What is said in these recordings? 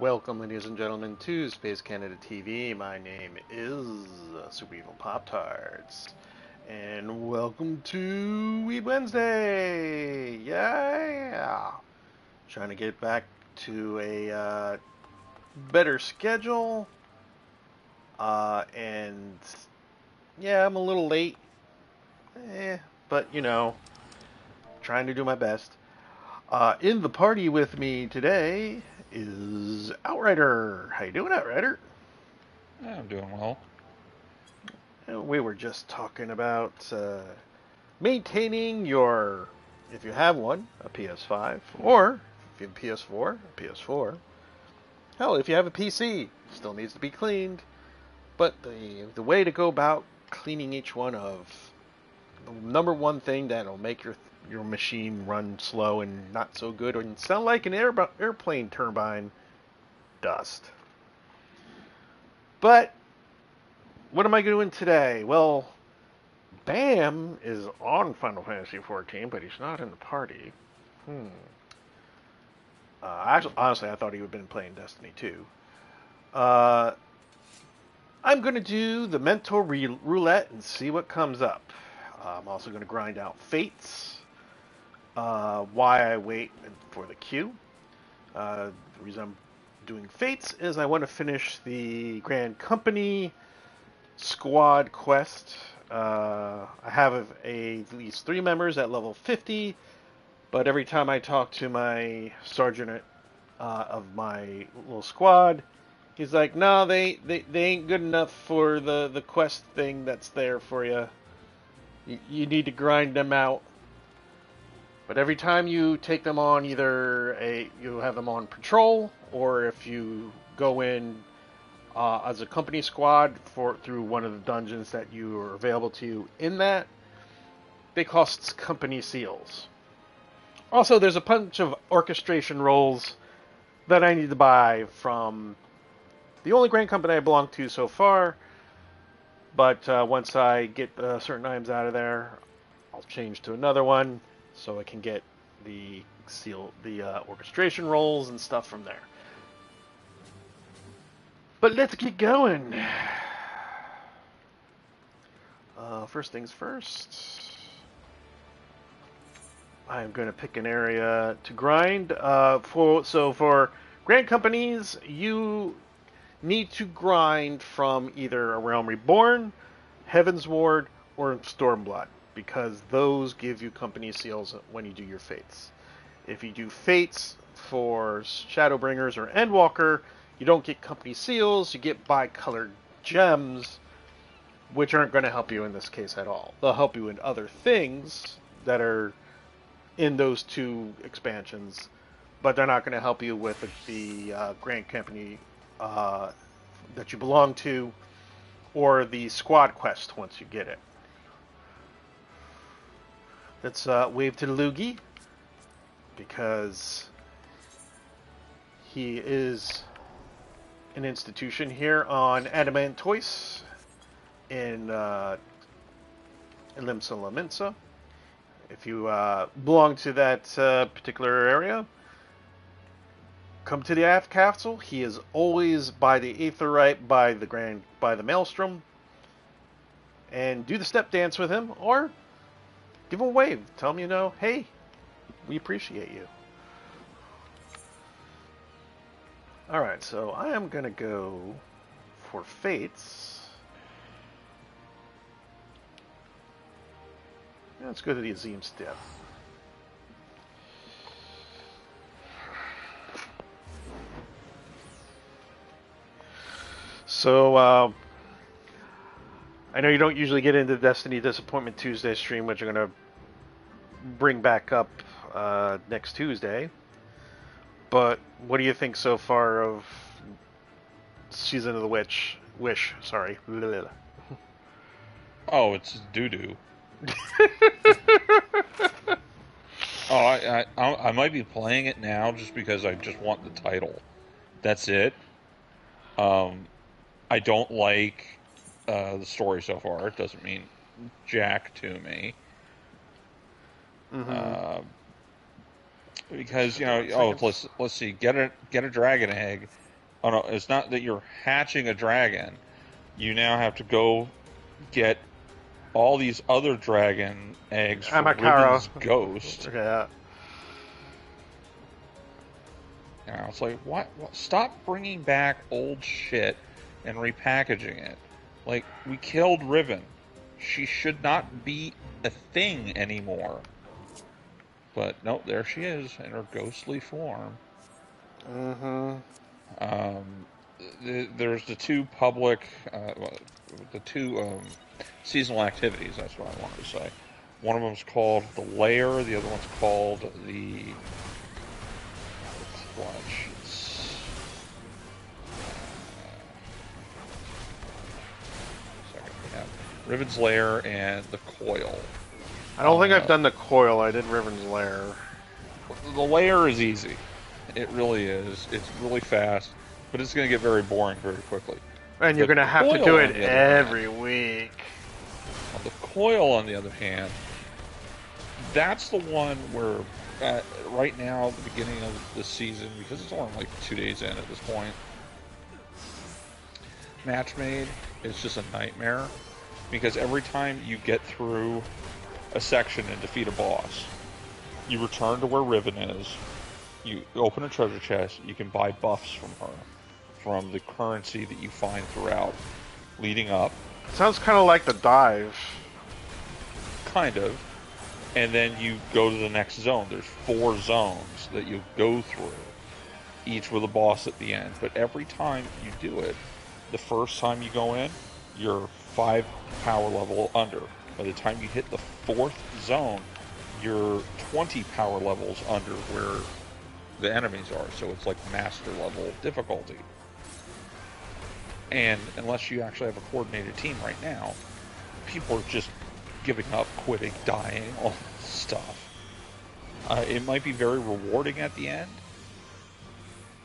Welcome, ladies and gentlemen, to Space Canada TV. My name is Super Evil Poptarts, and welcome to Weeb Wednesday. Yeah, trying to get back to a better schedule, and yeah, I'm a little late, but trying to do my best. In the party with me today is Outrider. How you doing, Outrider? Yeah, I'm doing well. We were just talking about maintaining your, if you have one, a PS5, or if you have a PS4, a PS4. Hell, if you have a PC, still needs to be cleaned. But the way to go about cleaning each one of the number one thing that'll make your machine run slow and not so good and sound like an airplane turbine, dust. But what am I doing today? Well, Bam is on Final Fantasy XIV, but he's not in the party. Actually, honestly, I thought he would have been playing Destiny 2. I'm going to do the Mentor Roulette and see what comes up. I'm also going to grind out Fates. Why I wait for the queue. The reason I'm doing Fates is I want to finish the Grand Company squad quest. I have at least 3 members at level 50, but every time I talk to my sergeant of my little squad, he's like, "No, they ain't good enough for the quest thing that's there for you. You need to grind them out." But every time you take them on, you have them on patrol, or if you go in as a company squad through one of the dungeons that you are available to in that, they cost company seals. Also, there's a bunch of orchestration roles that I need to buy from the only Grand Company I belong to so far. But once I get certain items out of there, I'll change to another one so I can get the orchestration roles and stuff from there. But let's get going. First things first. I'm going to pick an area to grind. For Grand Companies, you need to grind from either A Realm Reborn, Heaven's Ward, or Stormblood, because those give you company seals when you do your fates. If you do fates for Shadowbringers or Endwalker, you don't get company seals, you get bi-colored gems, which aren't going to help you in this case at all. They'll help you in other things that are in those 2 expansions, but they're not going to help you with the Grand Company that you belong to, or the squad quest once you get it. Let's wave to the Loogie, because he is an institution here on Adamant Toys in Limsa Laminsa. If you belong to that particular area, come to the Aft Castle. He is always by the Aetherite, by the Maelstrom, and do the step dance with him, or give him a wave. Tell him, hey, we appreciate you. Alright, so I am going to go for Fates. Let's go to the Azim step. So, I know you don't usually get into Destiny Disappointment Tuesday stream, which I'm going to bring back up next Tuesday. But what do you think so far of Season of the Wish, sorry. Oh, it's doo-doo. I might be playing it now just because I just want the title. That's it. I don't like the story so far. It doesn't mean jack to me. Because let's see, get a dragon egg, Oh no, it's not that you're hatching a dragon. You now have to go get all these other dragon eggs for Amakara. Riven's ghost. Yeah. And I was like, what? Stop bringing back old shit and repackaging it. Like, we killed Riven. She should not be a thing anymore. But no, there she is in her ghostly form. Mm-hmm. There's the two public, the two seasonal activities. That's what I wanted to say. One of them's called the Lair. The other one's called the Clutch. Second, we have Riven's Lair and the Coil. I don't think I've done the Coil. I did Riven's Lair. The Lair is easy. It really is. It's really fast, but it's going to get very boring very quickly. And you're going to have to do it every week. The Coil, on the other hand, that's the one where right now, at the beginning of the season, because it's only like 2 days in at this point, match made is just a nightmare, because every time you get through a section and defeat a boss, you return to where Riven is, you open a treasure chest, you can buy buffs from her, from the currency that you find throughout, leading up. Sounds kind of like the dive. Kind of. And then you go to the next zone. There's 4 zones that you go through, each with a boss at the end. But every time you do it, the first time you go in, you're 5 power level under. By the time you hit the 4th zone, you're 20 power levels under where the enemies are. So it's like master level difficulty. And unless you actually have a coordinated team right now, people are just giving up, quitting, dying, all this stuff. It might be very rewarding at the end,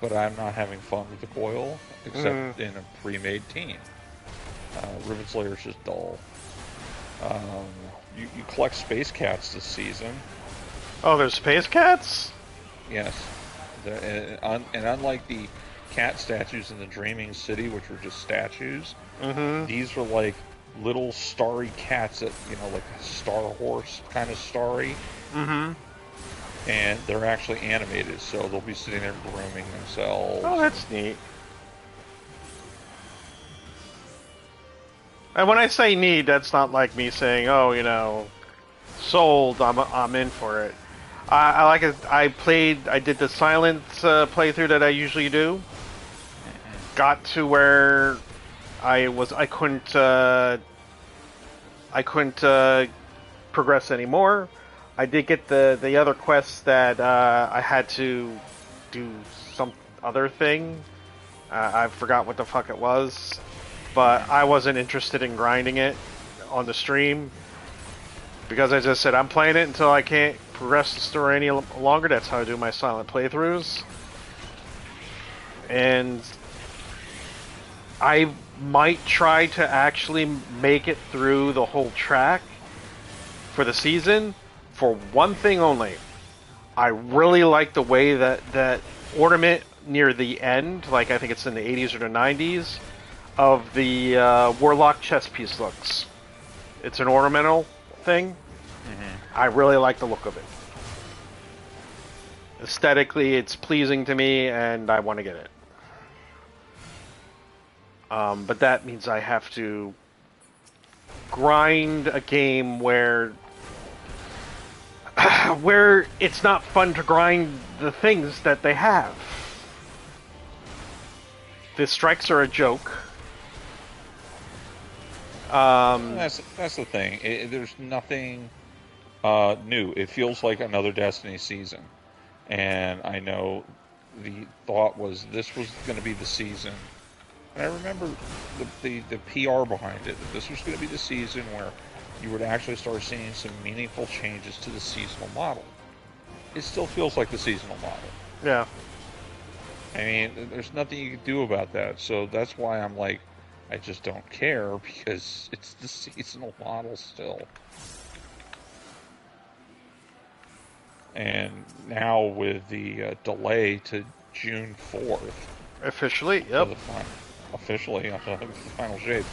but I'm not having fun with the Coil, except in a pre-made team. Riven Slayer is just dull. You collect space cats this season. Oh, there's space cats? Yes. And unlike the cat statues in the Dreaming City, which were just statues, these were like little starry cats that, like a star horse kind of starry. And they're actually animated, so they'll be sitting there grooming themselves. Oh, that's neat. And when I say need, that's not like me saying, oh, sold, I'm in for it. I like it. I did the silent playthrough that I usually do. Got to where I couldn't progress anymore. I did get the other quests that I had to do some other thing. I forgot what the fuck it was, but I wasn't interested in grinding it on the stream because I just said I'm playing it until I can't progress the story any longer. That's how I do my silent playthroughs. And I might try to actually make it through the whole track for the season for one thing only. I really like the way that ornament near the end, like I think it's in the 80s or the 90s, of the Warlock chest piece looks. It's an ornamental thing. I really like the look of it. Aesthetically, it's pleasing to me, and I want to get it. But that means I have to grind a game where it's not fun to grind the things that they have. The strikes are a joke. That's the thing. There's nothing new. It feels like another Destiny season. And I know the thought was this was going to be the season. And I remember the PR behind it. That this was going to be the season where you would actually start seeing some meaningful changes to the seasonal model. It still feels like the seasonal model. Yeah. I mean, there's nothing you can do about that. So that's why I'm like, I just don't care, because it's the seasonal model still. And now with the delay to June 4th, Officially, to yep. the officially on the final shape.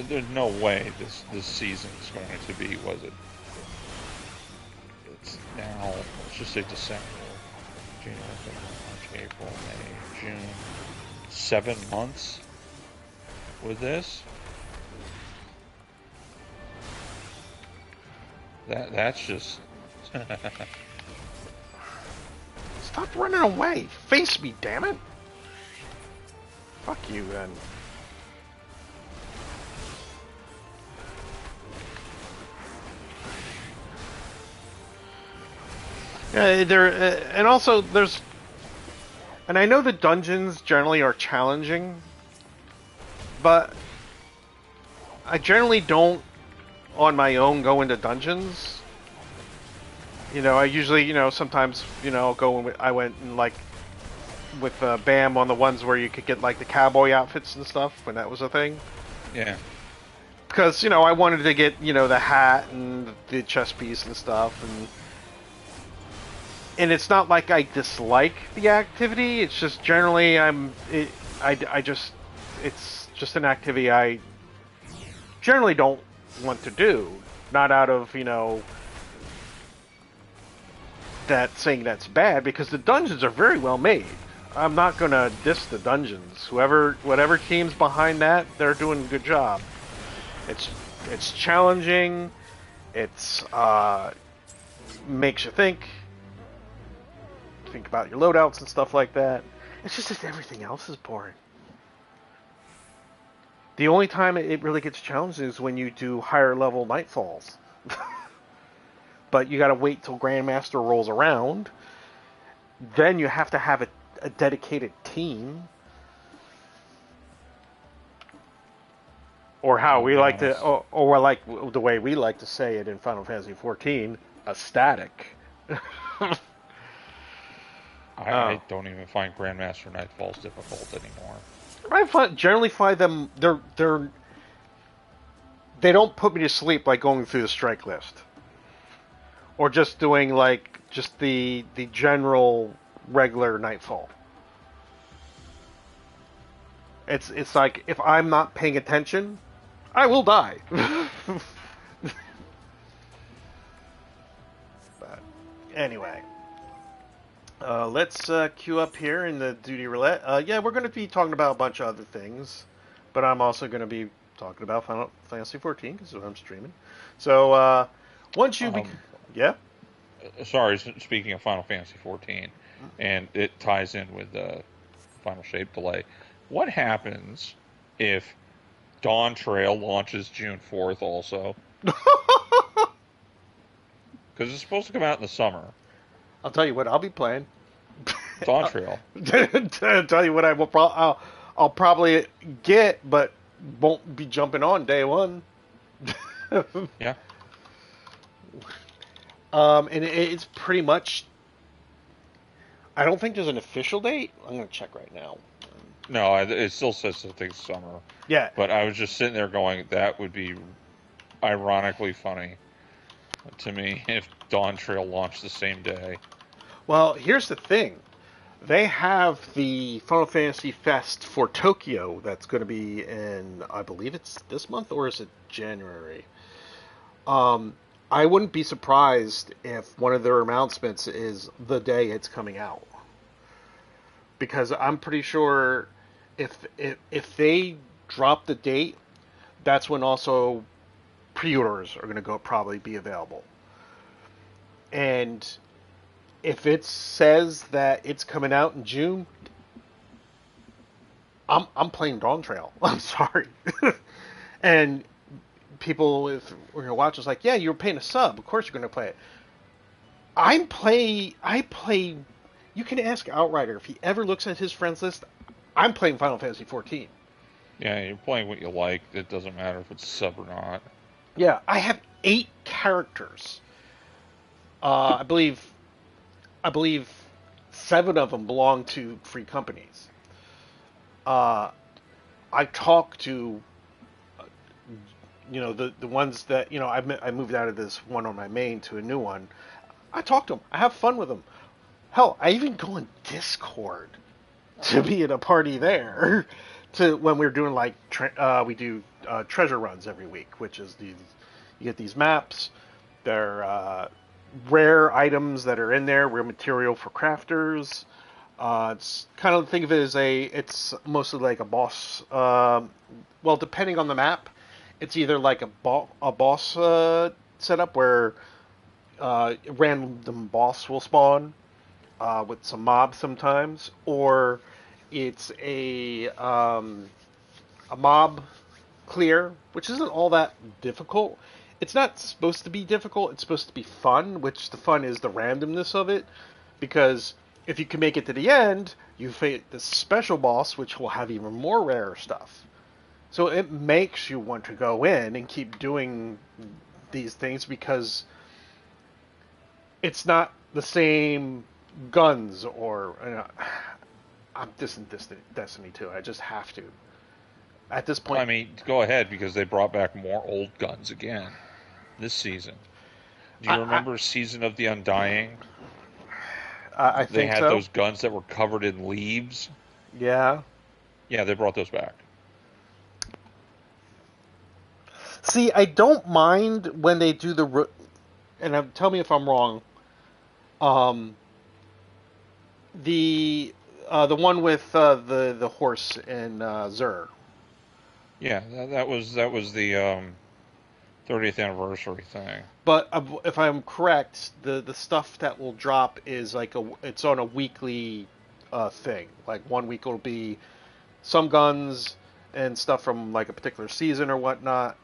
There's no way this season's going to be, was it? It's now, let's just say December, January, February, March, April, May, June. 7 months with this. That's just. Stop running away. Face me, damn it. Fuck you, then. And also there's, and I know the dungeons generally are challenging, but I generally don't, on my own, go into dungeons. You know, I usually, sometimes, go and I went and like with Bam on the ones where you could get like the cowboy outfits and stuff when that was a thing. Yeah. Because I wanted to get the hat and the chest piece and stuff, and it's not like I dislike the activity. It's just generally it's just an activity I generally don't want to do. Not out of that saying that's bad, because the dungeons are very well made. I'm not gonna diss the dungeons. Whatever team's behind that, they're doing a good job. It's challenging. It's makes you think about your loadouts and stuff like that. It's just that everything else is boring. The only time it really gets challenging is when you do higher level nightfalls. But you gotta wait till Grandmaster rolls around. Then you have to have a dedicated team. Or how we like to, or like the way we like to say it in Final Fantasy XIV, a static. I don't even find Grandmaster Nightfalls difficult anymore. I generally find them they don't put me to sleep like going through the strike list, or just doing like just the general regular Nightfall. It's like if I'm not paying attention, I will die. But anyway. Let's queue up here in the Duty Roulette. Yeah, we're going to be talking about a bunch of other things, but I'm also going to be talking about Final Fantasy XIV because I'm streaming. So once you yeah. Sorry, speaking of Final Fantasy XIV, and it ties in with the final shape delay. What happens if Dawn Trail launches June 4th also? Because it's supposed to come out in the summer. I'll tell you what I'll be playing. Dawn Trail. I'll tell you what I'll probably get, but won't be jumping on day one. Yeah. And it's pretty much. I don't think there's an official date. I'm gonna check right now. No, it still says something summer. Yeah. But I was just sitting there going, that would be ironically funny to me if Dawn Trail launched the same day. Well, here's the thing. They have the Final Fantasy Fest for Tokyo that's going to be in, I believe it's this month, or is it January? I wouldn't be surprised if one of their announcements is the day it's coming out. Because I'm pretty sure if they drop the date, that's when also pre-orders are going to probably be available. And if it says that it's coming out in June, I'm playing Dawn Trail. I'm sorry. And people, if we're gonna watch, it's like, yeah, you're paying a sub. Of course you're gonna play it. I play. You can ask Outrider if he ever looks at his friends list. I'm playing Final Fantasy XIV. Yeah, you're playing what you like. It doesn't matter if it's sub or not. Yeah, I have 8 characters. I believe 7 of them belong to free companies. I talk to, the ones that, I moved out of this one on my main to a new one. I talk to them. I have fun with them. Hell, I even go in Discord to be in a party there. To when we're doing like we do treasure runs every week, which is you get these maps. They're rare items that are in there, rare material for crafters. It's kind of think of it as it's mostly like a boss. Well, depending on the map, it's either like a boss setup where random boss will spawn with some mobs sometimes, or it's a mob clear, which isn't all that difficult. It's not supposed to be difficult. It's supposed to be fun, which the fun is the randomness of it, because if you can make it to the end, you face the special boss, which will have even more rare stuff. So it makes you want to go in and keep doing these things because it's not the same guns or I'm dissing Destiny 2. I just have to. At this point, I mean, go ahead because they brought back more old guns again this season. Do you remember Season of the Undying? I They think had so. those guns that were covered in leaves. Yeah. Yeah, they brought those back. See, I don't mind when they do and tell me if I'm wrong. Um, the one with the horse and Zur. Yeah, that was the 30th anniversary thing. But if I'm correct, the stuff that will drop is like it's on a weekly thing. Like one week it'll be some guns and stuff from like a particular season or whatnot,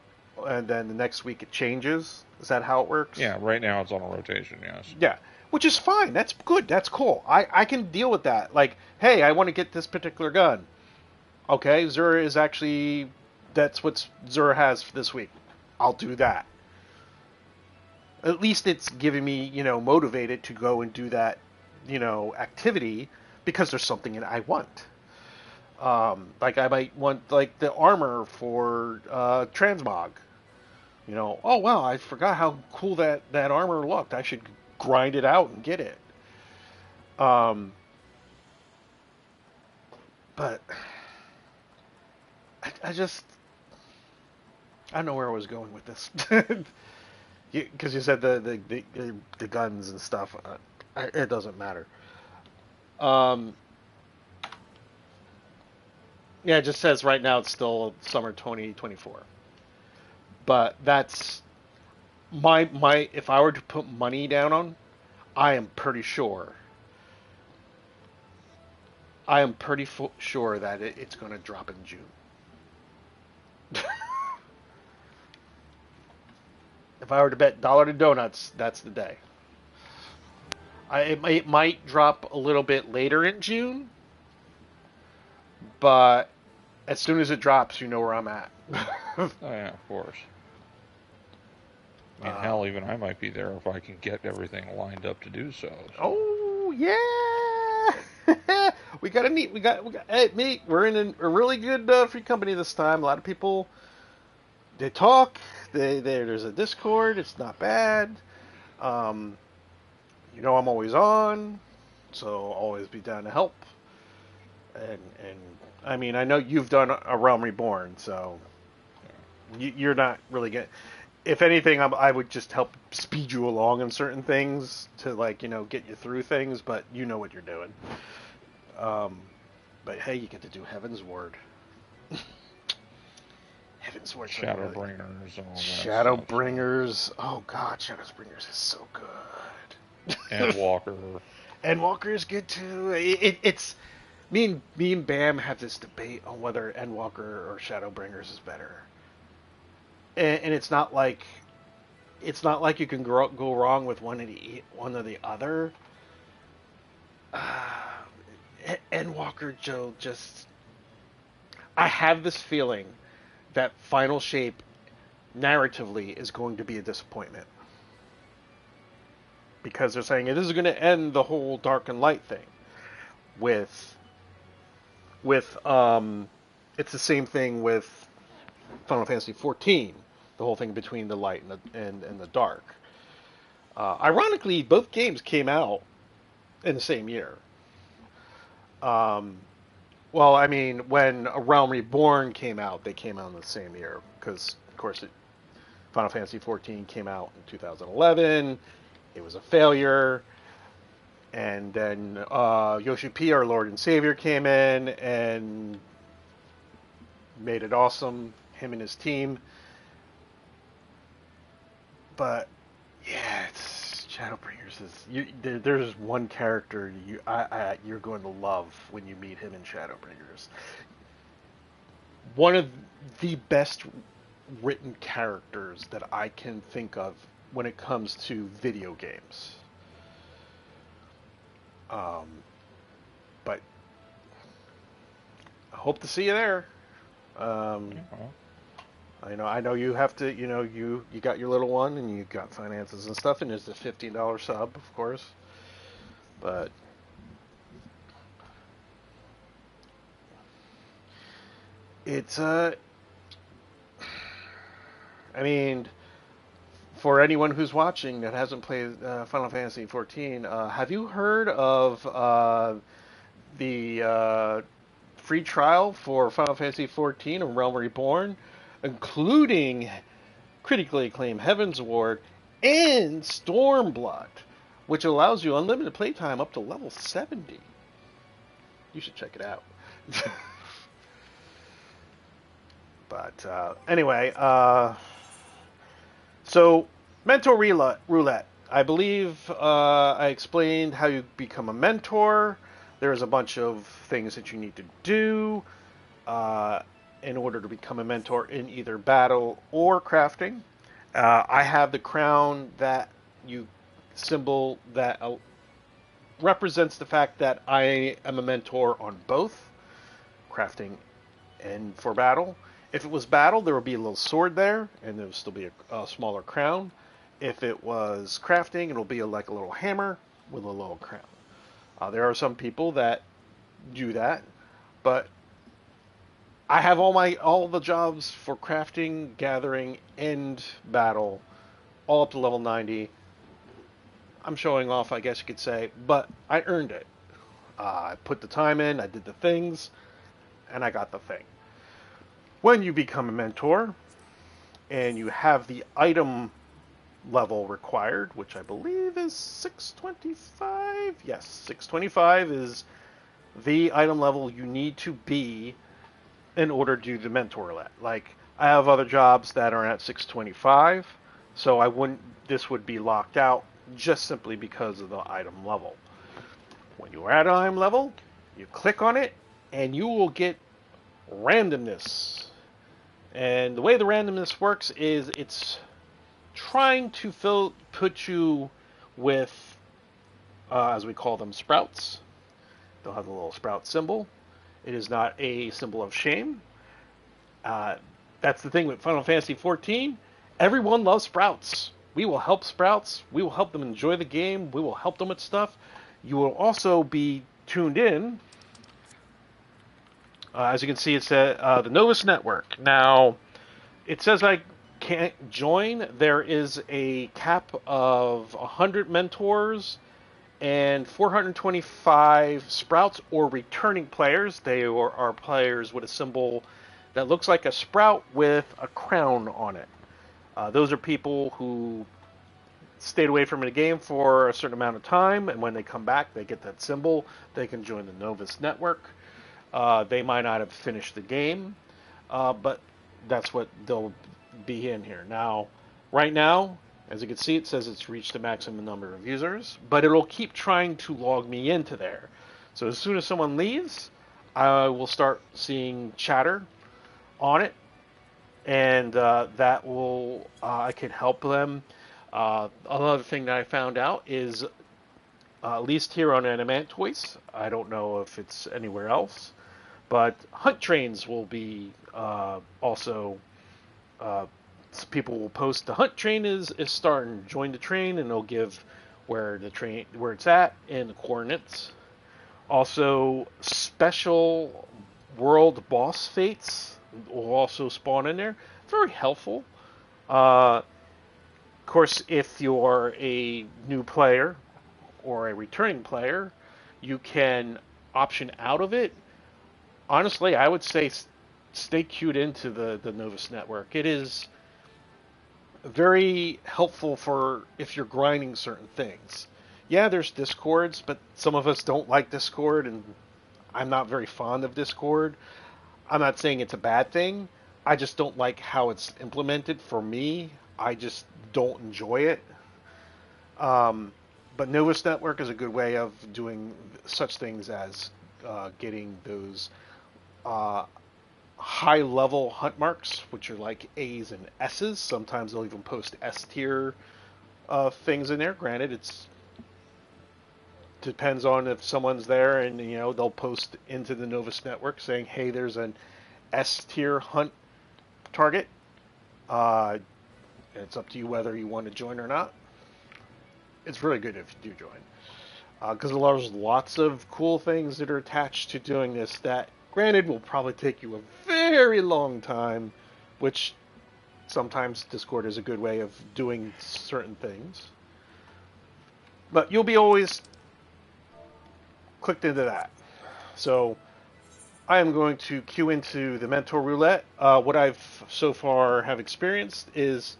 and then the next week it changes. Is that how it works? Yeah, right now it's on a rotation, yes. Yeah, which is fine. That's good. That's cool. I can deal with that. Like, hey, I want to get this particular gun. Okay, Zur is actually that's what Zur has for this week. I'll do that. At least it's giving me, motivated to go and do that, activity because there's something that I want. Like I might want like the armor for transmog. Oh wow, I forgot how cool that armor looked. I should grind it out and get it. But I just I don't know where I was going with this. Because you said the guns and stuff. It doesn't matter. Um, yeah, it just says right now it's still summer 2024. But that's my if I were to put money down on, I am pretty sure. I am pretty sure that it's going to drop in June. If I were to bet dollar to donuts, that's the day. It might drop a little bit later in June, but as soon as it drops, you know where I'm at. Oh yeah, of course. I mean, hell, even I might be there if I can get everything lined up to do so. Oh yeah, we got. Hey, mate, we're in a really good free company this time. A lot of people, they talk. There's a Discord. It's not bad. I'm always on, so I'll always be down to help. And I mean, I know you've done a Realm Reborn, so you're not really getting. If anything, I would just help speed you along in certain things to get you through things, but you know what you're doing. But hey, you get to do Heaven's Word. Heaven's Word. Shadowbringers and all that. Shadowbringers. Oh God, Shadowbringers is so good. Endwalker. Endwalker is good too. It's me and Bam have this debate on whether Endwalker or Shadowbringers is better. And it's not like you can go wrong with one or the other. Endwalker Joe just. I have this feeling that Final Shape narratively is going to be a disappointment because they're saying it is going to end the whole dark and light thing with it's the same thing with Final Fantasy 14, the whole thing between the light and the dark. Ironically, both games came out in the same year. Well, I mean, when A Realm Reborn came out, they came out in the same year because, of course, Final Fantasy XIV came out in 2011. It was a failure, and then Yoshi P, our Lord and Savior, came in and made it awesome. Him and his team, but yeah, it's Shadowbringers there's one character you're going to love when you meet him in Shadowbringers. One of the best written characters that I can think of when it comes to video games. But I hope to see you there. I know you have to, you got your little one and you got finances and stuff, and there's the $15 sub, of course. But it's I mean, for anyone who's watching that hasn't played Final Fantasy XIV, have you heard of the free trial for Final Fantasy XIV and Realm Reborn, including critically acclaimed Heaven's Ward and Stormblood, which allows you unlimited playtime up to level 70? You should check it out. But anyway, so Mentor Roulette. I believe I explained how you become a mentor. There's a bunch of things that you need to do in order to become a mentor in either battle or crafting. I have the crown symbol that represents the fact that I am a mentor on both crafting and for battle. If it was battle, there would be a little sword there, and there would still be a smaller crown. If it was crafting, it'll be like a little hammer with a little crown. There are some people that do that, but I have all the jobs for crafting, gathering, and battle, all up to level 90. I'm showing off, I guess you could say, but I earned it. I put the time in, I did the things, and I got the thing. When you become a mentor, and you have the item level required, which I believe is 625. Yes, 625 is the item level you need to be in order to do the mentor roulette. Like, I have other jobs that are at 625, so this would be locked out just simply because of the item level. When you are at item level, you click on it, and you will get randomness. And the way the randomness works is it's trying to put you with, as we call them, sprouts. They'll have a little sprout symbol. It is not a symbol of shame. That's the thing with Final Fantasy XIV. Everyone loves sprouts. We will help sprouts. We will help them enjoy the game. We will help them with stuff. You will also be tuned in. As you can see, it says the Novus Network. Now, it says I can't join. There is a cap of 100 mentors and 425 sprouts or returning players. They are players with a symbol that looks like a sprout with a crown on it. Those are people who stayed away from the game for a certain amount of time, and when they come back, they get that symbol. They can join the Novus Network. They might not have finished the game, but that's what they'll be in here. Now, right now, as you can see, it says it's reached the maximum number of users, but it'll keep trying to log me into there. So as soon as someone leaves, I will start seeing chatter on it, and that will, I can help them. Another thing that I found out is, at least here on Animantoys, I don't know if it's anywhere else, but hunt trains will be also, people will post the hunt train is starting. Join the train, and it'll give where it's at and the coordinates. Also, special world boss fates will also spawn in there. Very helpful. Of course, if you're a new player or a returning player, you can option out of it honestly, I would say stay queued into the Novus network. It is very helpful for if you're grinding certain things. Yeah, there's discords, but some of us don't like Discord, and I'm not very fond of Discord. I'm not saying it's a bad thing. I just don't like how it's implemented for me. I just don't enjoy it. Um, but Novus Network is a good way of doing such things as getting those uh, high level hunt marks, which are like A's and S's. Sometimes they'll even post S tier things in there. Granted, it's depends on if someone's there, and they'll post into the Novus network saying, "Hey, there's an S tier hunt target." Uh, it's up to you whether you want to join or not. It's really good if you do join, because there's lots of cool things that are attached to doing this. That, granted, will probably take you a very long time, which sometimes Discord is a good way of doing certain things. But you'll be always clicked into that. So I am going to queue into the Mentor Roulette. What I've so far have experienced is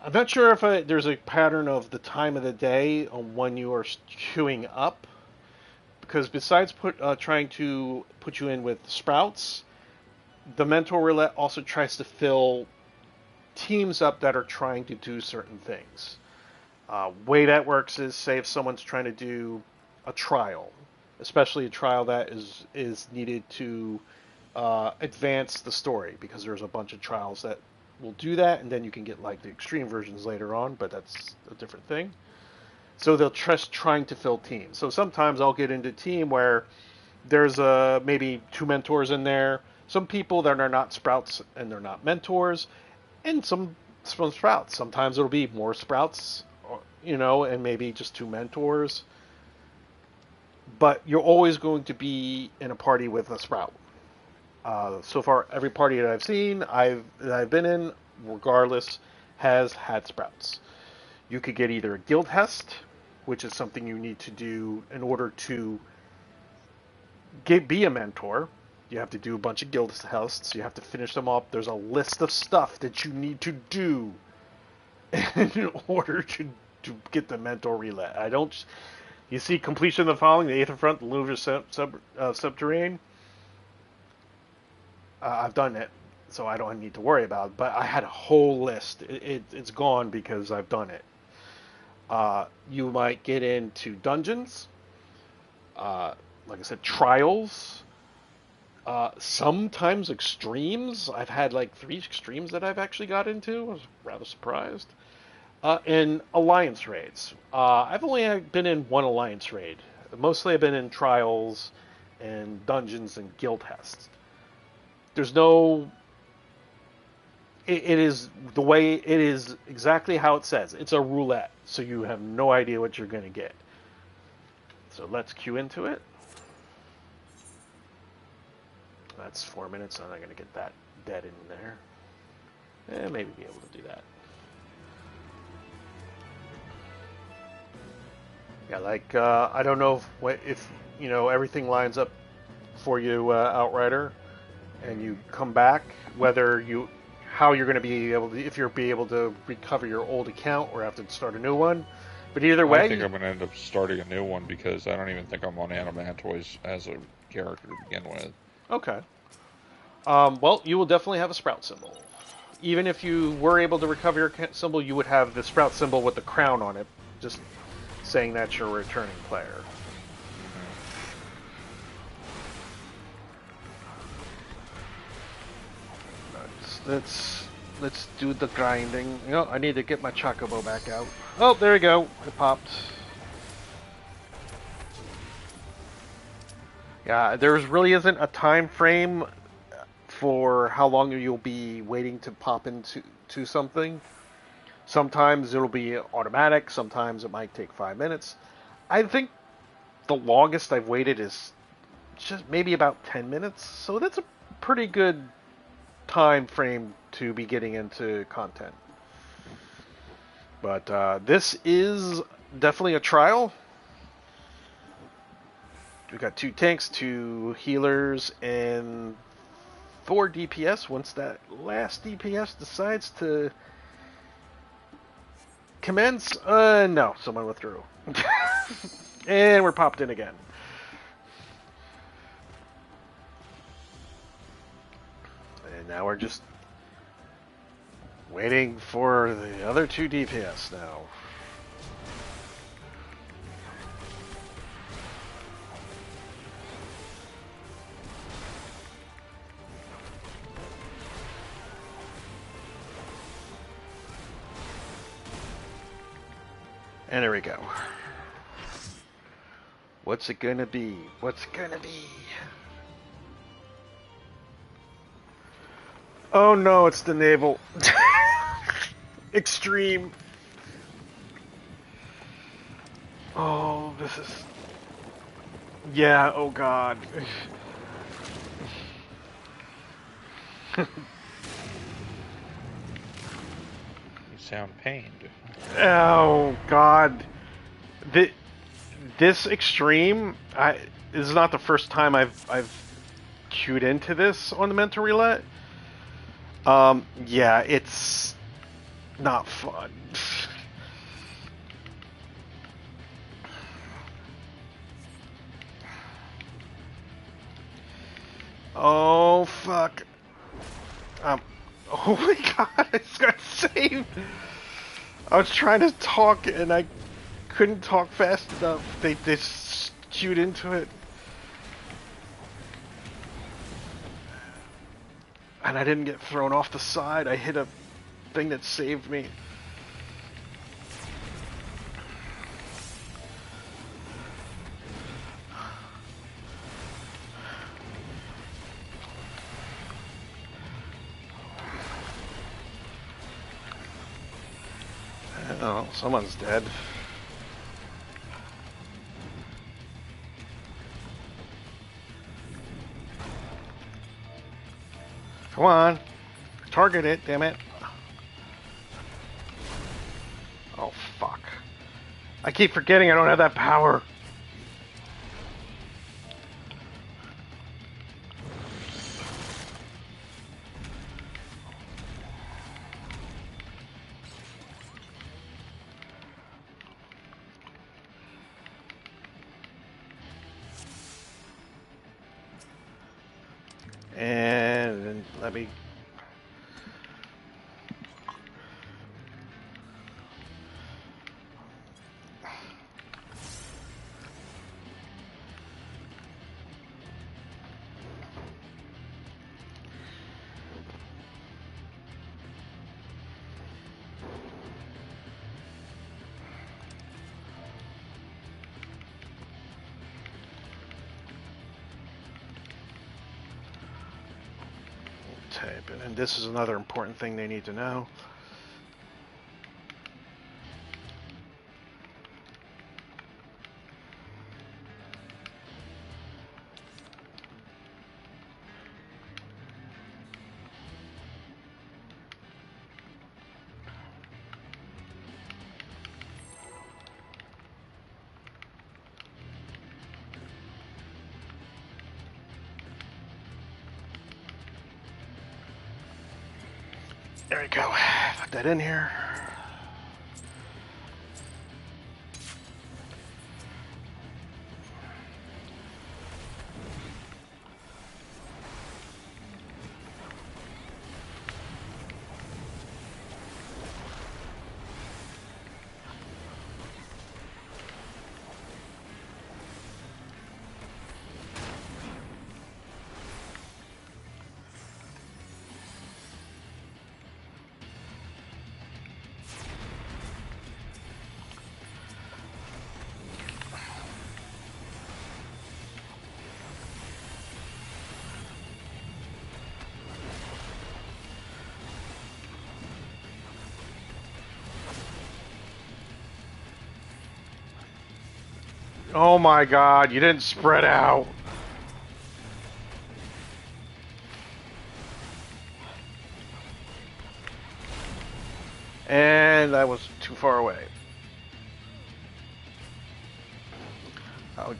I'm not sure if there's a pattern of the time of the day on when you are queuing up, because besides trying to put you in with sprouts, the Mentor Roulette also tries to fill teams up that are trying to do certain things. Way that works is, say, if someone's trying to do a trial, especially a trial that is needed to advance the story, because there's a bunch of trials that will do that, and then you can get like the extreme versions later on, but that's a different thing. So they'll trying to fill teams. So sometimes I'll get into a team where there's maybe 2 mentors in there, some people that are not sprouts and they're not mentors, and some sprouts. Sometimes it'll be more sprouts, and maybe just 2 mentors. But you're always going to be in a party with a sprout. So far, every party that I've seen, that I've been in, regardless, has had sprouts. You could get either a guild test, which is something you need to do in order to be a mentor. You have to do a bunch of guild tests. You have to finish them up. There's a list of stuff that you need to do in order to get the Mentor Roulette. You see completion of the following: the Aether Front, the Louvre Subterrane. I've done it, so I don't need to worry about it. But I had a whole list. It's gone because I've done it. You might get into dungeons. Like I said, trials. Sometimes extremes. I've had like 3 extremes that I've actually got into. I was rather surprised. And alliance raids. I've only been in 1 alliance raid. Mostly I've been in trials and dungeons and guild tests. There's no... It is the way it is, exactly how it says. It's a roulette, so you have no idea what you're going to get. So let's queue into it. That's 4 minutes. I'm not going to get that dead in there. Maybe be able to do that. Yeah, like I don't know if everything lines up for you, Outrider, and you come back, how you're going to be able to, if you're be able to recover your old account or have to start a new one. But either way, I think I'm going to end up starting a new one because I don't even think I'm on Animatoys as a character to begin with. Okay. Well, you will definitely have a sprout symbol. Even if you were able to recover your symbol, you would have the sprout symbol with the crown on it, just saying that you're a returning player. Let's do the grinding. I need to get my chocobo back out. Oh, there we go. It popped. Yeah, there really isn't a time frame for how long you'll be waiting to pop into something. Sometimes it'll be automatic. Sometimes it might take 5 minutes. I think the longest I've waited is just maybe about 10 minutes. So that's a pretty good time frame to be getting into content. But this is definitely a trial. we got 2 tanks, 2 healers, and 4 DPS. Once that last DPS decides to commence, no, someone withdrew. And we're popped in again. And now we're just waiting for the other 2 DPS now. And there we go. What's it gonna be? What's it gonna be? Oh no, it's the naval. Extreme. Oh, this is... Yeah, oh god. You sound pained. Oh god. This extreme, this is not the first time I've queued into this on the Mentor Roulette. Yeah, it's not fun. Oh fuck. Oh my god, I just got saved. I was trying to talk and I couldn't talk fast enough. They just queued into it. And I didn't get thrown off the side. I hit a thing that saved me. Oh, someone's dead. Come on. Target it, damn it. Oh, fuck. I keep forgetting I don't have that power. And then let me... type it. And this is another important thing they need to know. There we go. Put that in here. Oh my god, you didn't spread out. And I was too far away. Oh.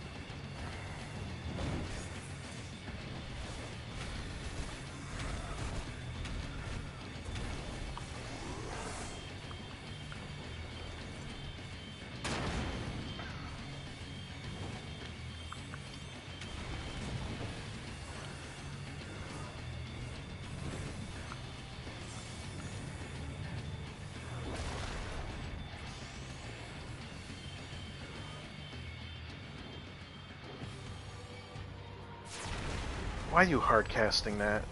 Why are you hard casting that?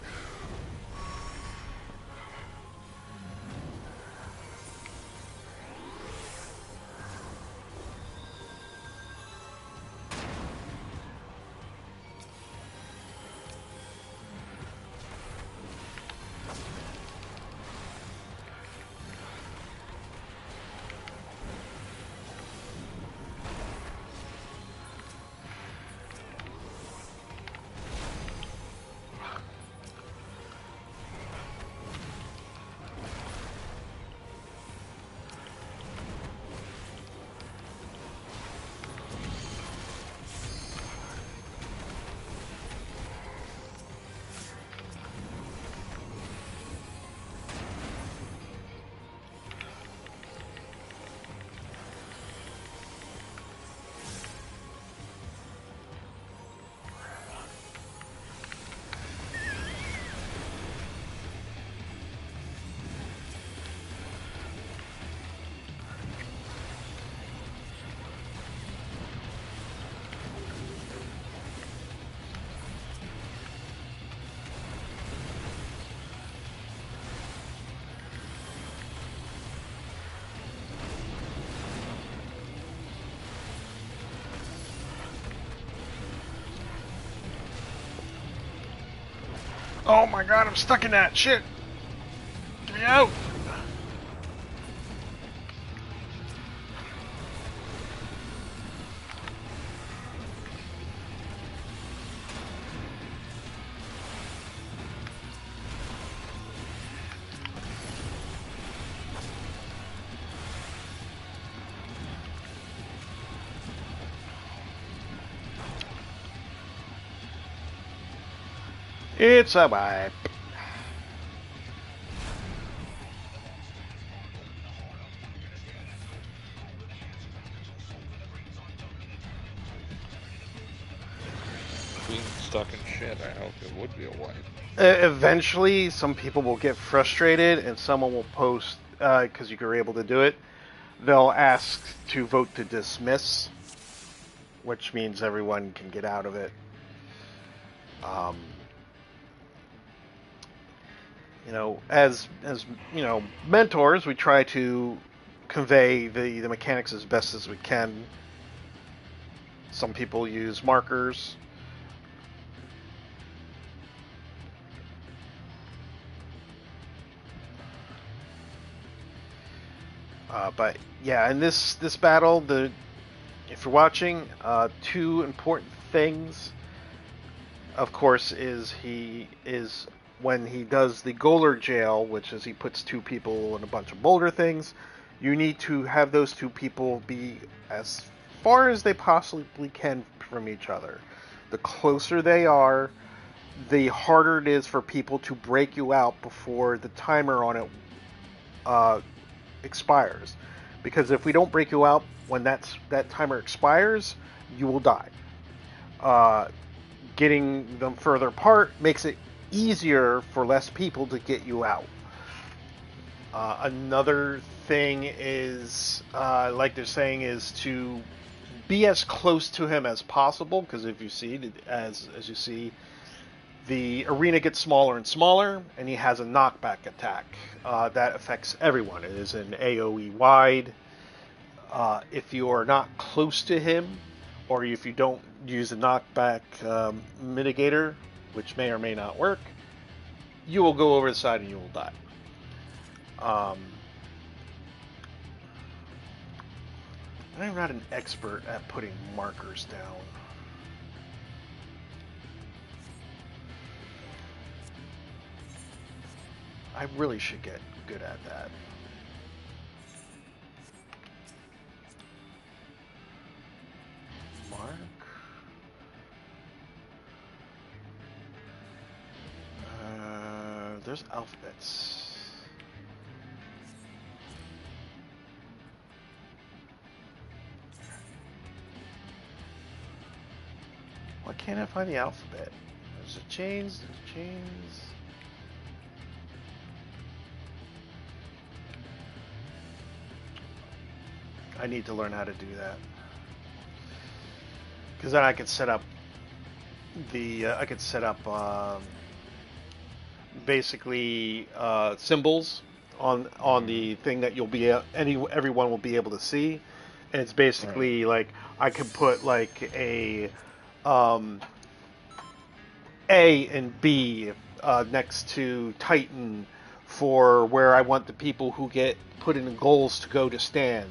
Oh my god, I'm stuck in that shit! Get me out! It's a wipe. Being stuck in shit, I hope it would be a wipe. Eventually, some people will get frustrated and someone will post, because you were able to do it, they'll ask to vote to dismiss, which means everyone can get out of it. You know, as you know, mentors, we try to convey the mechanics as best as we can. Some people use markers. But yeah, in this battle, if you're watching, two important things, of course, is when he does the Goler jail, which is he puts two people in a bunch of boulder things. You need to have those two people be as far as they possibly can from each other. The closer they are, the harder it is for people to break you out before the timer on it expires. Because if we don't break you out when that timer expires, you will die. Getting them further apart makes it easier for less people to get you out. Another thing is, like they're saying, is to be as close to him as possible, because if you see, as you see, the arena gets smaller and smaller, and he has a knockback attack that affects everyone. It is an AoE wide. If you are not close to him, or if you don't use a knockback mitigator, which may or may not work, you will go over the side and you will die. I'm not an expert at putting markers down. I really should get good at that. Mark. There's alphabets. Why can't I find the alphabet? There's a chains, I need to learn how to do that. Because then I can set up I could set up basically symbols on the thing that you'll be everyone will be able to see, and it's basically like I could put like um, A and B next to Titan for where I want the people who get put in goals to go to stand.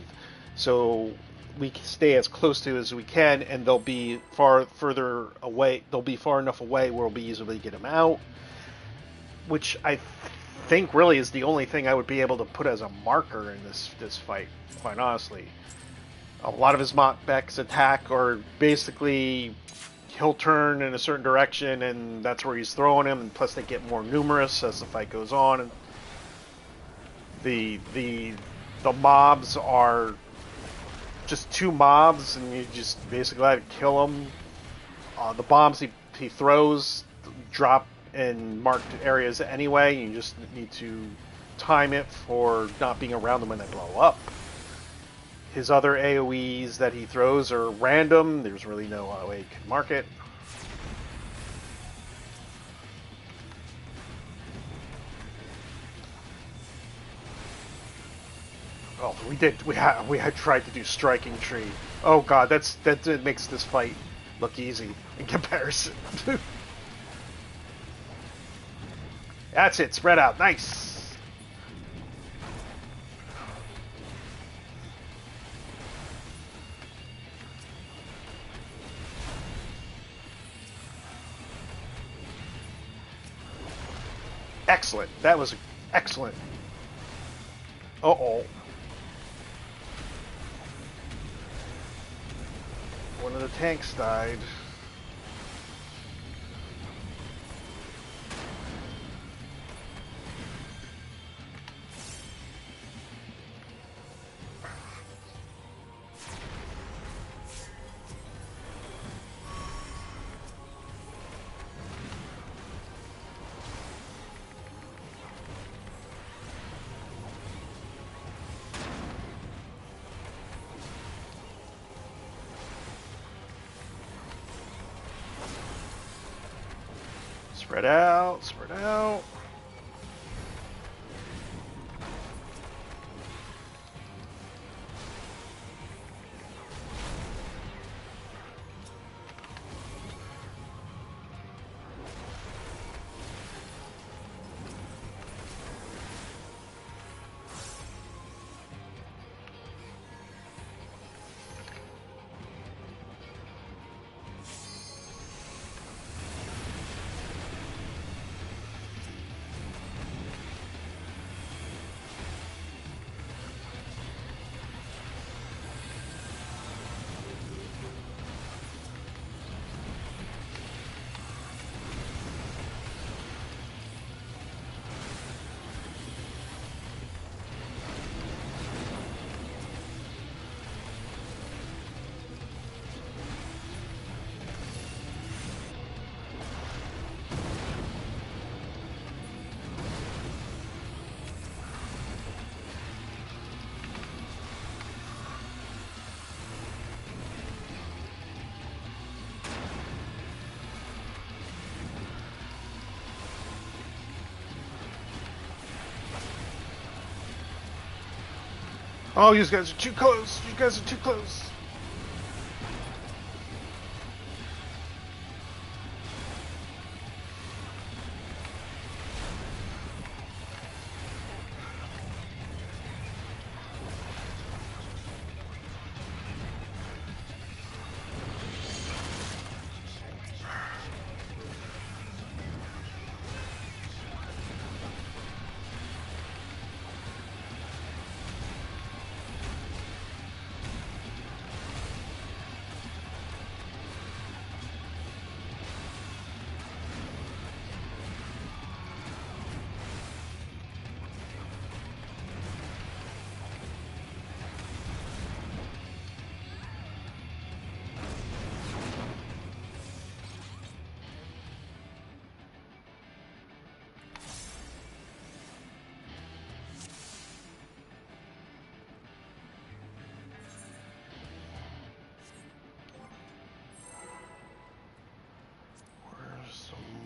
So we can stay as close to as we can, and they'll be further away. They'll be far enough away where we'll be easily get them out. Which I think really is the only thing I would be able to put as a marker in this fight. Quite honestly, a lot of his Mach-Beck's attack are basically he'll turn in a certain direction, and that's where he's throwing him. And plus, they get more numerous as the fight goes on. And the mobs are just two mobs, and you just basically have to kill them. The bombs he throws drop in marked areas anyway. You just need to time it for not being around them when they blow up. His other AoEs that he throws are random. There's really no way you can mark it. Oh, we had tried to do striking tree. Oh god, that makes this fight look easy in comparison. That's it, spread out, nice. Excellent. That was excellent. Uh-oh. One of the tanks died. Spread out, spread out. Oh, you guys are too close. You guys are too close.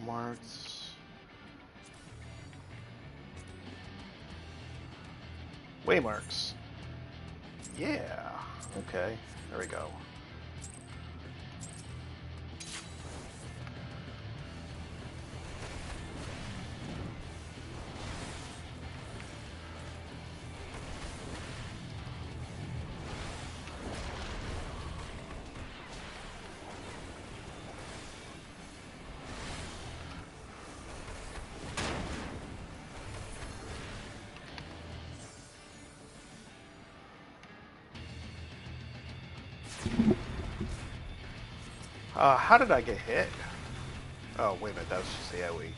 Marks. Waymarks. Yeah. Okay. There we go. How did I get hit? Oh, wait a minute, that was just the AoE.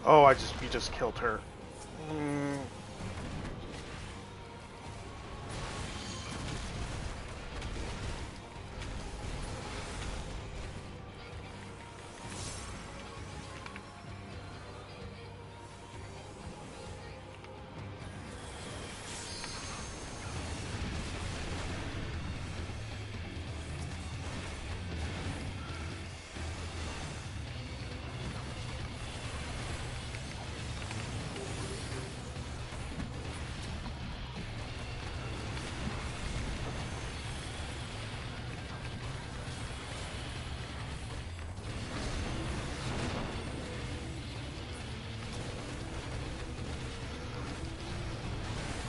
Oh, you just killed her.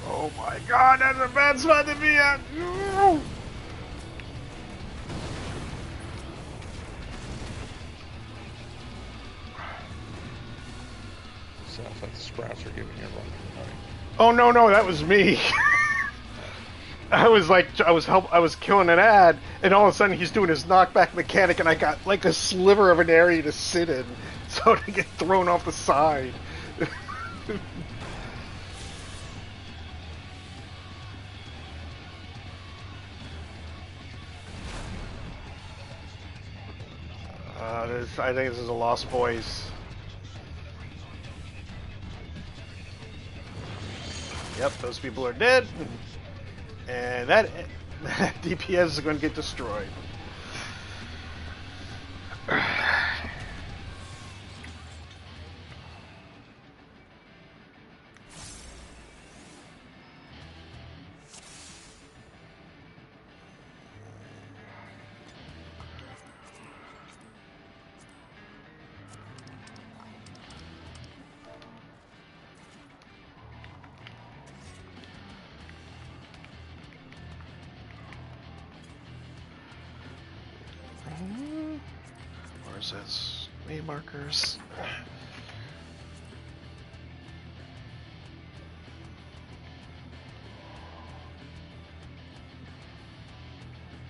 Oh my god, that's a bad spot to be at! Sounds like the Sprouts are giving you a run for the money. Oh no, that was me. I was killing an ad, and all of a sudden he's doing his knockback mechanic, and I got like a sliver of an area to sit in, so to get thrown off the side. I think this is a Lost Boys. Yep, those people are dead. And that DPS is going to get destroyed. Where's this? Me markers.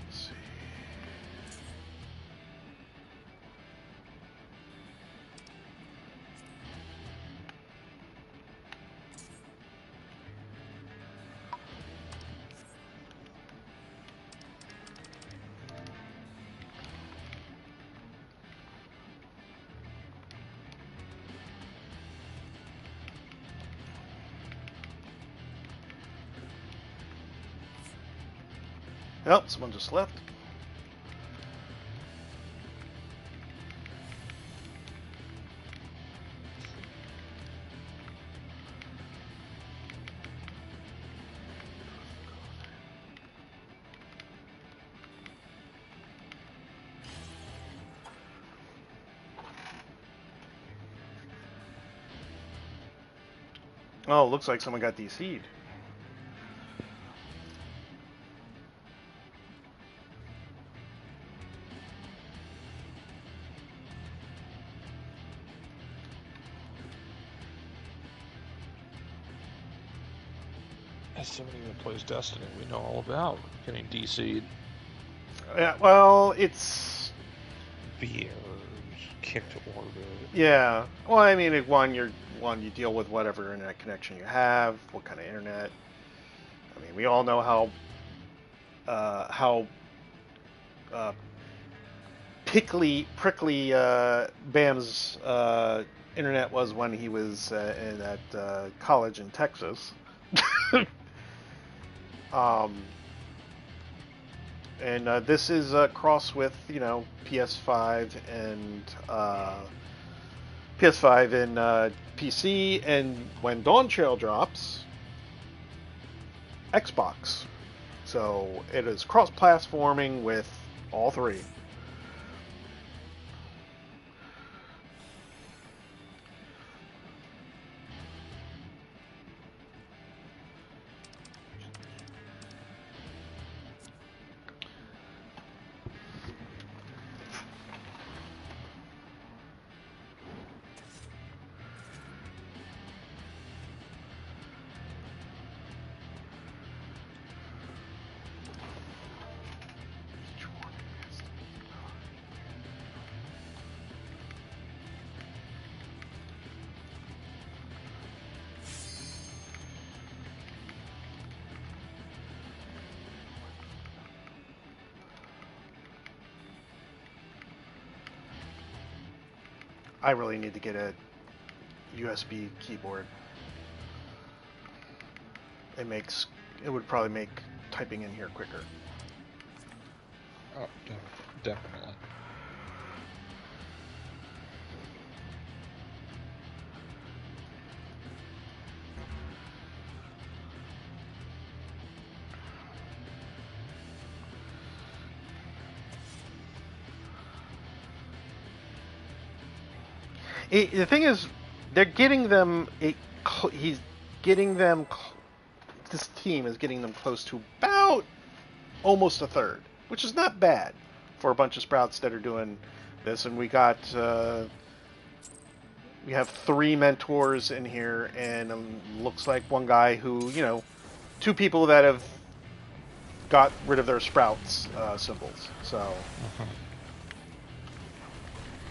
Let's see. Oh, someone just left. Oh, looks like someone got DC'd. As somebody that plays Destiny, we know all about getting DC'd. Yeah, well, it's... VRs, kicked orbit. Yeah. Well, I mean, you deal with whatever internet connection you have, what kind of internet. I mean, we all know how prickly Bam's internet was when he was in that college in Texas. And this is cross with PS5 and PC, and when Dawn Trail drops, Xbox. So it is cross-platforming with all three. I really need to get a USB keyboard. It would probably make typing in here quicker. Oh, definitely. The thing is, they're getting them. He's getting them. This team is getting them close to about almost a third, which is not bad for a bunch of sprouts that are doing this. And we have 3 mentors in here, and looks like one guy who, 2 people that have got rid of their sprouts symbols. So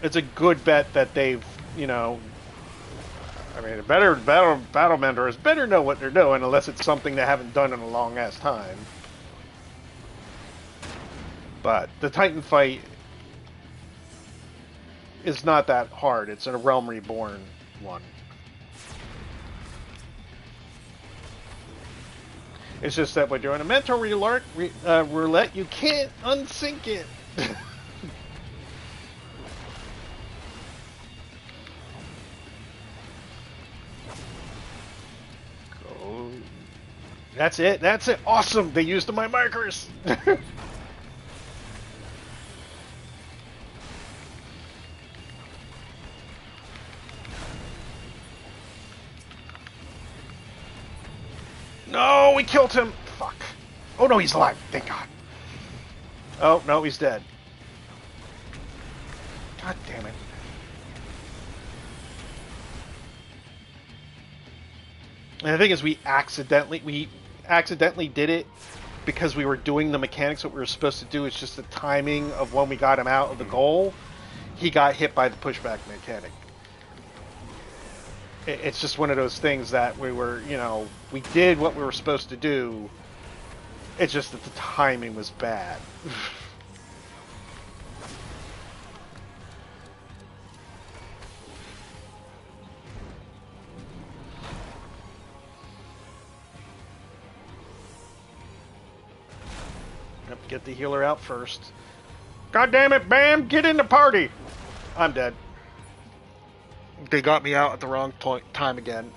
it's a good bet that they've, I mean, battle mentors better know what they're doing, unless it's something they haven't done in a long ass time. But the Titan fight is not that hard. It's a Realm Reborn one. It's just that when you're doing a Mentor Roulette, you can't unsync it. That's it. That's it. Awesome. They used my markers. No, we killed him. Fuck. Oh, no, he's alive. Thank God. Oh, no, he's dead. God damn it. And the thing is, we accidentally did it because we were doing the mechanics what we were supposed to do. It's just the timing of when we got him out of the goal. He got hit by the pushback mechanic. It's just one of those things that we were, we did what we were supposed to do. It's just that the timing was bad. Yep, get the healer out first. God damn it, Bam! Get in the party! I'm dead. They got me out at the wrong time again.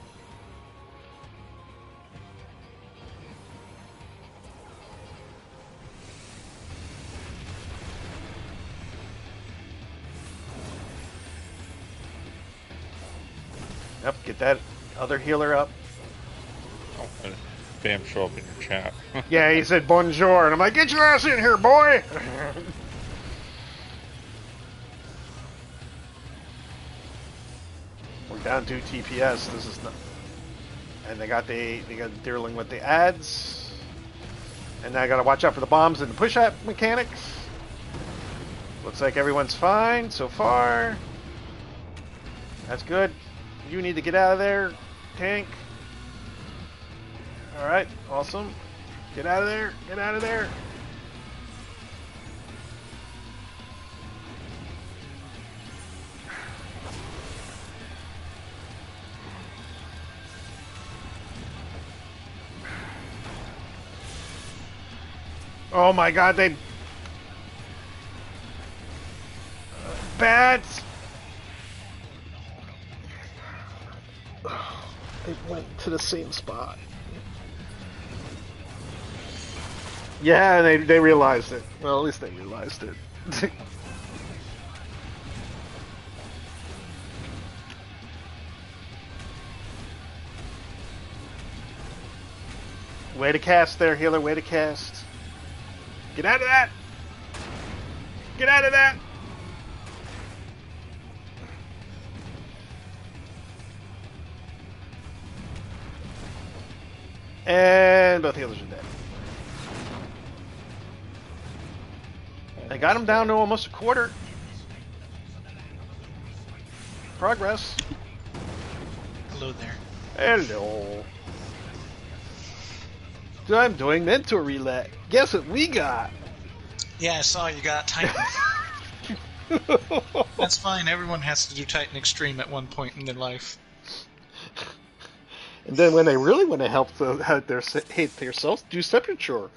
Yep, get that other healer up. Oh, Bam, show up in your chat. Yeah, he said bonjour, and I'm like, get your ass in here, boy! We're down 2 TPS. This is not. And they got dealing with the ads. And now I gotta watch out for the bombs and the push-up mechanics. Looks like everyone's fine so far. That's good. You need to get out of there, tank. Alright, awesome. Get out of there, get out of there. Oh my god, they... Bats! They went to the same spot. Yeah, they realized it. Well, at least they realized it. Way to cast there, healer. Way to cast. Get out of that! Get out of that! And both healers are dead. I got him down to almost a quarter. Progress. Hello there. Hello. I'm doing Mentor Roulette. Guess what we got? Yeah, I saw you got Titan. That's fine. Everyone has to do Titan Extreme at one point in their life. And then when they really want to help hate themselves, do Sepulture.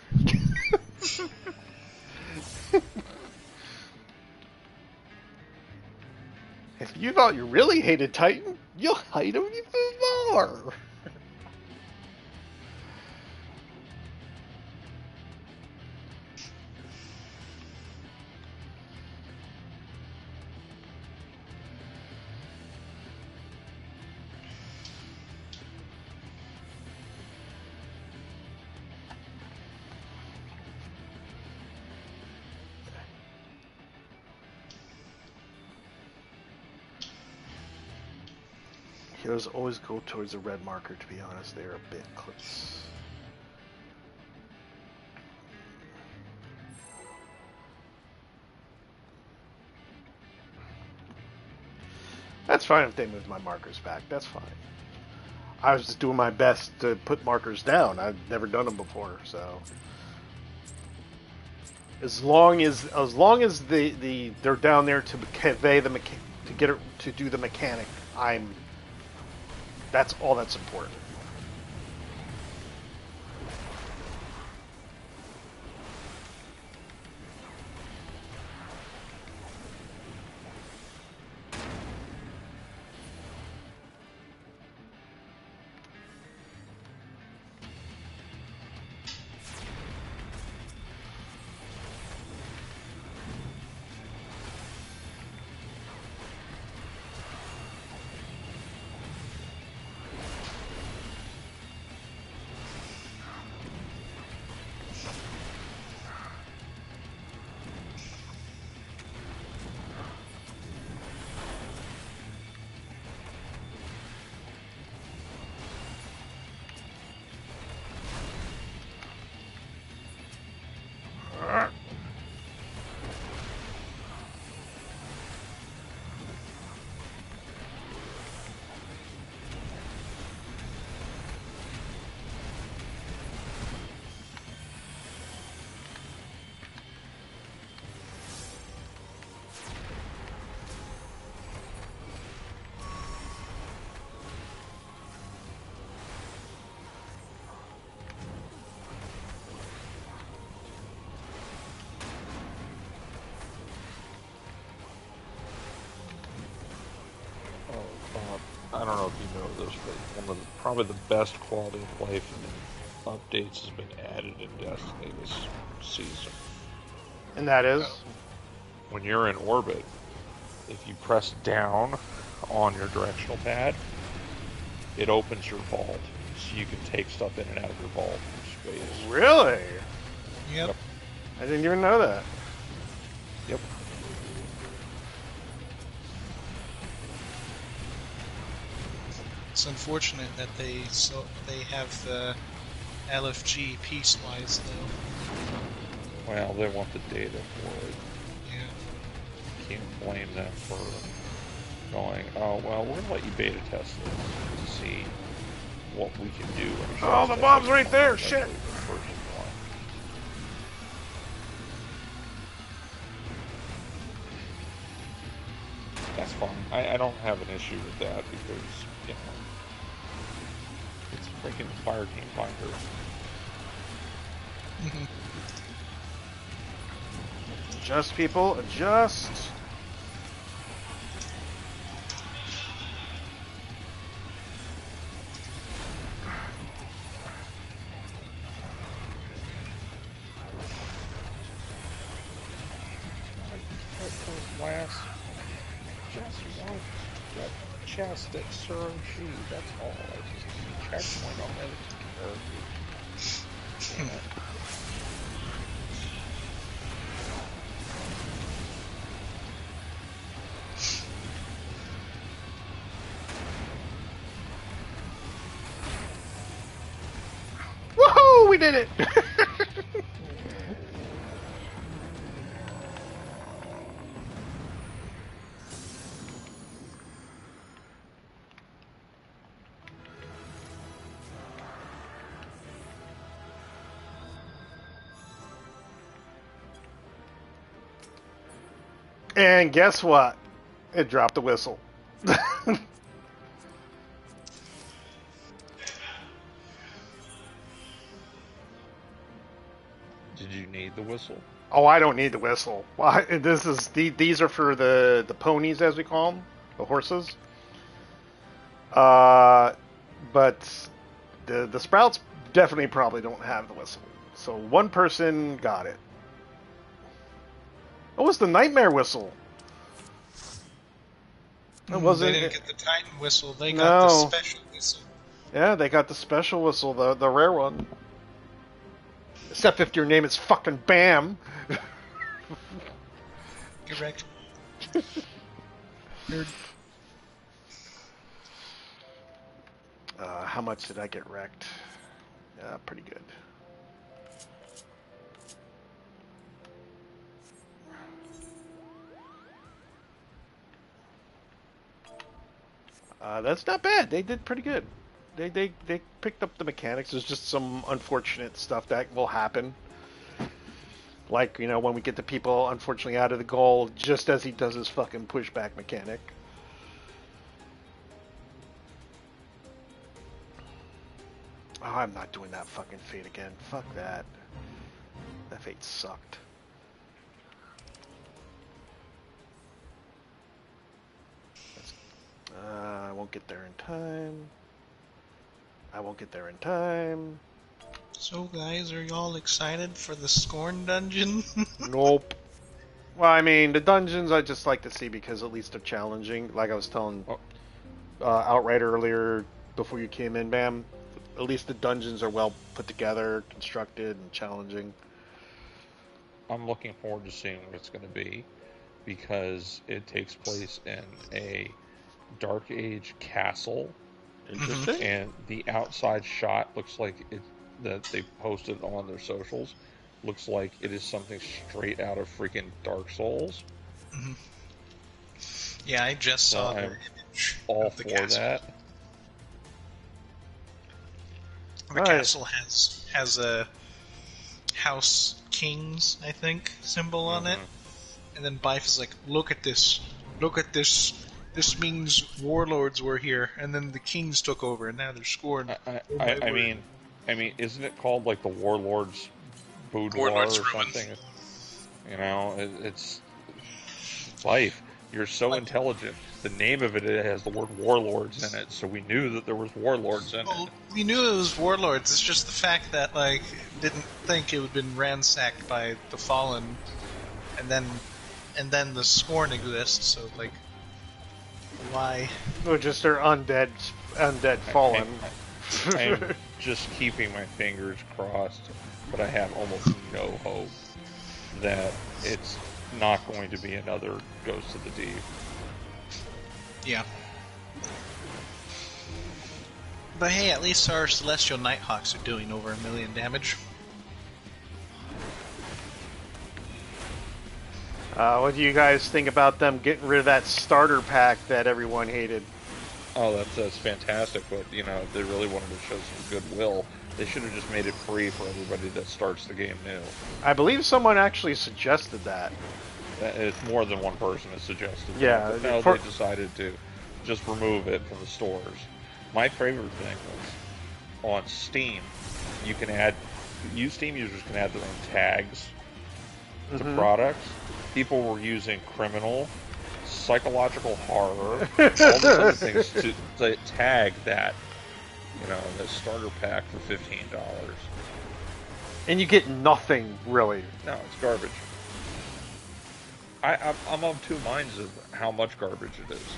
If you thought you really hated Titan, you'll hate him even more. Heroes always go towards a red marker, to be honest. They're a bit close. That's fine if they move my markers back. That's fine. I was just doing my best to put markers down. I've never done them before, so as long as they're down there to convey the to get it to do the mechanic, that's all that's important. probably the best quality of life and updates has been added in Destiny this season. And that is? When you're in orbit, if you press down on your directional pad, it opens your vault, so you can take stuff in and out of your vault in space. Really? Yep. I didn't even know that. Yep. It's unfortunate that they have the LFG piecewise though. Well, they want the data for it. Yeah. Can't blame them for going, oh, well, we're going to let you beta test this to see what we can do. Oh, the bomb's right there, shit! That's fine. I don't have an issue with that because, you know, it's freaking Fire Team Finder. Adjust, people, adjust. Last just one chest at Sir G. That's all. I just checkpoint on that character. Woohoo! We did it! And guess what? It dropped the whistle. Did you need the whistle? Oh, I don't need the whistle. Well, these are for the ponies, as we call them, the horses. But the sprouts definitely probably don't have the whistle. So one person got it. Oh, it's the nightmare whistle. It wasn't. They didn't get the Titan whistle. They got the special whistle. Yeah, they got the special whistle, the rare one. Except if your name is fucking Bam. Correct. Nerd. How much did I get wrecked? Yeah, pretty good. That's not bad. They did pretty good. They picked up the mechanics. There's just some unfortunate stuff that will happen. Like, you know, when we get the people, unfortunately, out of the goal, just as he does his fucking pushback mechanic. Oh, I'm not doing that fucking fate again. Fuck that. That fate sucked. I won't get there in time. I won't get there in time. So, guys, are y'all excited for the Scorn dungeon? Nope. Well, I mean, the dungeons I just like to see because at least they're challenging. Like I was telling Outright earlier before you came in, Bam. At least the dungeons are well put together, constructed, and challenging. I'm looking forward to seeing what it's going to be because it takes place in a Dark Age castle. Interesting. And the outside shot looks like it that they posted on their socials looks like it is something straight out of freaking Dark Souls. Mm-hmm. Yeah, I just saw the image. All for that. The castle has a House Kings, I think, symbol on it. And then Bife is like, look at this. Look at this. This means warlords were here, and then the kings took over, and now they're scorned. I mean, isn't it called like the Warlords Boudoir or something? You know, it's life. You're so intelligent. The name of it has the word warlords in it, so we knew that there was warlords in it. We knew it was warlords. It's just the fact that didn't think it would been ransacked by the Fallen, and then the Scorn exists. So why? Or just their undead Fallen. I am just keeping my fingers crossed, but I have almost no hope that it's not going to be another Ghost of the Deep. Yeah. But hey, at least our Celestial Nighthawks are doing over 1 million damage. What do you guys think about them getting rid of that starter pack that everyone hated? Oh, that's fantastic, but, if they really wanted to show some goodwill, they should have just made it free for everybody that starts the game new. I believe someone actually suggested that. It's more than one person has suggested that. Yeah. But no, they decided to just remove it from the stores. My favorite thing was, on Steam, Steam users can add their own tags to products. People were using criminal, psychological horror, all these other things to tag that, that starter pack for $15. And you get nothing, really. No, it's garbage. I'm of two minds of how much garbage it is.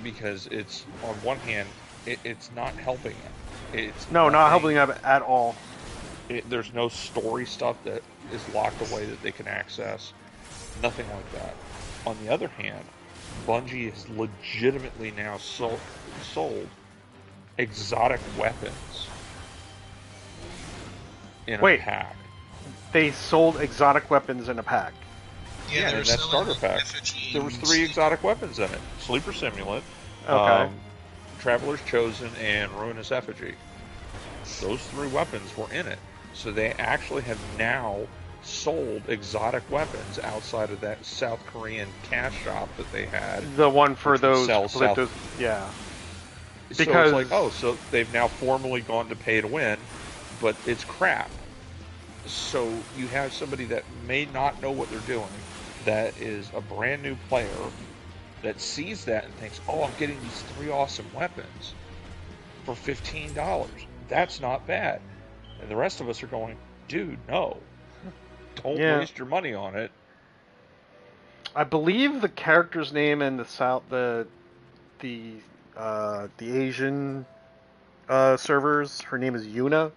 Because it's, on one hand, it's not helping them. Not helping them at all. There's no story stuff that is locked away that they can access. Nothing like that. On the other hand, Bungie has legitimately now sold exotic weapons in a pack. They sold exotic weapons in a pack? Yeah, in that starter pack. There was 3 exotic weapons in it. Sleeper Simulant, Traveler's Chosen, and Ruinous Effigy. Those 3 weapons were in it. So they actually have now sold exotic weapons outside of that South Korean cash shop that they had. The one for those... yeah. Because... So it's like, so they've now formally gone to pay to win, but it's crap. So you have somebody that may not know what they're doing, that is a brand new player, that sees that and thinks, oh, I'm getting these 3 awesome weapons for $15. That's not bad. And the rest of us are going, dude, no. Don't waste your money on it. I believe the character's name in the Asian servers, her name is Yuna,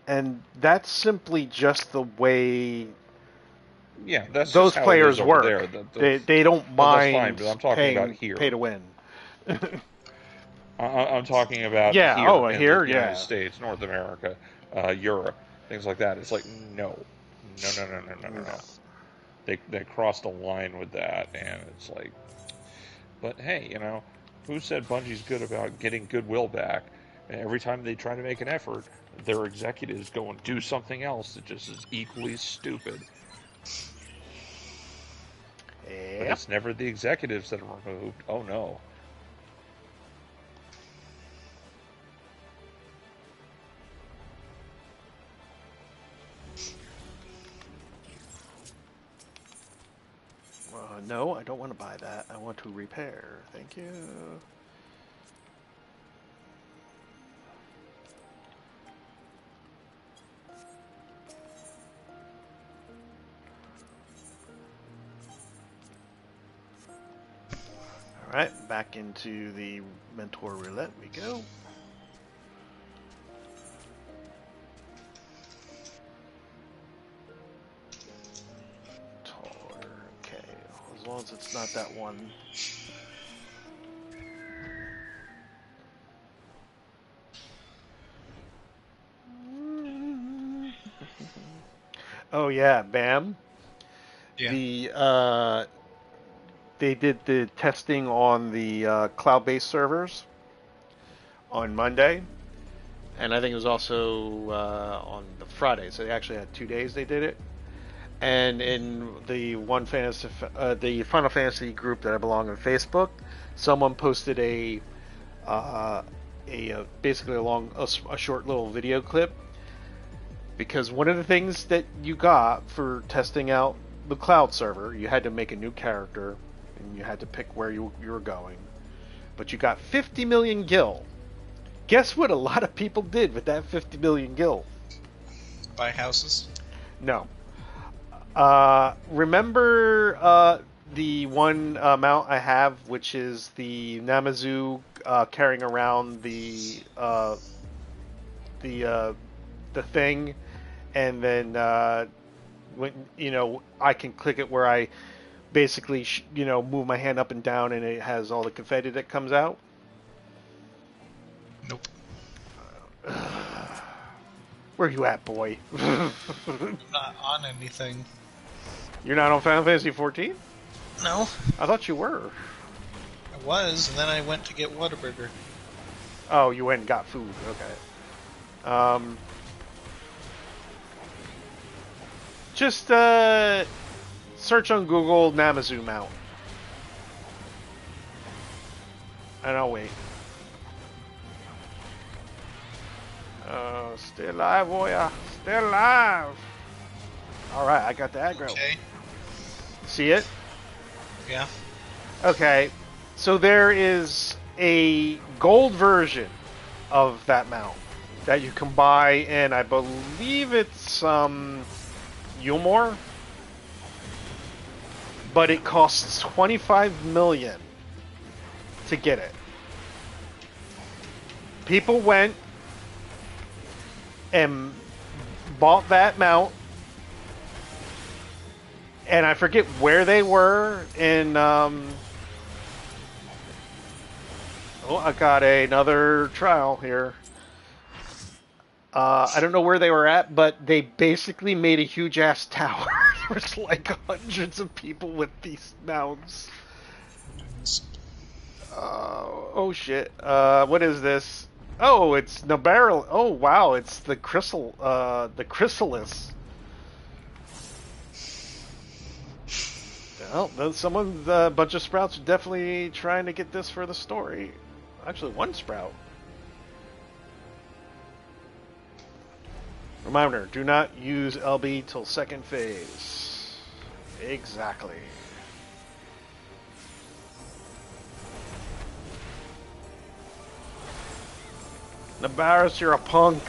and that's simply just the way that's those just players how it is work. over there. They don't mind that's fine, but I'm talking about here. Pay to win. I'm talking about here in here, the United States, North America, Europe, things like that. It's like, no. They crossed a line with that, and it's like, but hey, who said Bungie's good about getting goodwill back? And every time they try to make an effort, their executives go and do something else that just is equally stupid. But it's never the executives that are removed. Oh no. No, I don't want to buy that. I want to repair. Thank you. Alright, back into the Mentor Roulette we go. As long as it's not that one. Oh yeah, BAM. Yeah. They did the testing on the cloud-based servers on Monday, and I think it was also on the Friday. So they actually had 2 days they did it. And in the the Final Fantasy group that I belong in Facebook, someone posted basically a short little video clip, because one of the things that you got for testing out the cloud server, you had to make a new character, and you had to pick where you were going. But you got 50 million gil. Guess what a lot of people did with that 50 million gil? Buy houses? No. Remember the one mount I have, which is the Namazu carrying around the thing, and then when I can click it where I basically move my hand up and down, and it has all the confetti that comes out. Nope. Where you at, boy? I'm not on anything. You're not on Final Fantasy 14? No. I thought you were. I was, and then I went to get Whataburger. Oh, you went and got food. Okay. Just search on Google Namazu mount. And I'll wait. Stay alive, warrior. Stay alive. Alright, I got the aggro. Okay. See it? Yeah. Okay. So there is a gold version of that mount that you can buy, and I believe it's Yulmore, but it costs 25 million to get it. People went and bought that mount, and I forget where they were in. Oh, I got another trial here. I don't know where they were at, but they basically made a huge ass tower. There was like hundreds of people with these mounts. Oh shit. What is this? Oh, it's Nabaril. Oh wow, it's the Chrysalis. Well, someone, a bunch of sprouts are definitely trying to get this for the story. Actually, one sprout. Reminder, do not use LB till second phase. Exactly. Nabarus, you're a punk.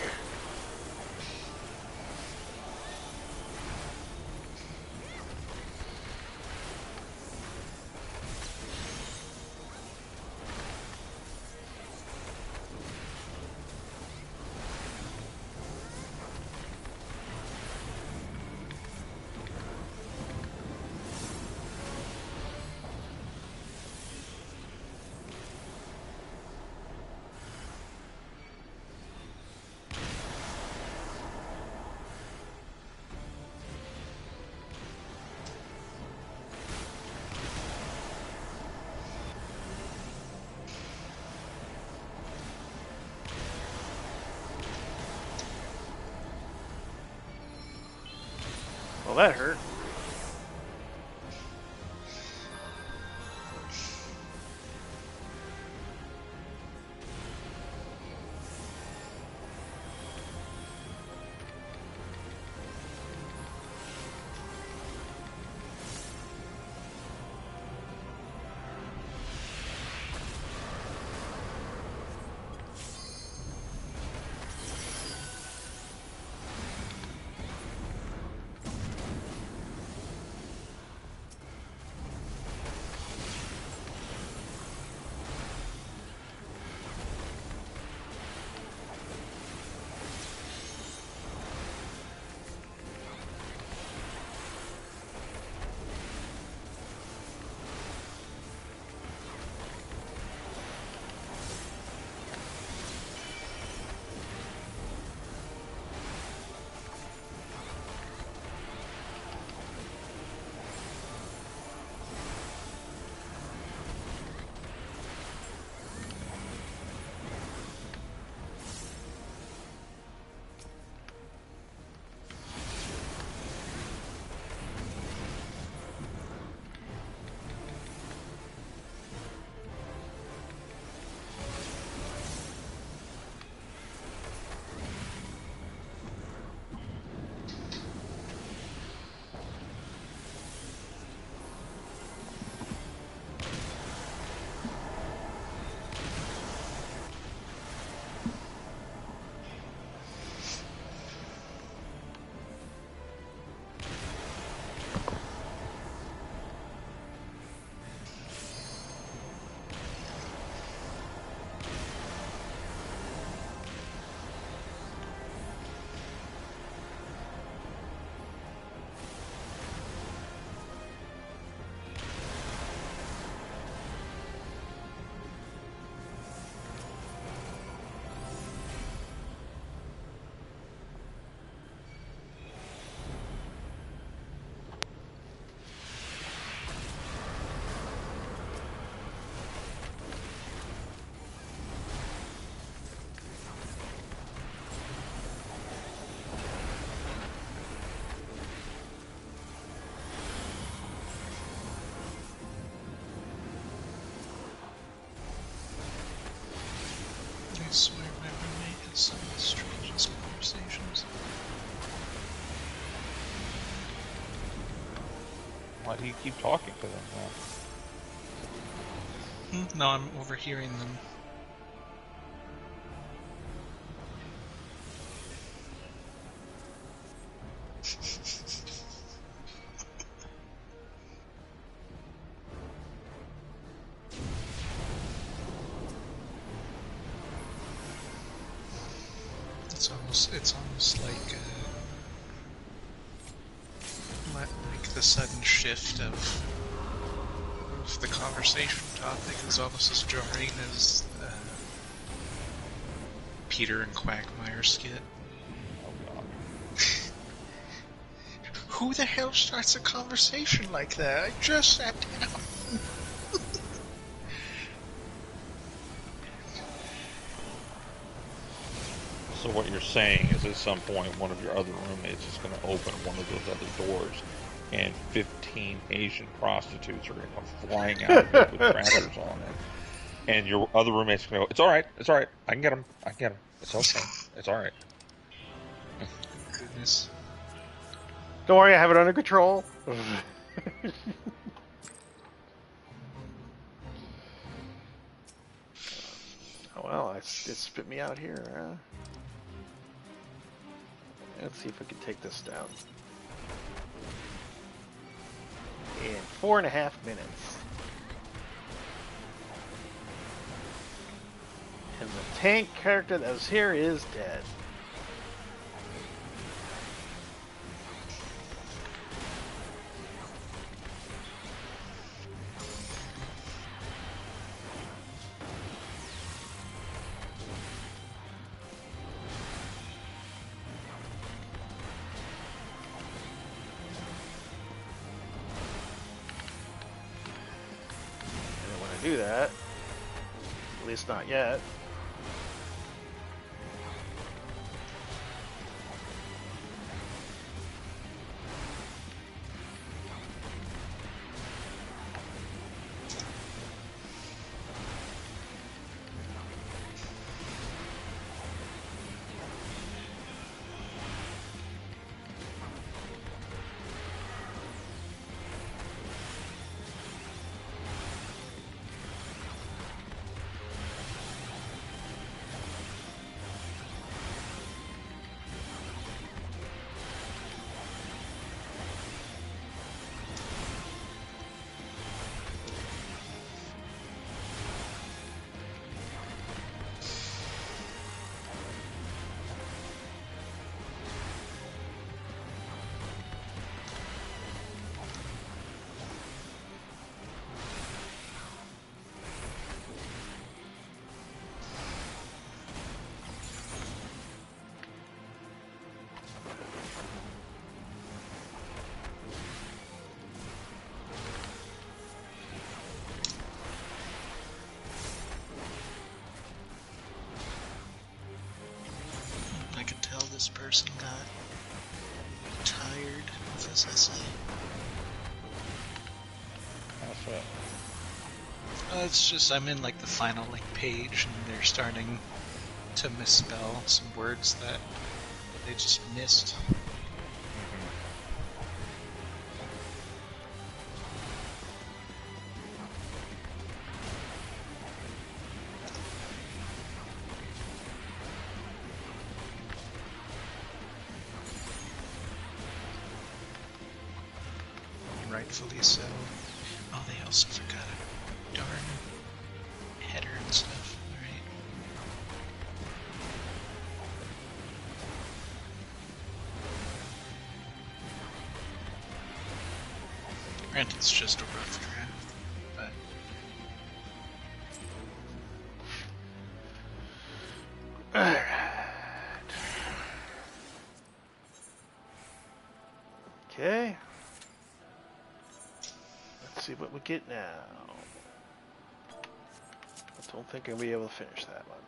Well, that hurt. Why do you keep talking to them now? No, I'm overhearing them. It's almost like the sudden shift of the conversation topic is almost as jarring as Peter and Quagmire skit. Oh god. Who the hell starts a conversation like that? I just sat down. So what you're saying is at some point one of your other roommates is going to open one of those other doors and 15 Asian prostitutes are going to come flying out of it with trackers on it. And your other roommate's going to go, it's alright, I can get them, it's okay, it's alright. Goodness. Don't worry, I have it under control. Oh well, it spit me out here. Let's see if we can take this down. In 4.5 minutes. And the tank character that was here is dead. Do that. At least not yet. This person got tired of this essay. How's that? It's just I'm in like the final page, and they're starting to misspell some words that they just missed. Rightfully so. Oh, they also forgot a darn header and stuff. Alright. Granted, it's just a rough draft, but... Alright. Okay. Let's see what we get now. I don't think I'll be able to finish that one.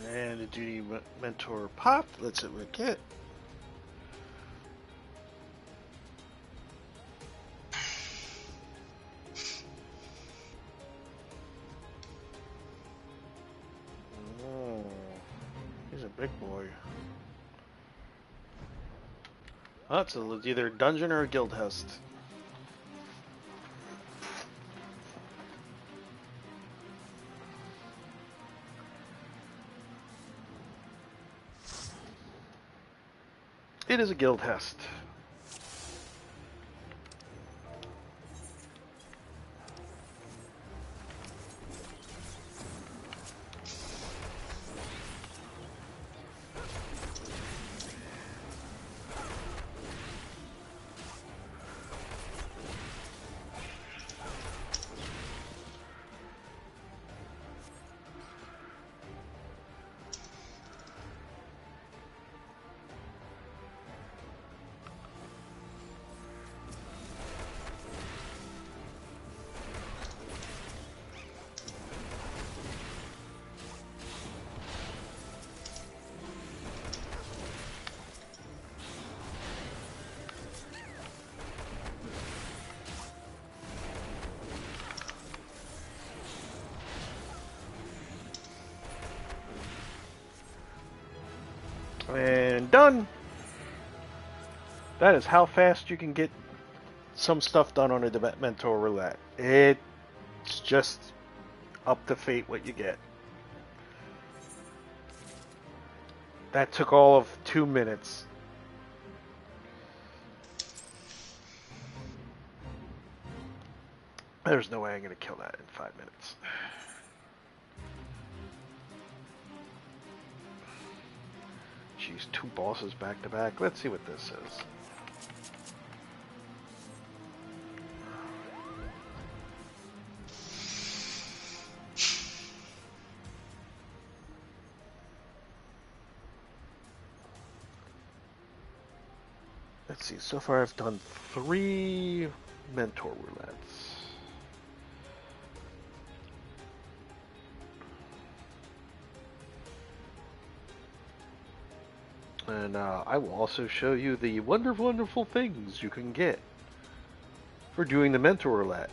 And the duty mentor popped. Let's see what we get. big boy. Oh, it's either a dungeon or a guild host. It is a guild host. And done. That is how fast you can get some stuff done under the Mentor Roulette. It's just up to fate what you get. That took all of 2 minutes. There's no way I'm going to kill that in 5 minutes. Jeez, 2 bosses back to back. Let's see what this is. Let's see, so far I've done 3 Mentor Roulettes. And I will also show you the wonderful, wonderful things you can get for doing the Mentor Roulette.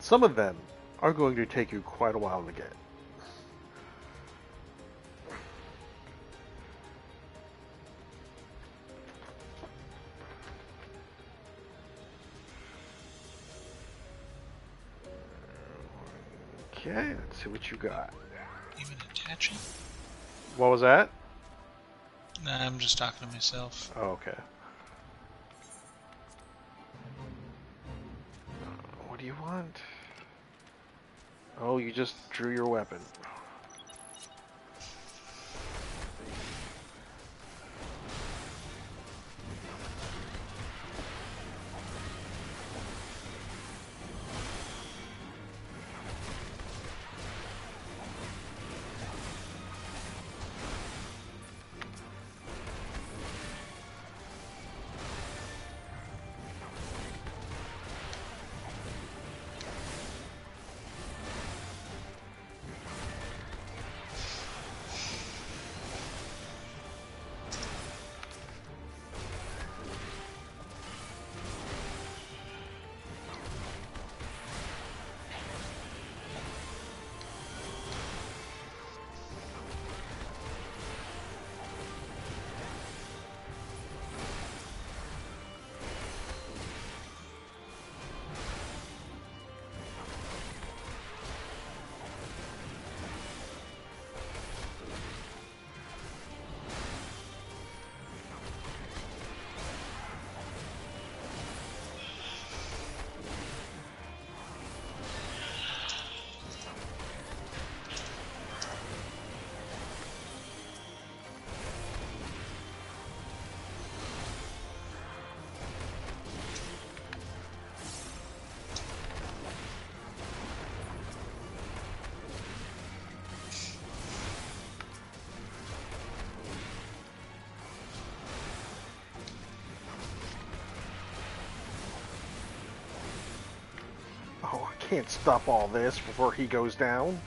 Some of them are going to take you quite a while to get. Okay, let's see what you got. Even attaching? What was that? Nah, I'm just talking to myself. Oh, okay. What do you want? Oh, you just drew your weapon. Oh, I can't stop all this before he goes down.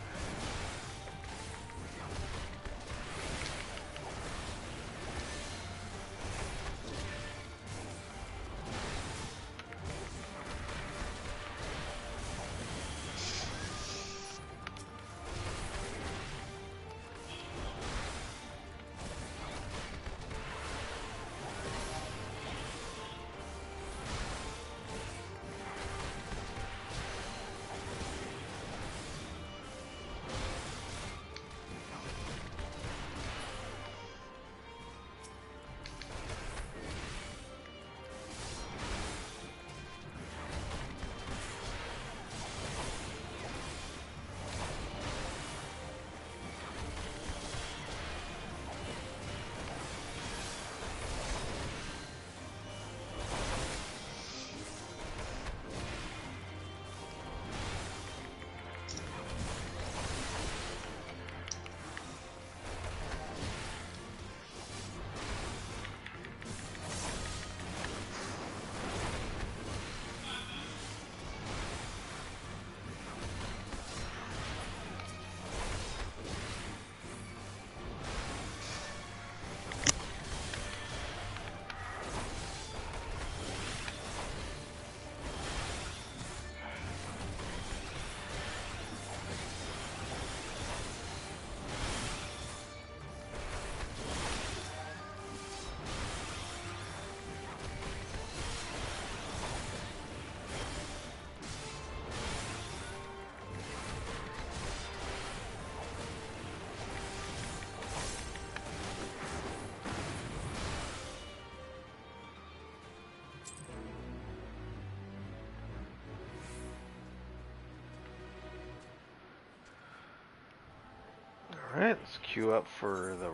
Alright, let's queue up for the...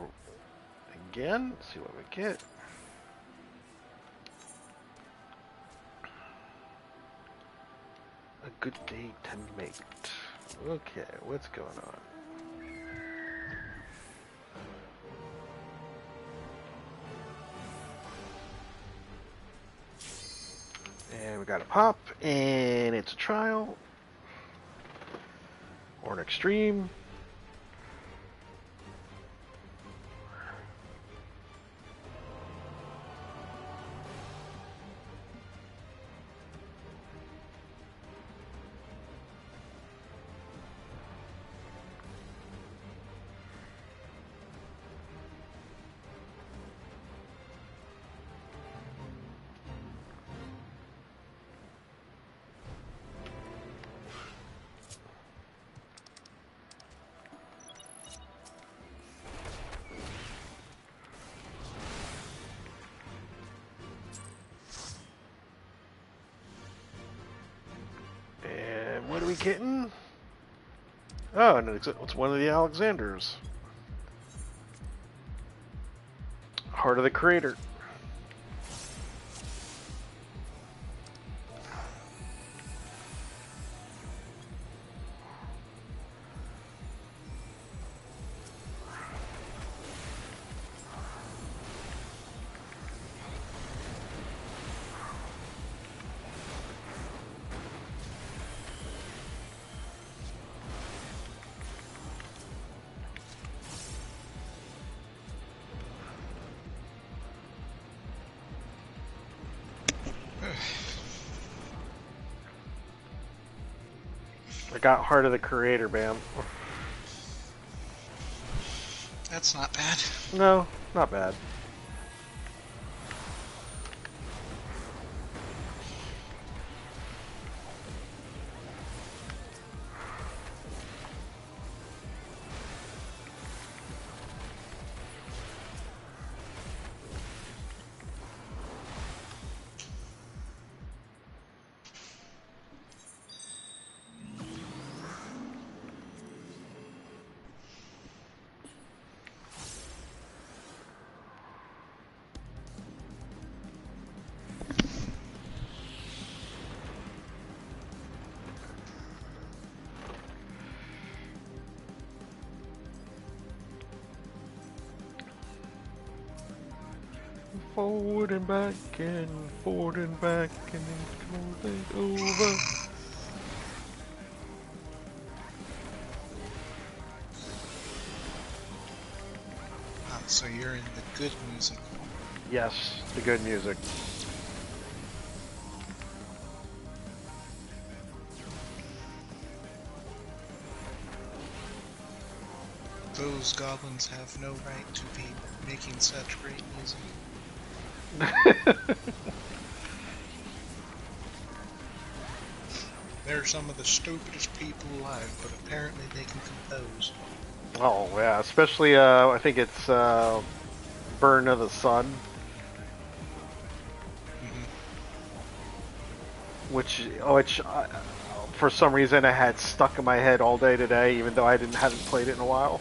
Again, see what we get. A good day to mate. Okay, what's going on? And we got a pop, and it's a trial. Or an extreme. What are we getting? Oh, and it's one of the Alexanders. Heart of the Creator. I got Heart of the Creator, Bam. That's not bad. No, not bad. Forward and back and forward and back and then over. Ah, so you're in the good music. Yes, the good music. Those goblins have no right to be making such great music. They're some of the stupidest people alive, but apparently they can compose. Oh yeah, especially I think it's Burn of the Sun, which for some reason I had stuck in my head all day today, even though I hadn't played it in a while.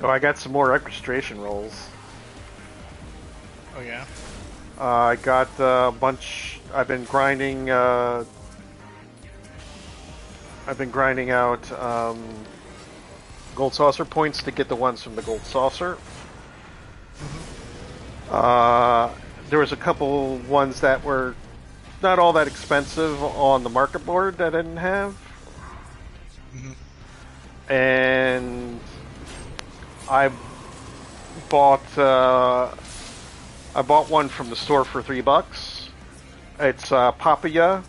Oh, I got some more orchestration rolls. Oh yeah? I got a bunch. I've been grinding out gold saucer points to get the ones from the gold saucer. There was a couple ones that were not all that expensive on the market board that I didn't have. And I bought one from the store for $3. It's Papaya.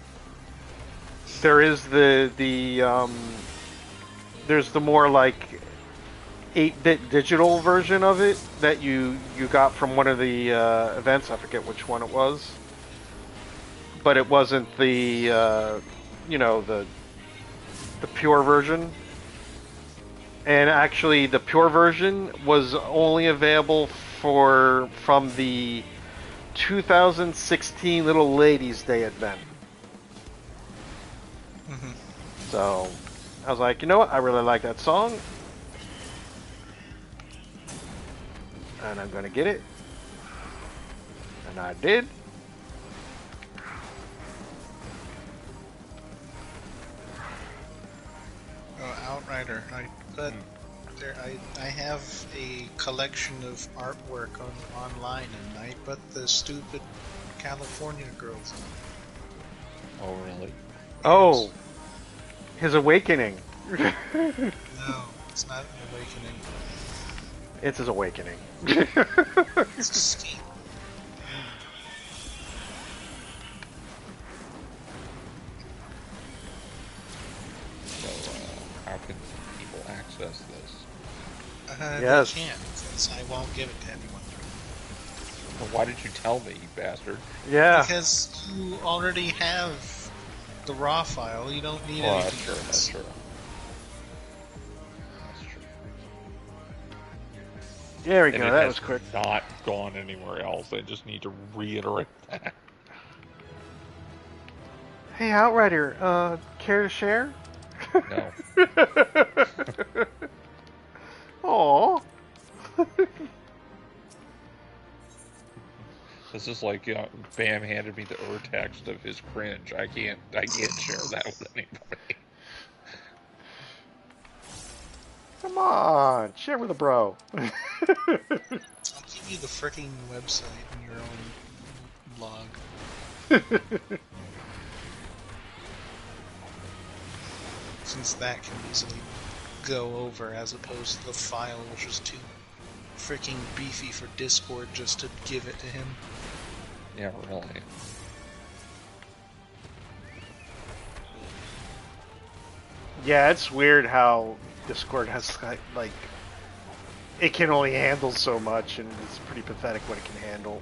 There is there's the more like 8-bit digital version of it that you got from one of the events. I forget which one it was, but it wasn't the the pure version. And actually, the pure version was only available from the 2016 Little Ladies Day event. Mm-hmm. So I was like, you know what? I really like that song, and I'm gonna get it, and I did. Outrider. I have a collection of artwork online, and I put the stupid California girls on. Oh, really? Oh, his awakening. No, it's not an awakening. It's his awakening. It's a scheme. So, how can people access this? Yes. They can, because I won't give it to anyone. Well, why did you tell me, you bastard? Yeah. Because you already have the raw file. You don't need Well, anything that's true. else. That's true. That's true. There we And go. it That has was quick. not gone anywhere else. I just need to reiterate that. Hey, Outrider, care to share? No. Aww. This is like, Bam handed me the text of his cringe. I can't share that with anybody. Come on, share with a bro. I'll give you the freaking website in your own blog. Since that can easily go over as opposed to the file, which was too freaking beefy for Discord just to give it to him. Yeah, really. Yeah, it's weird how Discord has like it can only handle so much, and it's pretty pathetic what it can handle.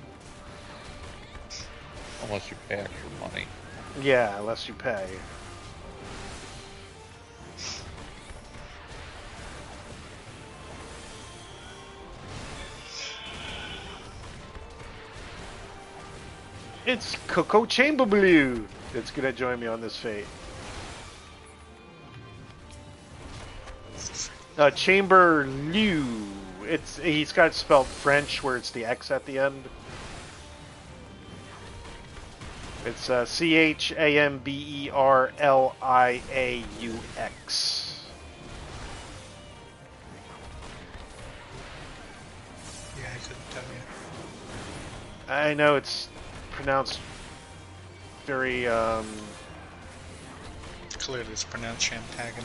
Unless you pay extra money. Yeah, unless you pay. It's Coco Chamber Blue that's gonna join me on this fate. Chamber Liu. He's got it spelled French where it's the X at the end. It's CHAMBERLIAUX. Yeah, I couldn't tell you. I know it's pronounced very Clearly it's pronounced Shamtagan.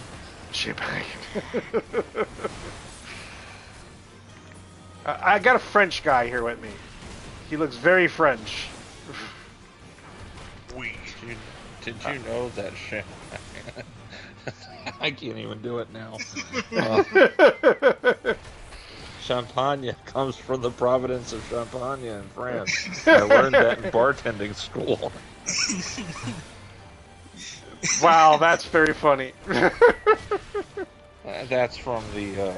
I got a French guy here with me. He looks very French. Did you know that I can't even do it now. Champagne comes from the province of Champagne in France. I learned that in bartending school. Wow, that's very funny. That's from the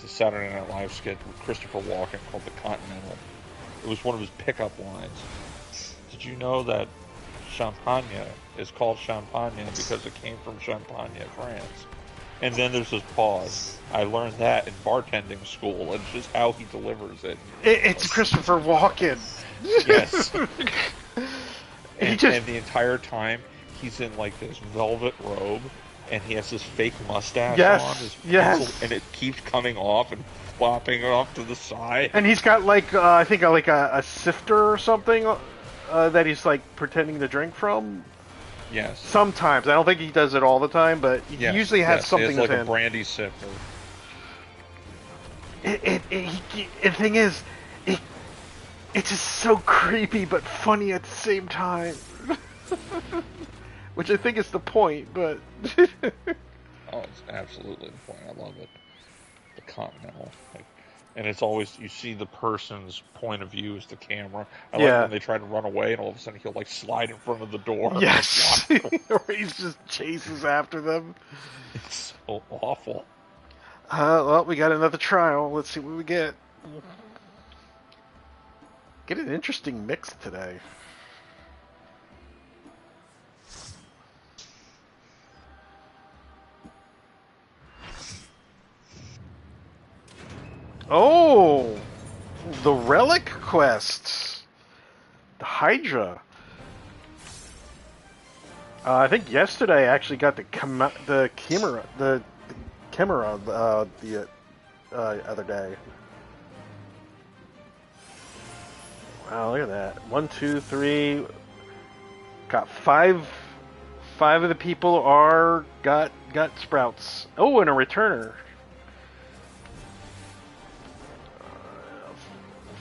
Saturday Night Live skit with Christopher Walken called The Continental. It was one of his pickup lines. Did you know that Champagne is called Champagne because it came from Champagne, France? And then there's this pause. I learned that in bartending school. It's just how he delivers it. It's Christopher Walken. Yes. And the entire time, he's in like this velvet robe, and he has this fake mustache on. His pencil, and it keeps coming off and flopping off to the side. And he's got like I think like a sifter or something that he's like pretending to drink from. Yes. Sometimes. I don't think he does it all the time, but he usually has something with like a brandy sifter. The thing is, it's just so creepy but funny at the same time. Which I think is the point, but... Oh, it's absolutely the point. I love it. the Continental. And it's always, you see the person's point of view as the camera. I like when they try to run away and all of a sudden he'll like slide in front of the door. Yes. Or he just chases after them. It's so awful. Well, we got another trial. Let's see what we get. Get an interesting mix today. Oh, the relic quests, the Hydra. I think yesterday I actually got the Chimera the other day. Wow, look at that! 1, 2, 3. Got five. Five of the people got sprouts. Oh, and a returner.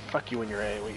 Fuck you when you're AoE.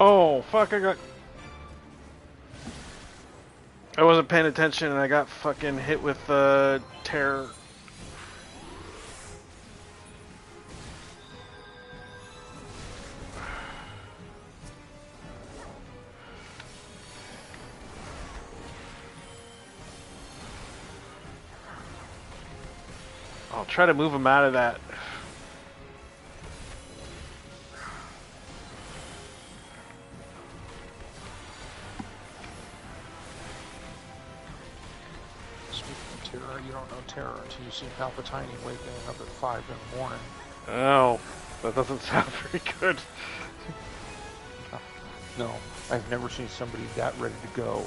Oh, fuck, I wasn't paying attention and I got fucking hit with terror. I'll try to move him out of that. You don't know terror until you see Palpatine waking up at 5 in the morning. Oh, that doesn't sound very good. No, I've never seen somebody that ready to go,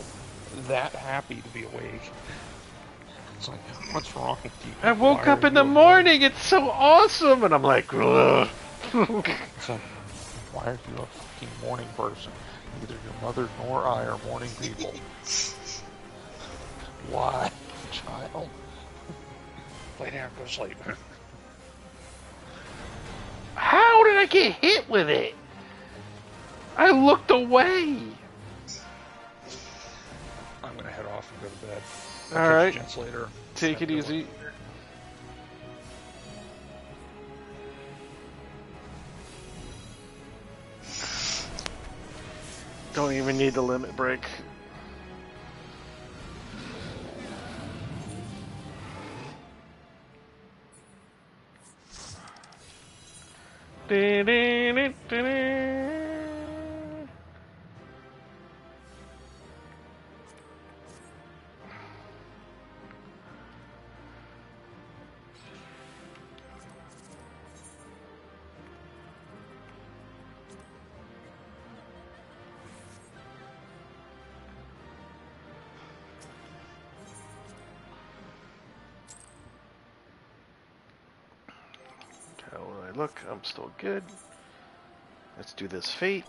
that happy to be awake. It's like, what's wrong with you? I woke up in the morning, it's so awesome! And I'm like, ugh. It's like, why are you a fucking morning person? Neither your mother nor I are morning people. Why, child? Lay down, go sleep. How did I get hit with it? I looked away. I'm gonna head off and go to bed. Alright. Gents later. Take it easy. Don't even need the limit break. Look, I'm still good. Let's do this fate.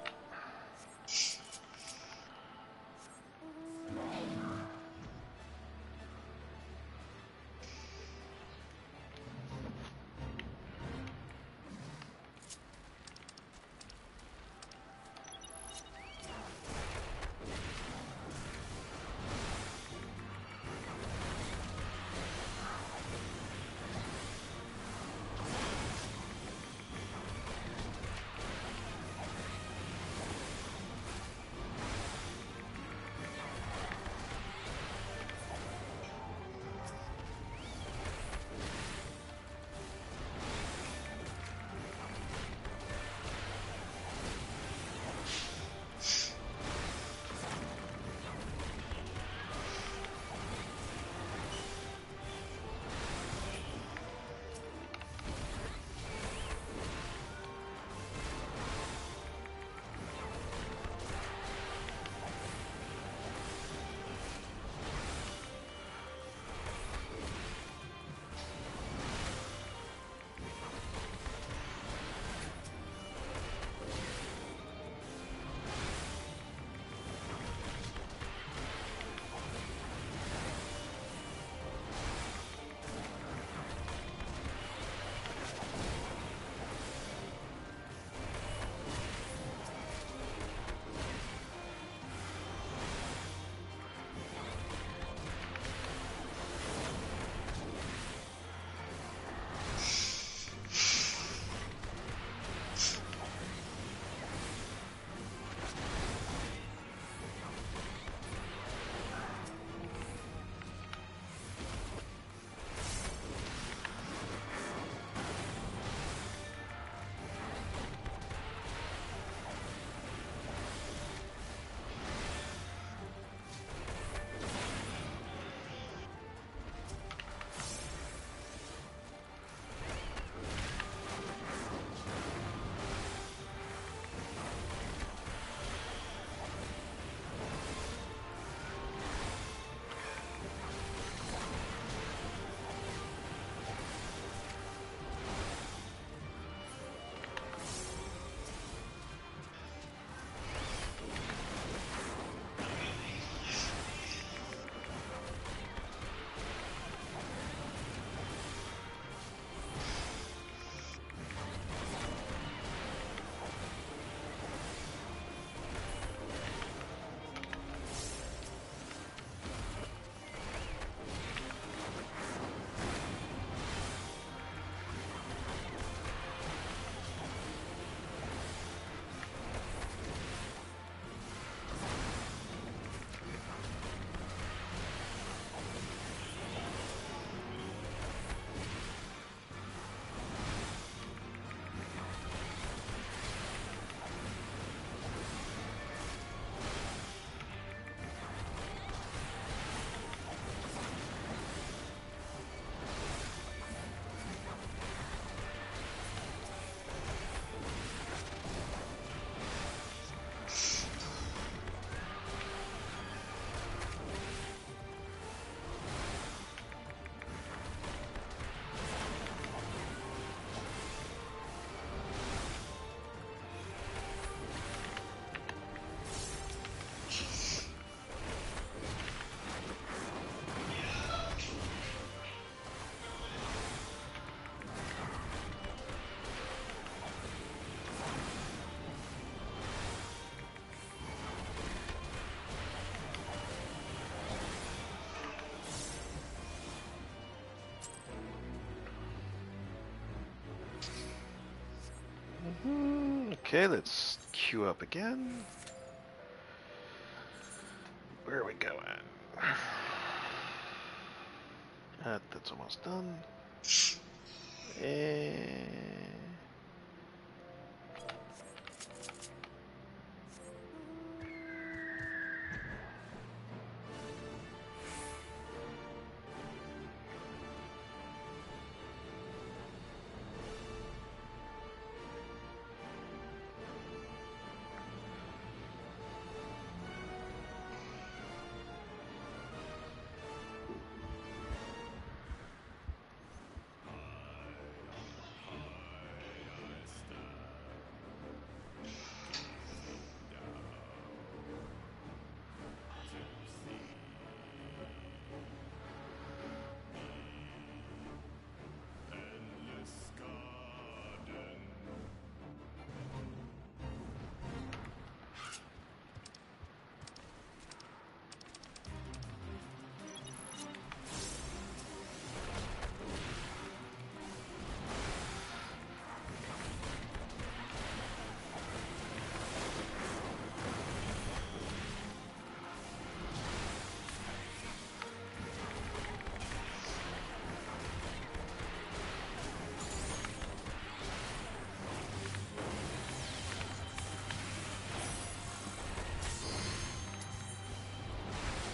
Okay, let's queue up again. Where are we going? That's almost done.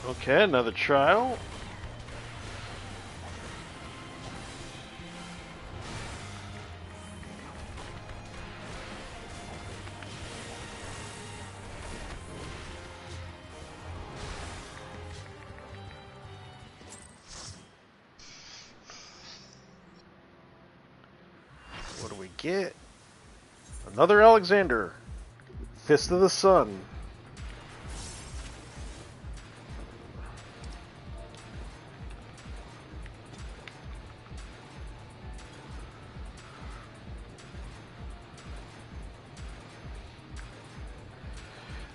Okay, another trial. What do we get? Another Alexander. Fist of the Sun.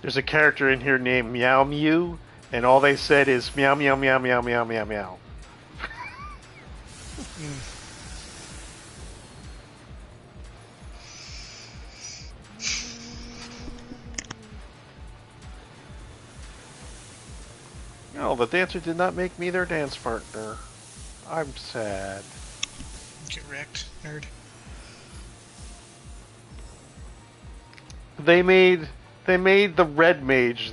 There's a character in here named Meow Mew, and all they said is meow meow meow meow meow meow meow. No, the dancer did not make me their dance partner. I'm sad. Get wrecked, nerd. They made the red mage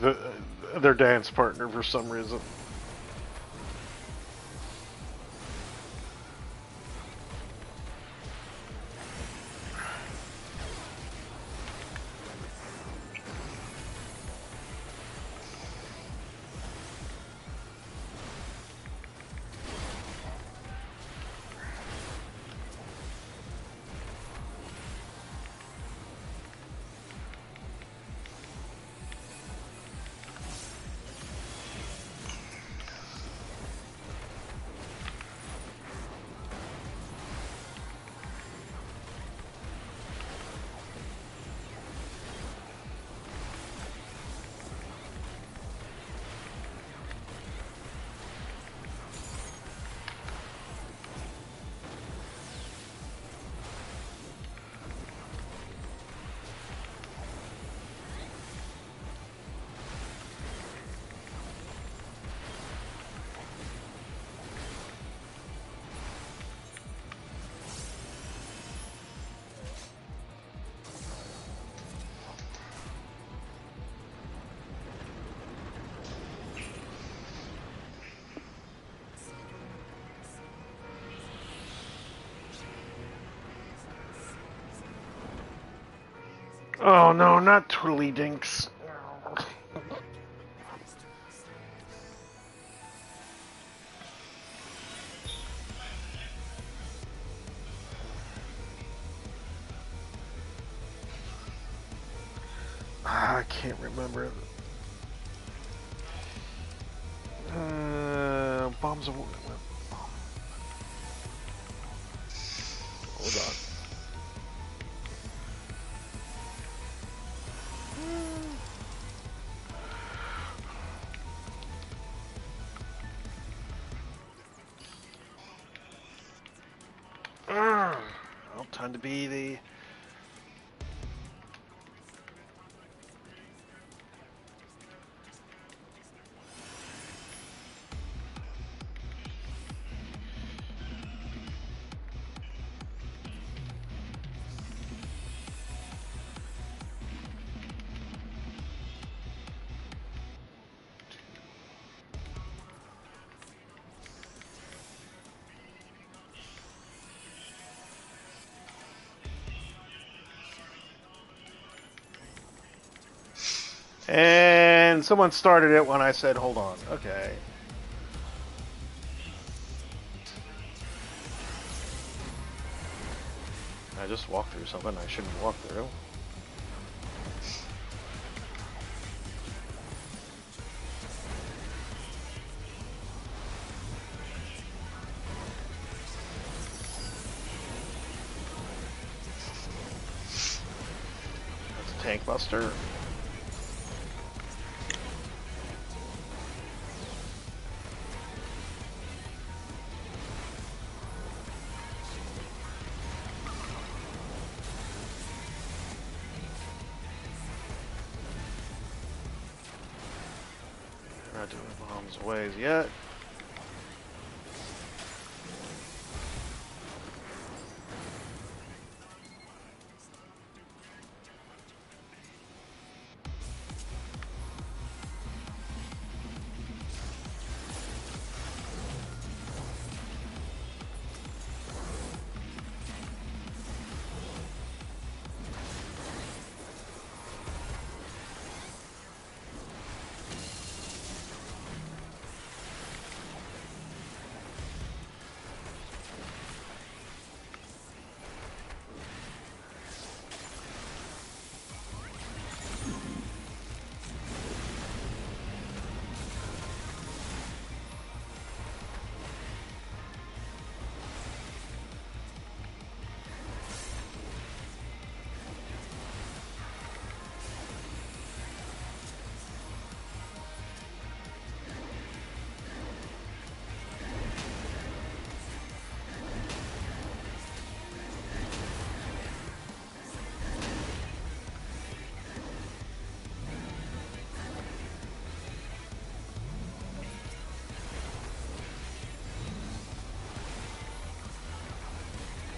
their dance partner for some reason. Oh no, not Twiddly Dinks. I can't remember. Bombs of... Hold on. Well, time to be the... And someone started it when I said, hold on. Okay. I just walked through something I shouldn't walk through. That's a tank buster. Not doing bombs ways yet.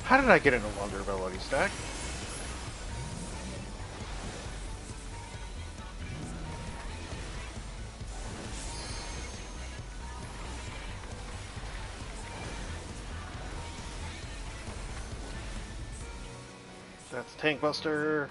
How did I get into vulnerability stack? That's tank buster.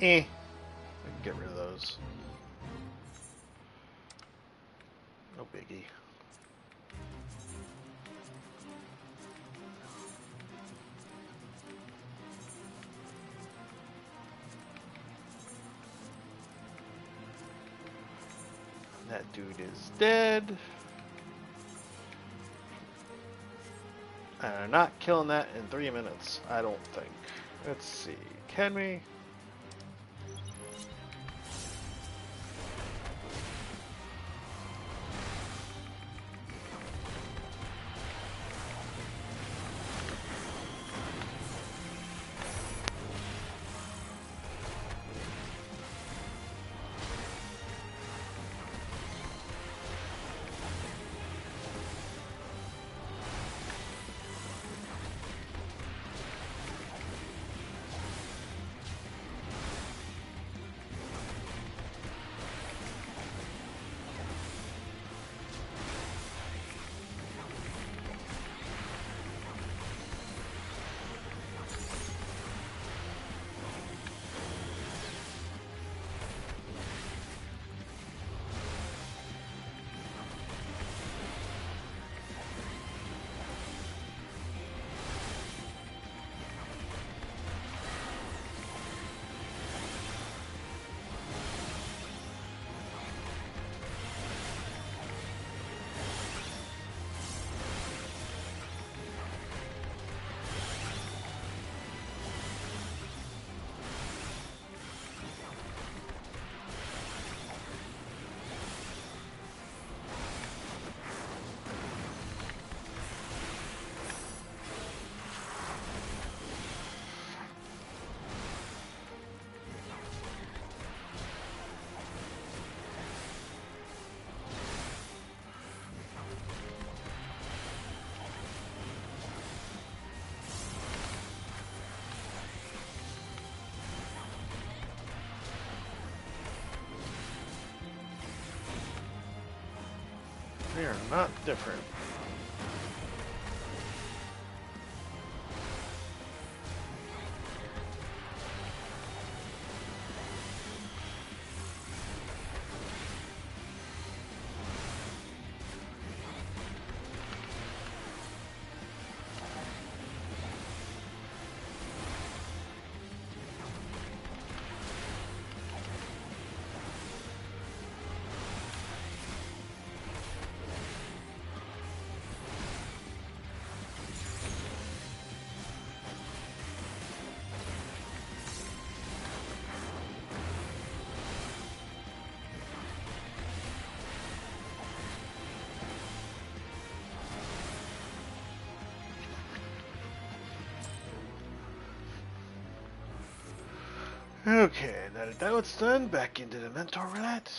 I can get rid of those. No biggie. That dude is dead. And I'm not killing that in 3 minutes, I don't think. Let's see. Can we? They are not different. Okay, now it's done, back into the Mentor Roulette.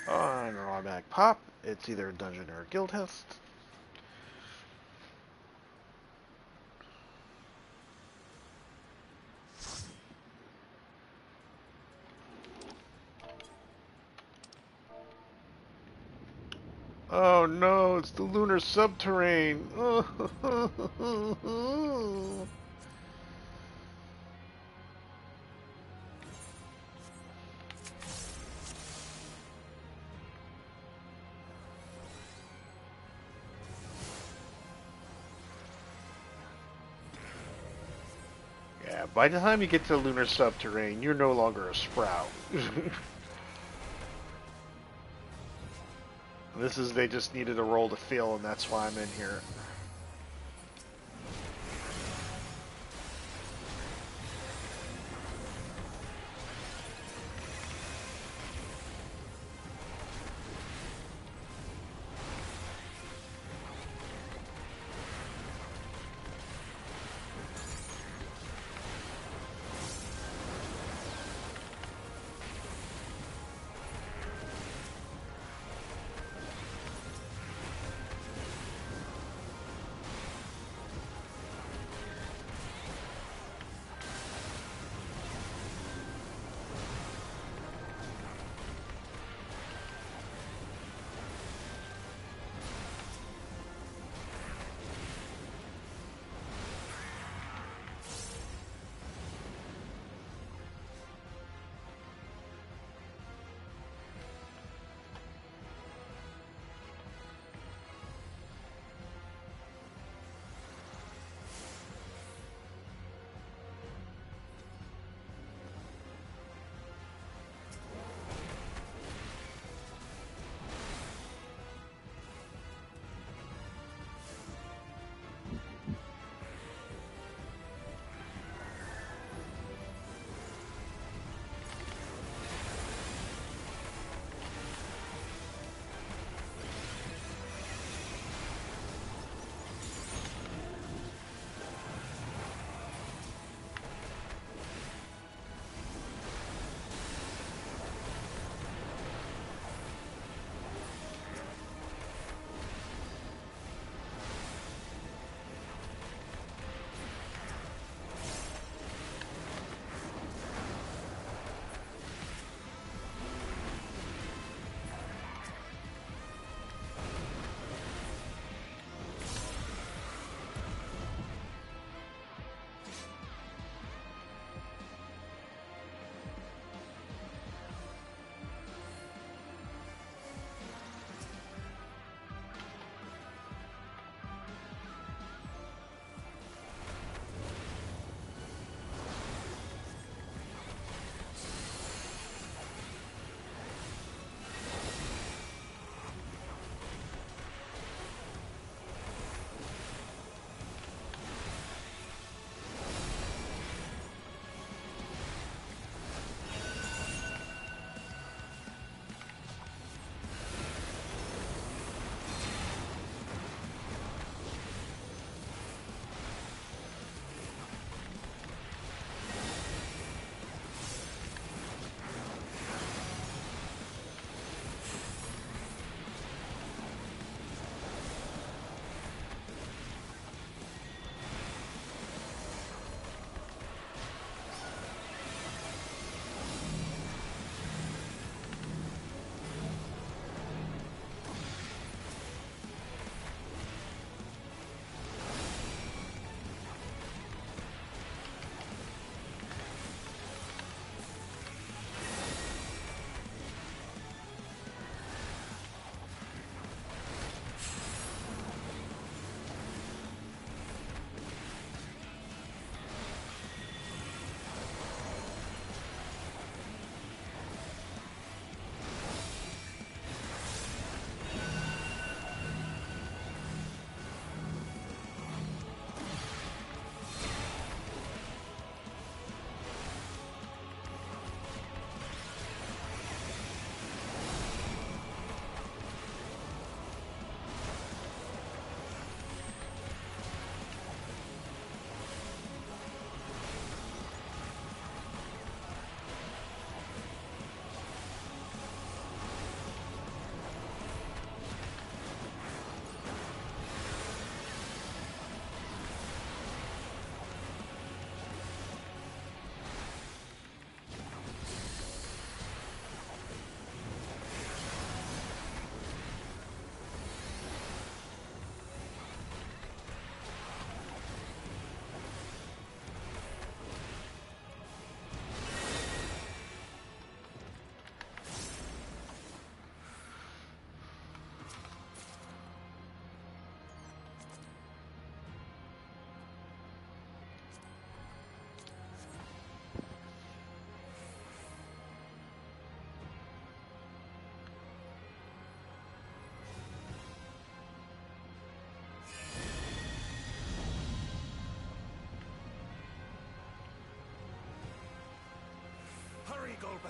On an automatic pop, it's either a dungeon or a guild test. Oh no, it's the lunar subterrane. Yeah, by the time you get to the lunar subterrane, you're no longer a sprout. They just needed a roll to fill, and that's why I'm in here.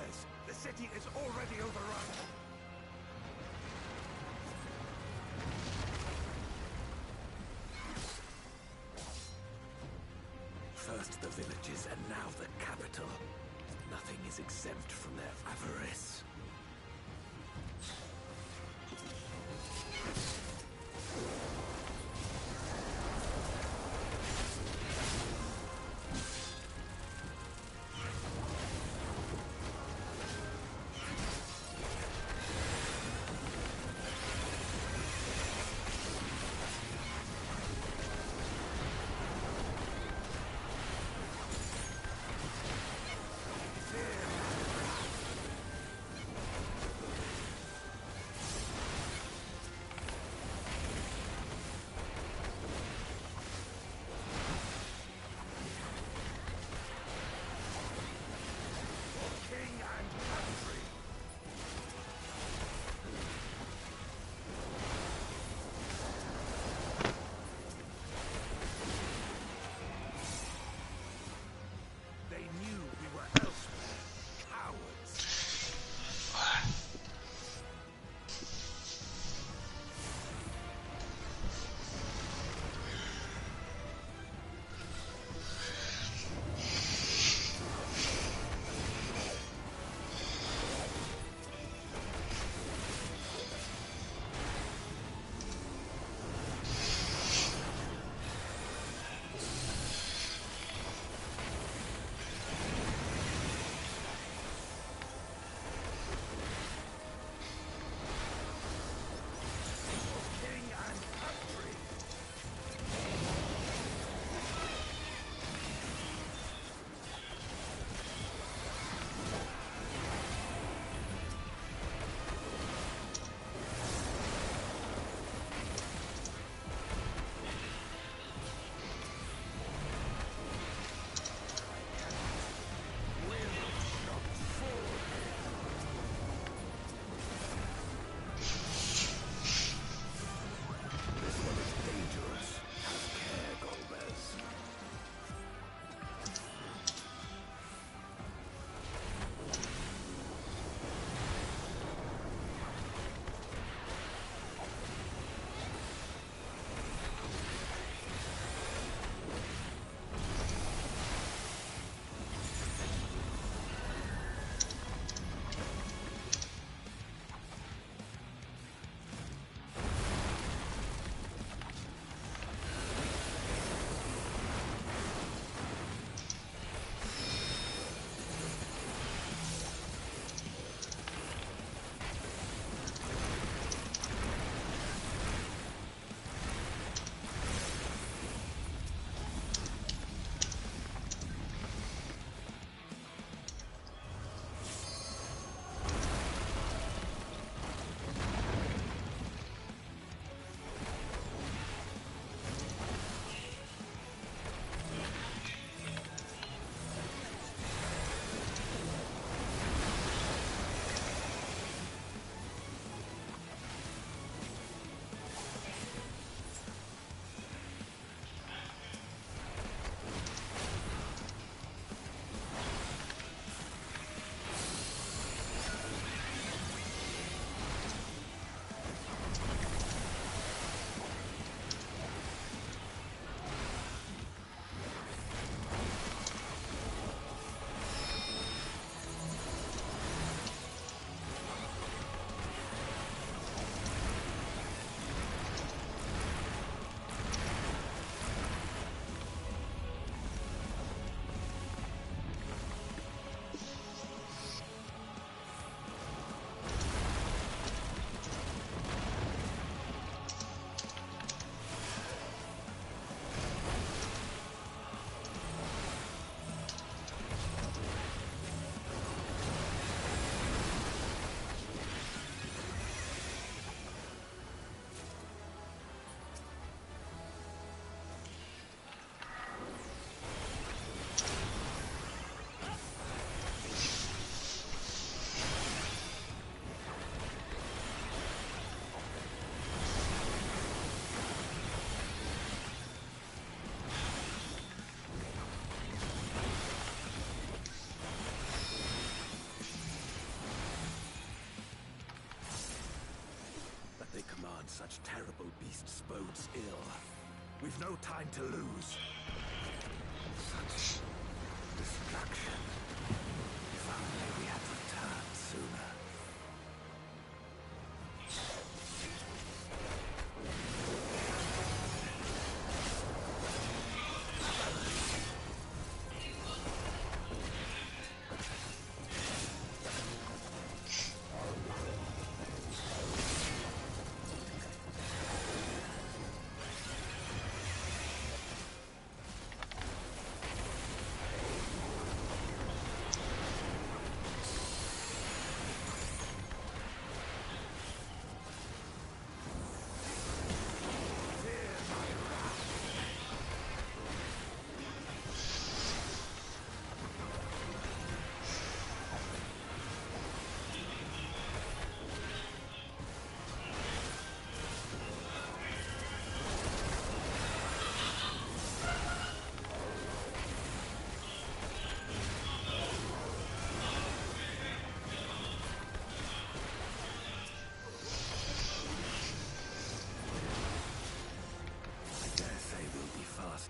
supplies. The city is already overrun. First the villages, and now the capital. Nothing is exempt from their avarice. such terrible beasts bodes ill. We've no time to lose. Such destruction. If only we had returned sooner.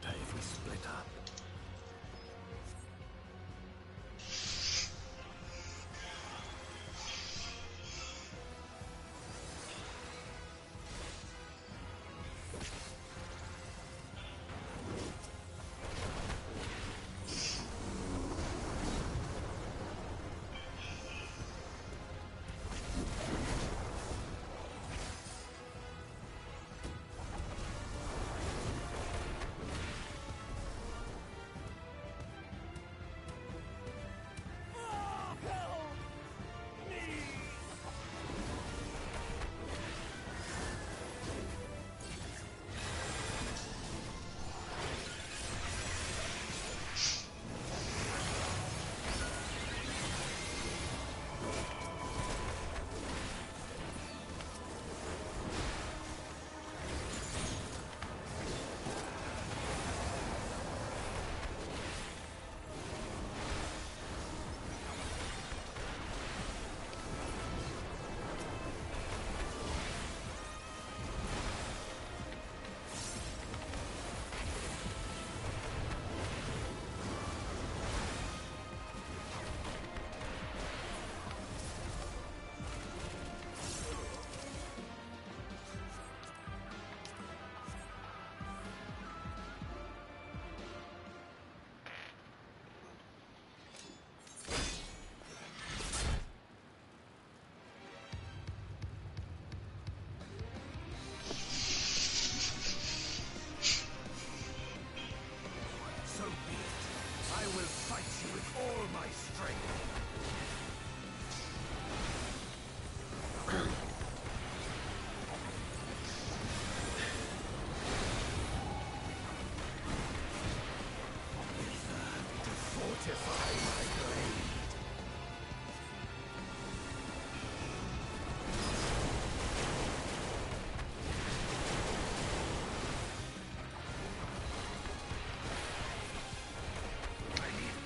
If we split up.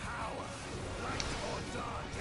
Power, light or dark.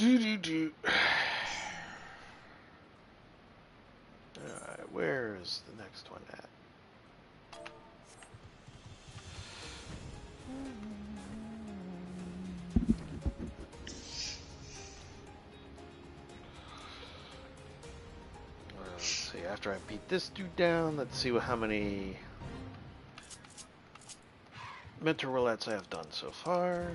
Do. Alright, where's the next one at? Let's see, after I beat this dude down, let's see how many Mentor Roulettes I have done so far.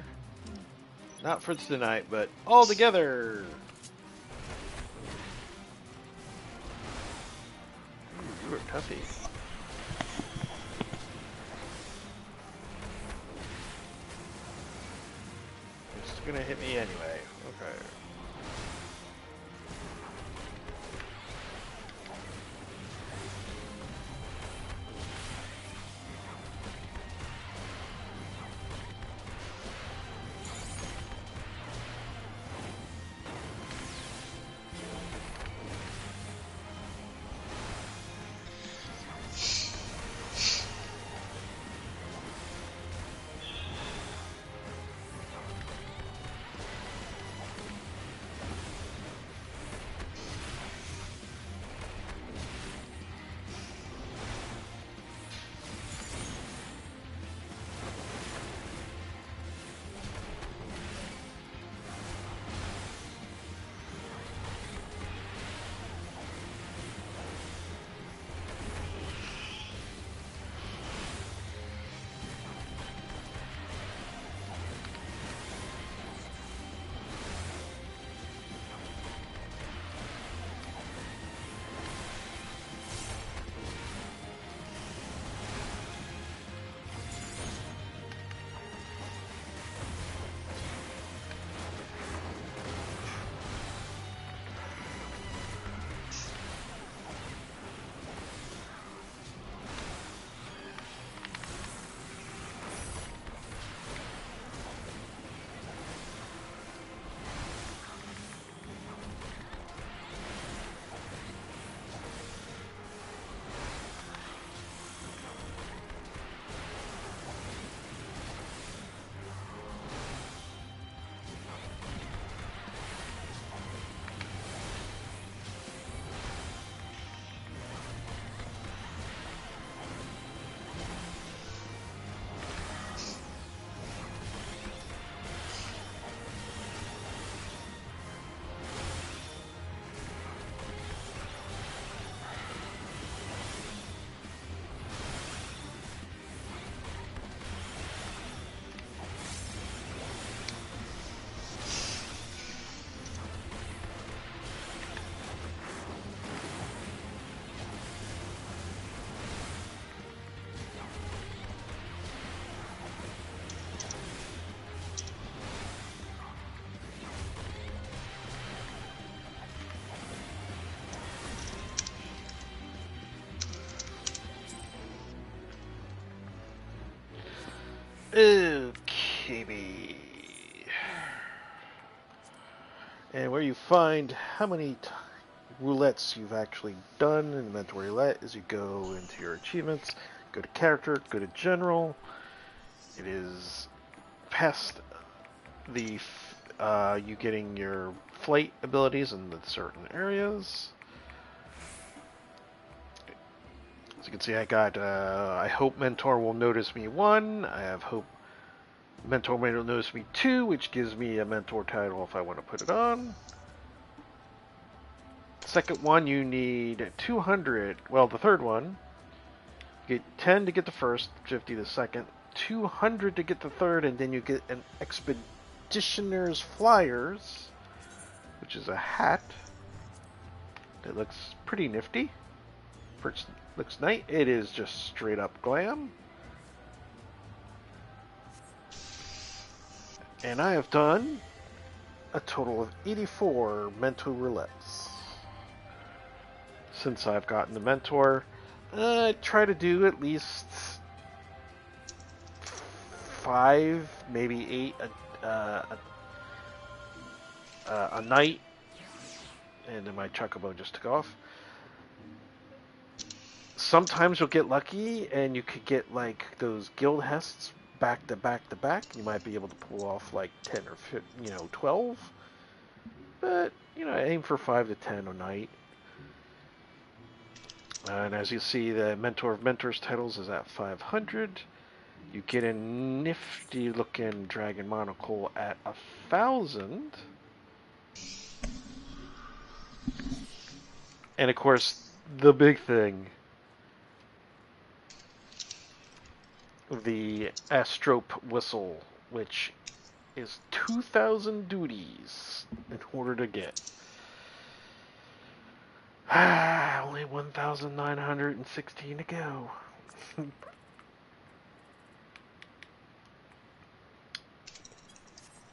Not for tonight, but all together! Ooh, you were toughy. It's gonna hit me anyway. Okay. Okay, and where you find how many roulettes you've actually done in the Mentor Roulette is you go into your achievements, go to character, go to general. It is past the you getting your flight abilities in the certain areas. As you can see, I got I hope Mentor will notice me 1. I have hope Mentor may notice me 2, which gives me a Mentor title if I want to put it on. Second one, you need 200. Well, the third one, you get 10 to get the first, 50 the second, 200 to get the third, and then you get an Expeditioner's Flyers, which is a hat that looks pretty nifty. First, looks nice. It is just straight up glam. And I have done a total of 84 Mentor Roulettes since I've gotten the Mentor. I try to do at least 5, maybe 8 a night. And then my Chocobo just took off. Sometimes you'll get lucky and you could get like those guild hests back to back to back. You might be able to pull off like 10 or 12. but you know, aim for 5 to 10 a night. And as you see, the Mentor of Mentors titles is at 500. You get a nifty looking dragon monocle at 1,000. And of course, the big thing, the Astrope whistle, which is 2,000 duties in order to get. Only 1,916 to go.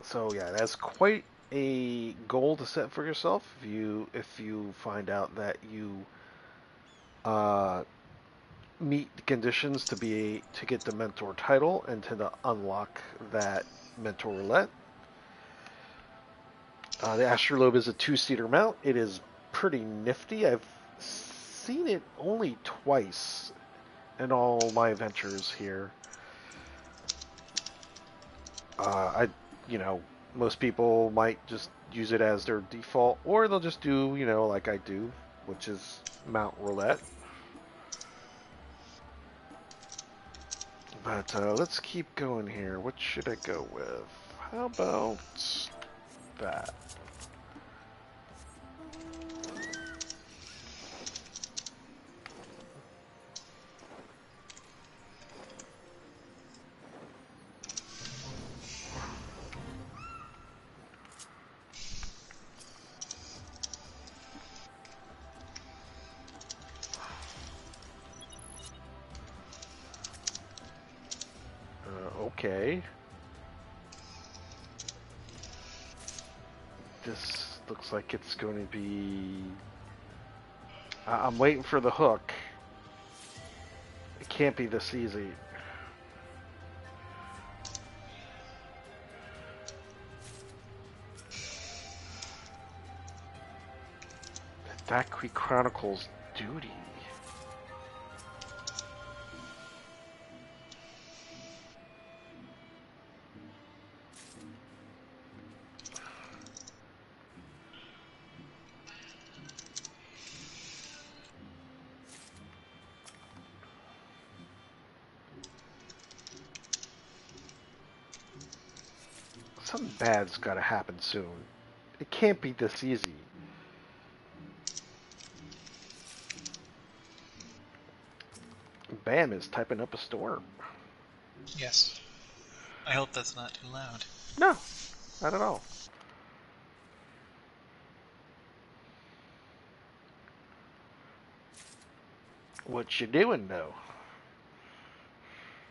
So yeah, that's quite a goal to set for yourself. If you find out that you meet the conditions to get the mentor title and to unlock that mentor roulette. The Astrolabe is a 2-seater mount. It is pretty nifty. I've seen it only twice in all my adventures here. Most people might just use it as their default, or they'll just do, like I do, which is mount roulette. But let's keep going here. What should I go with? How about that? Okay. This looks like it's going to be... I'm waiting for the hook. It can't be this easy. The Thackeray Chronicles Duty. Something bad's got to happen soon. It can't be this easy. Bam is typing up a storm. Yes. I hope that's not too loud. No, not at all. What you doing, though?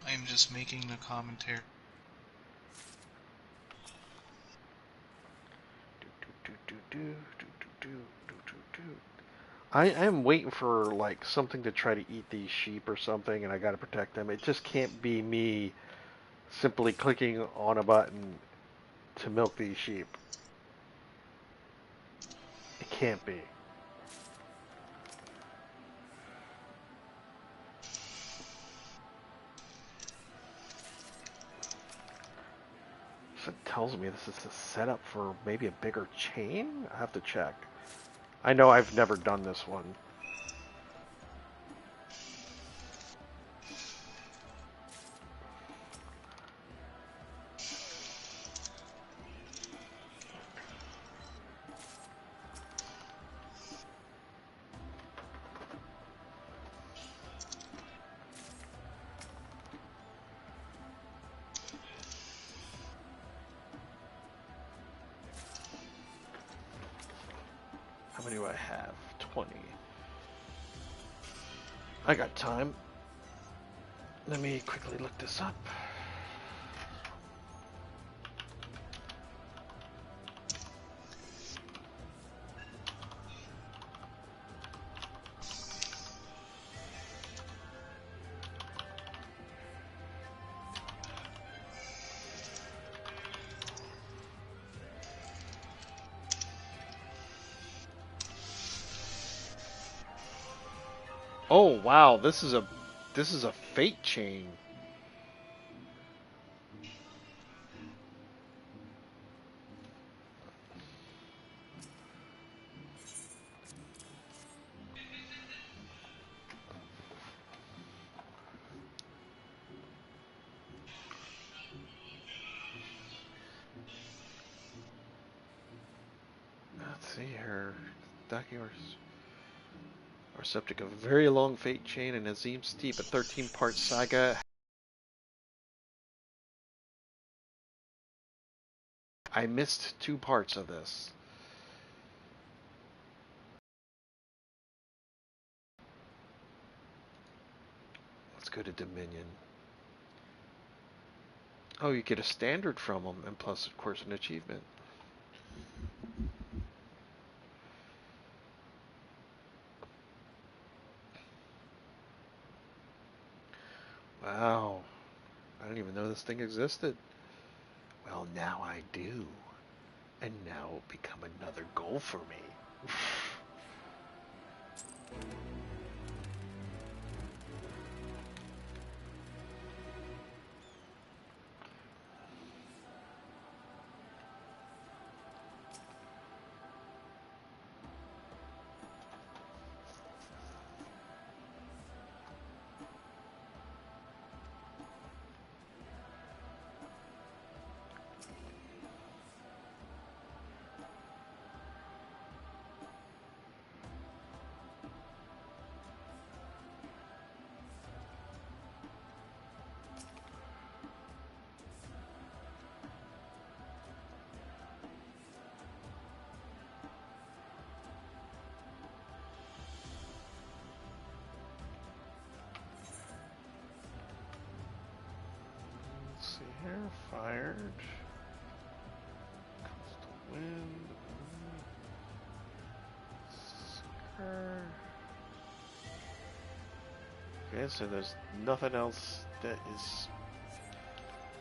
I'm just making the commentary. I am waiting for like something to try to eat these sheep or something, and I got to protect them. It just can't be me simply clicking on a button to milk these sheep. It can't be. It tells me this is a setup for maybe a bigger chain? I have to check. I know I've never done this one. How many do I have? 20. I got time. Let me quickly look this up. Oh wow, this is a fate chain. see here. Documents are subject of a very long fate chain and Azim Steep, a 13-part saga. I missed 2 parts of this. Let's go to Dominion. Oh, you get a standard from them, and plus, of course, an achievement. Wow. I didn't even know this thing existed. Well, now I do. And now it'll become another goal for me. See here, fired. Comes to wind. Seeker. Okay, so there's nothing else that is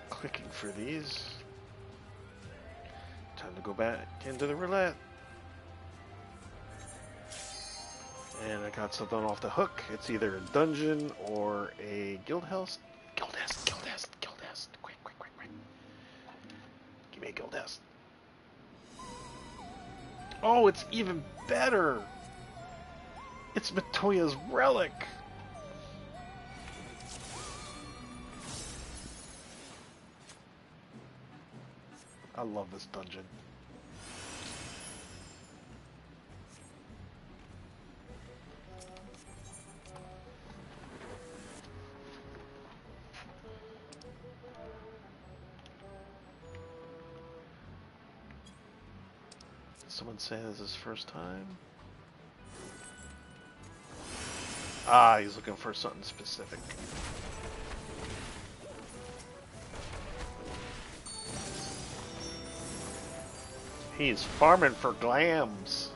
clicking for these. Time to go back into the roulette. And I got something off the hook. It's either a dungeon or a guild house. Guild house. Quick. Give me a guild house. Oh, it's even better. It's Matoya's relic. I love this dungeon. Someone say this is his first time. Ah, he's looking for something specific. He's farming for glams.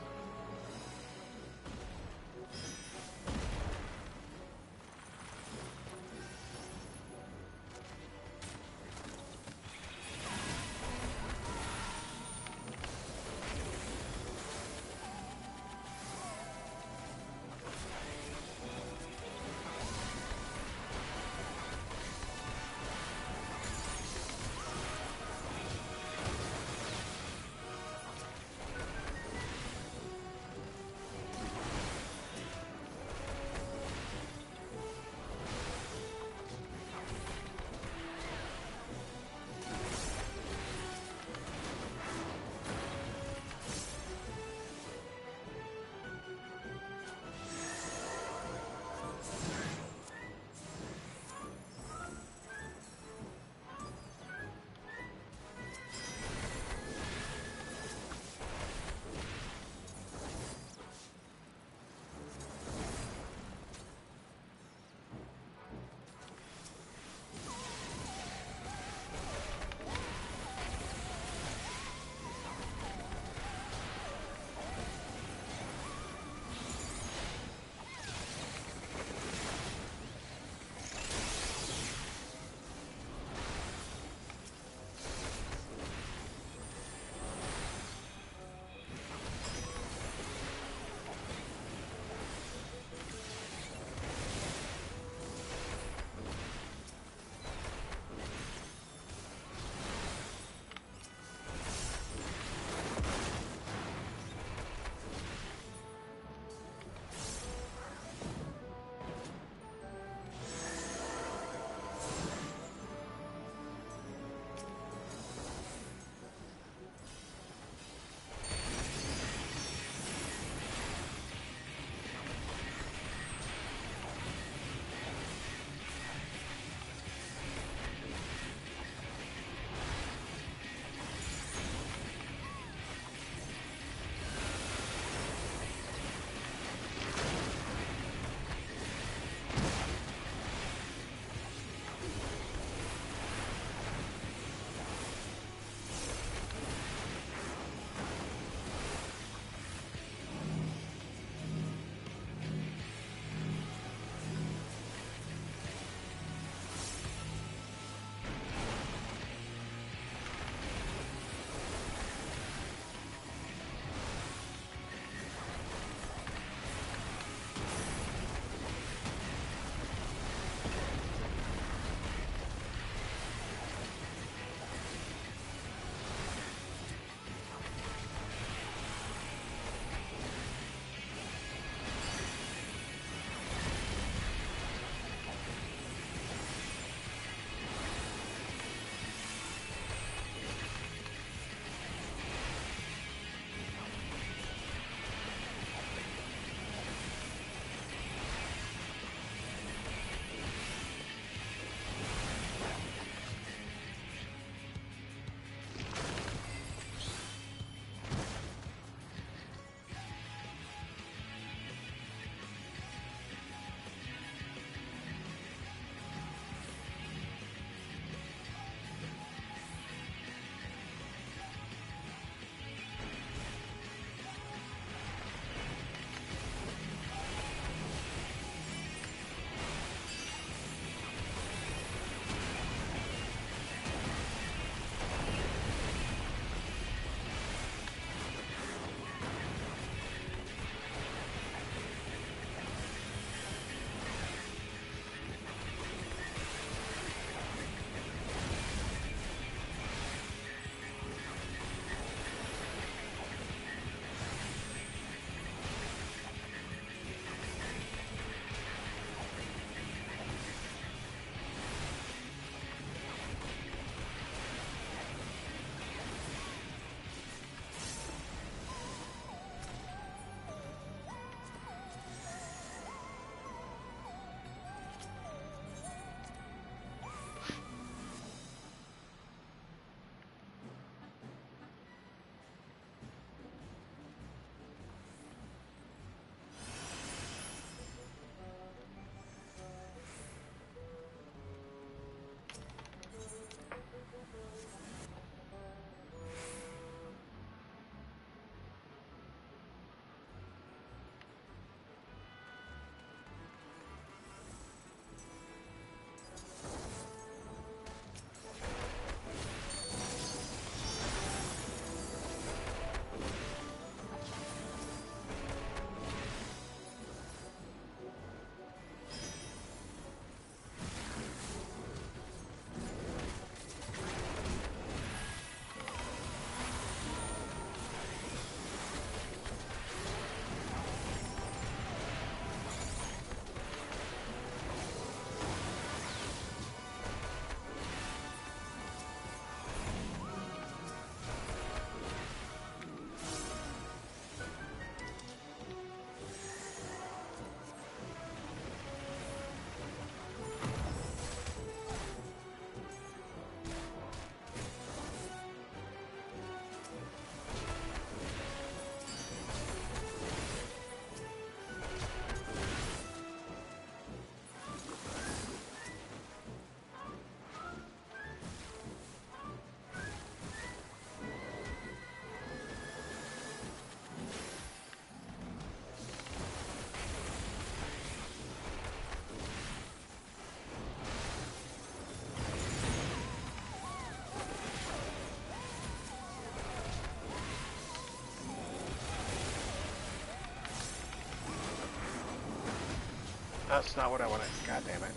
That's not what I wanted. God damn it.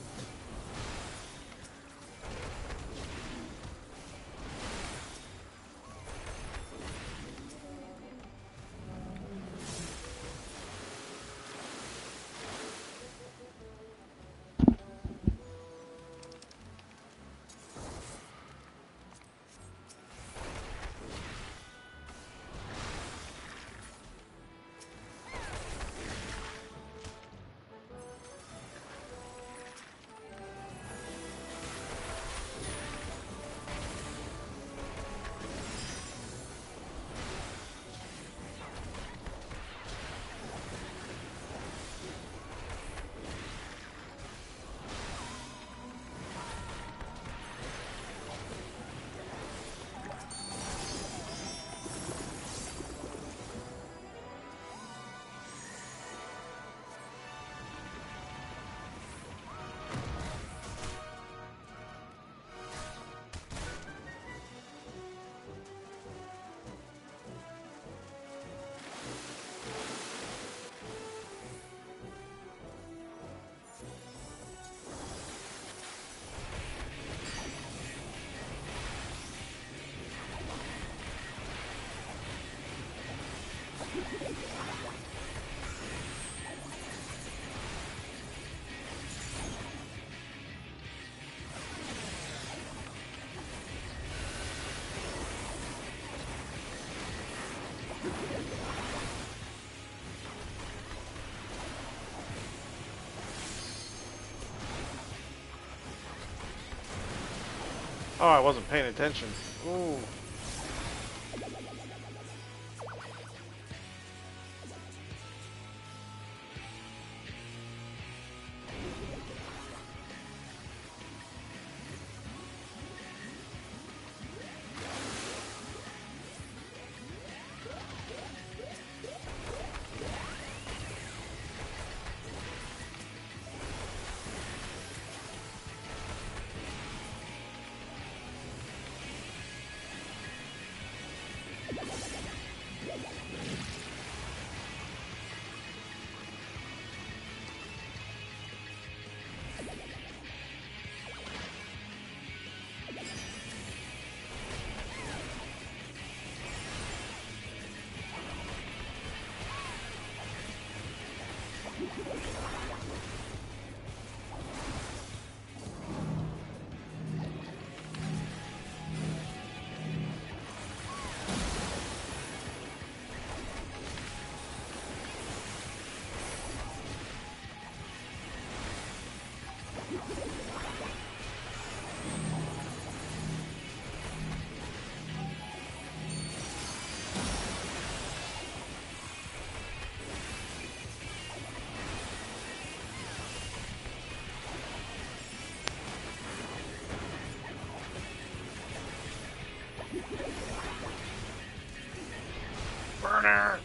Oh, I wasn't paying attention. Ooh. Burner!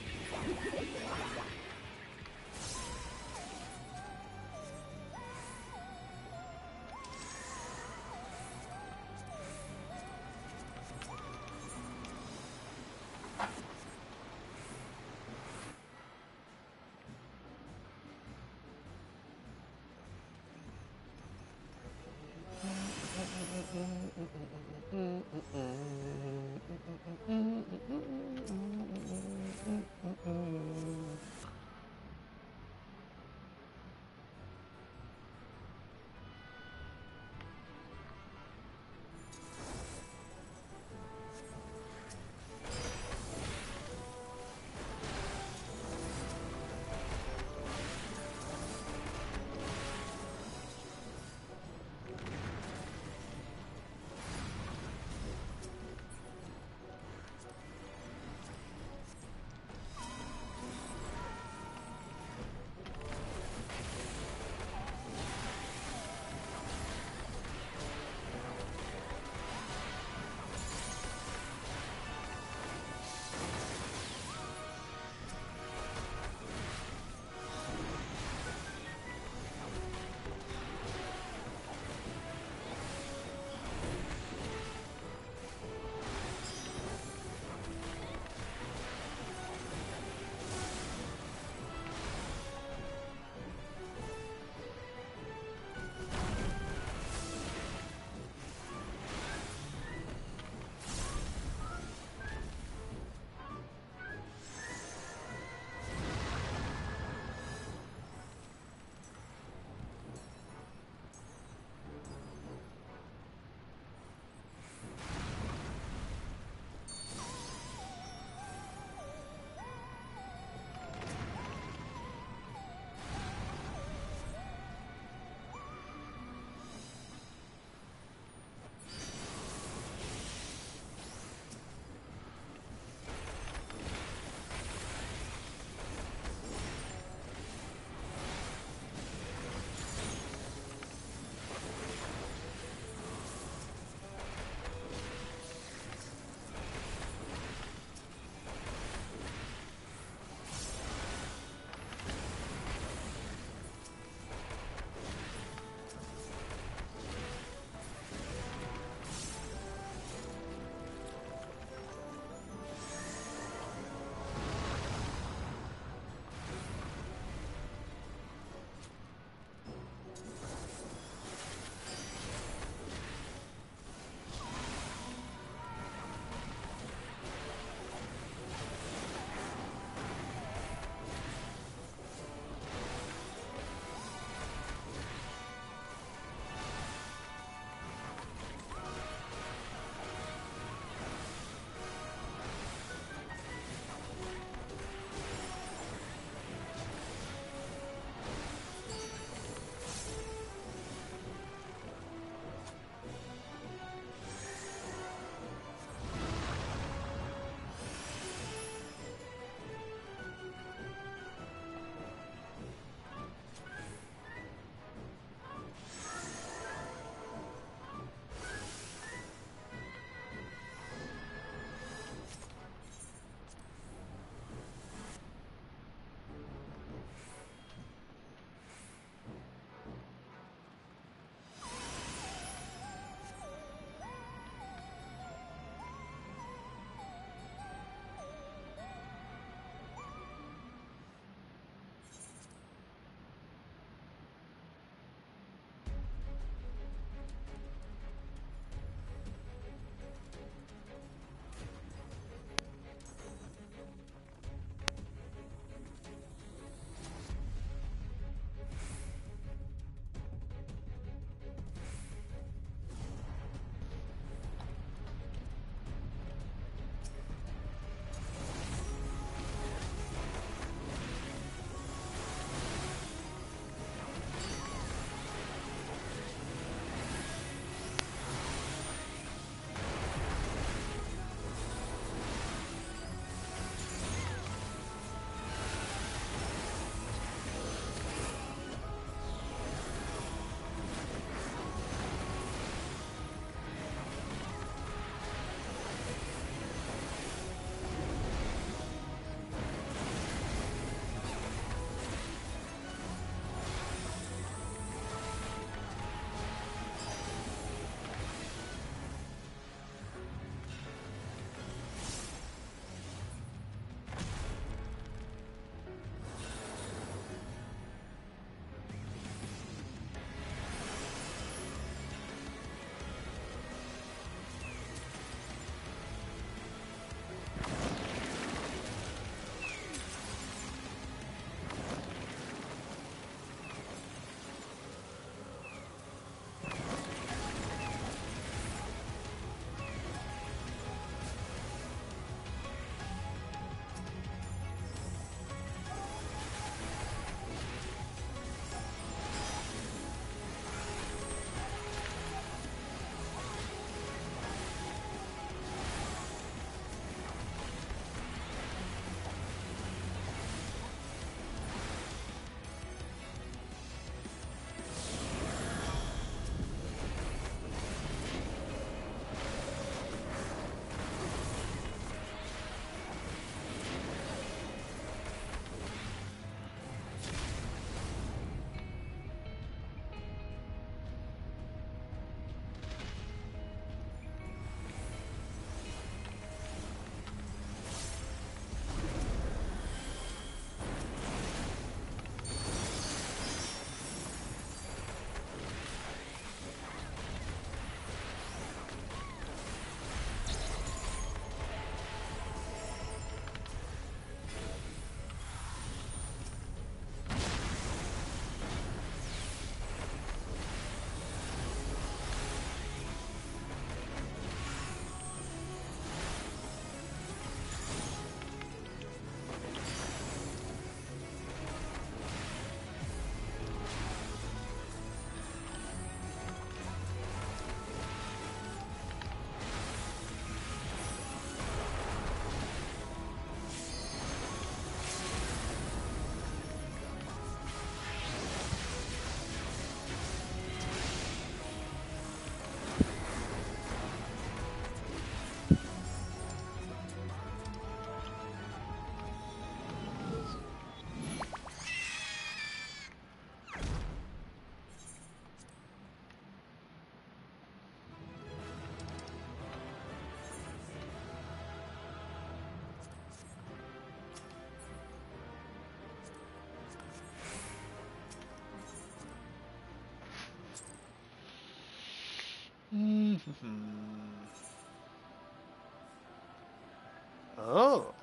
Oh,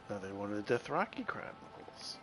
now they wanted the Dothraki Chronicles.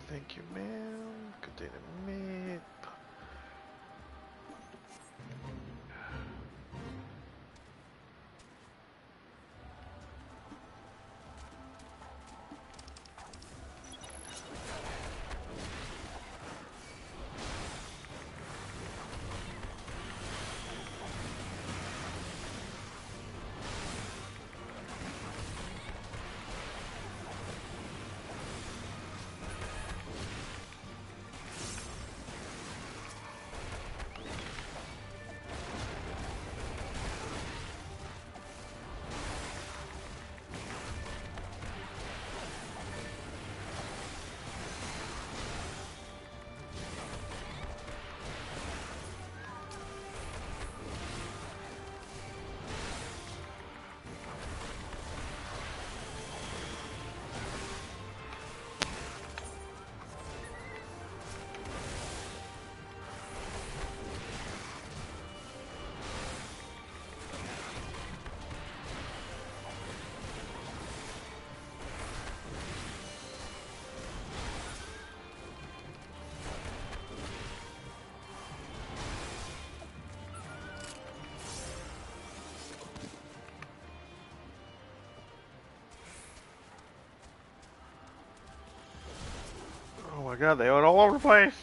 Thank you, ma'am. Container map. god, they went all over the place.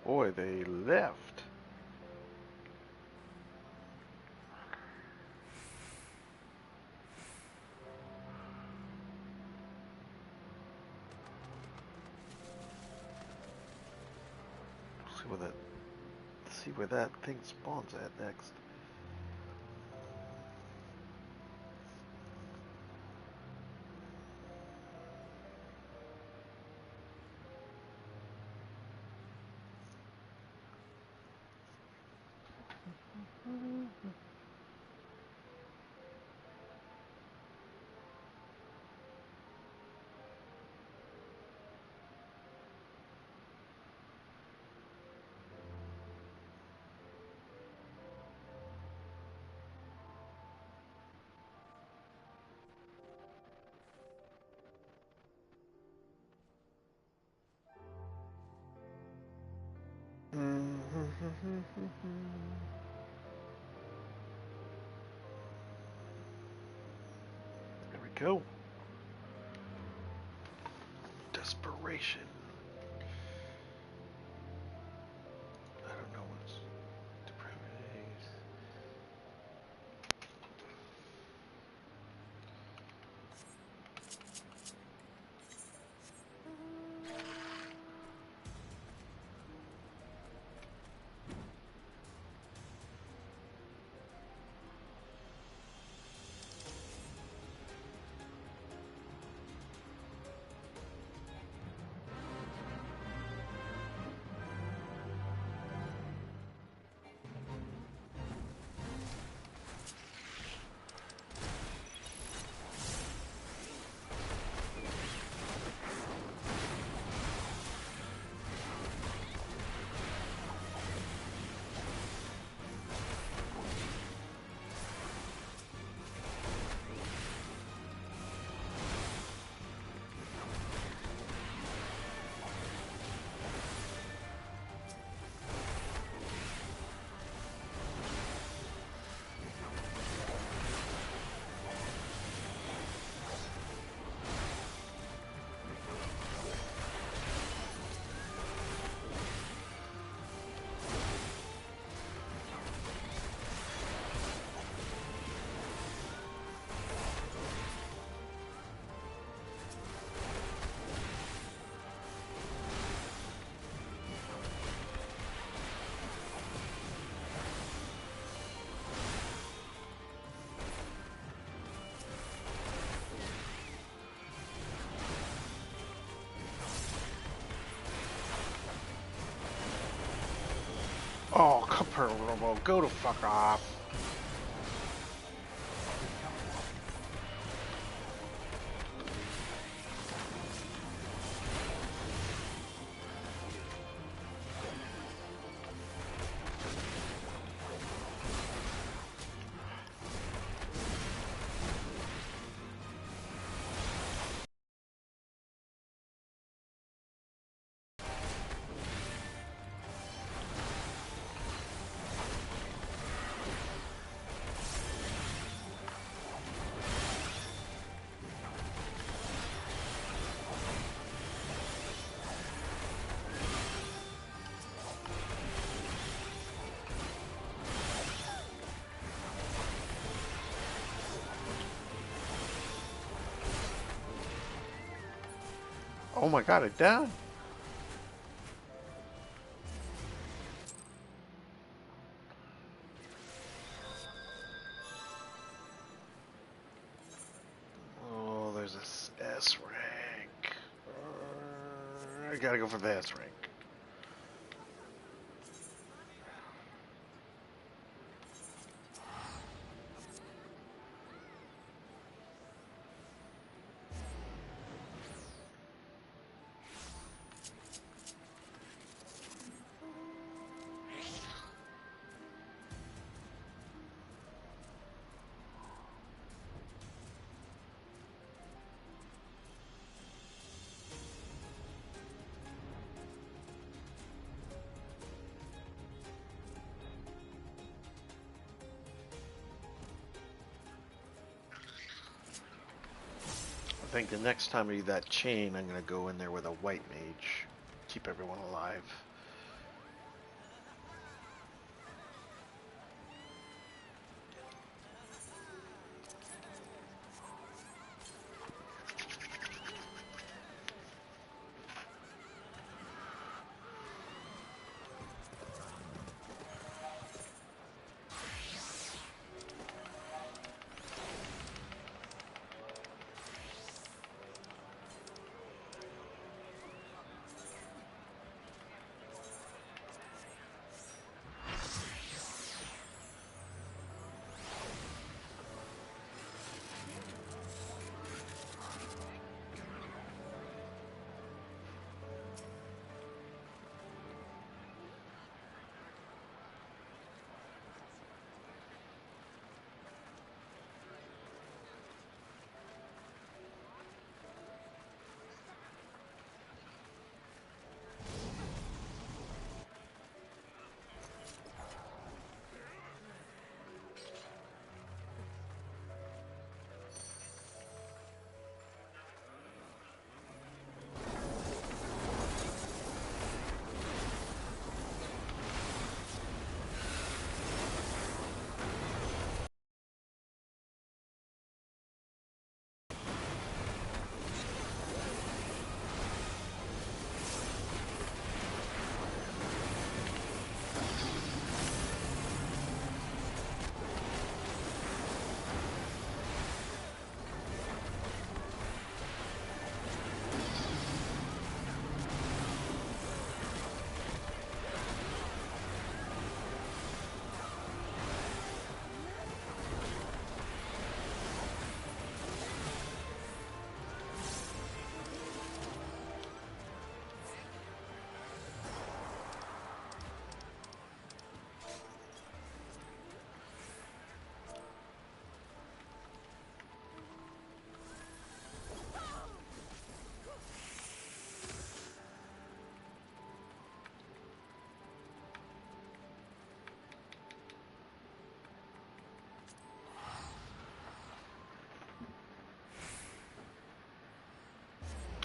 Boy, they left. See where that thing spawns at next. There we go. Desperation. I don't know what's depravity. Robo, go to fuck off. Oh my god, it down. Oh, there's this S rank. I gotta go for the S rank. I think the next time I do that chain, I'm gonna go in there with a white mage. Keep everyone alive.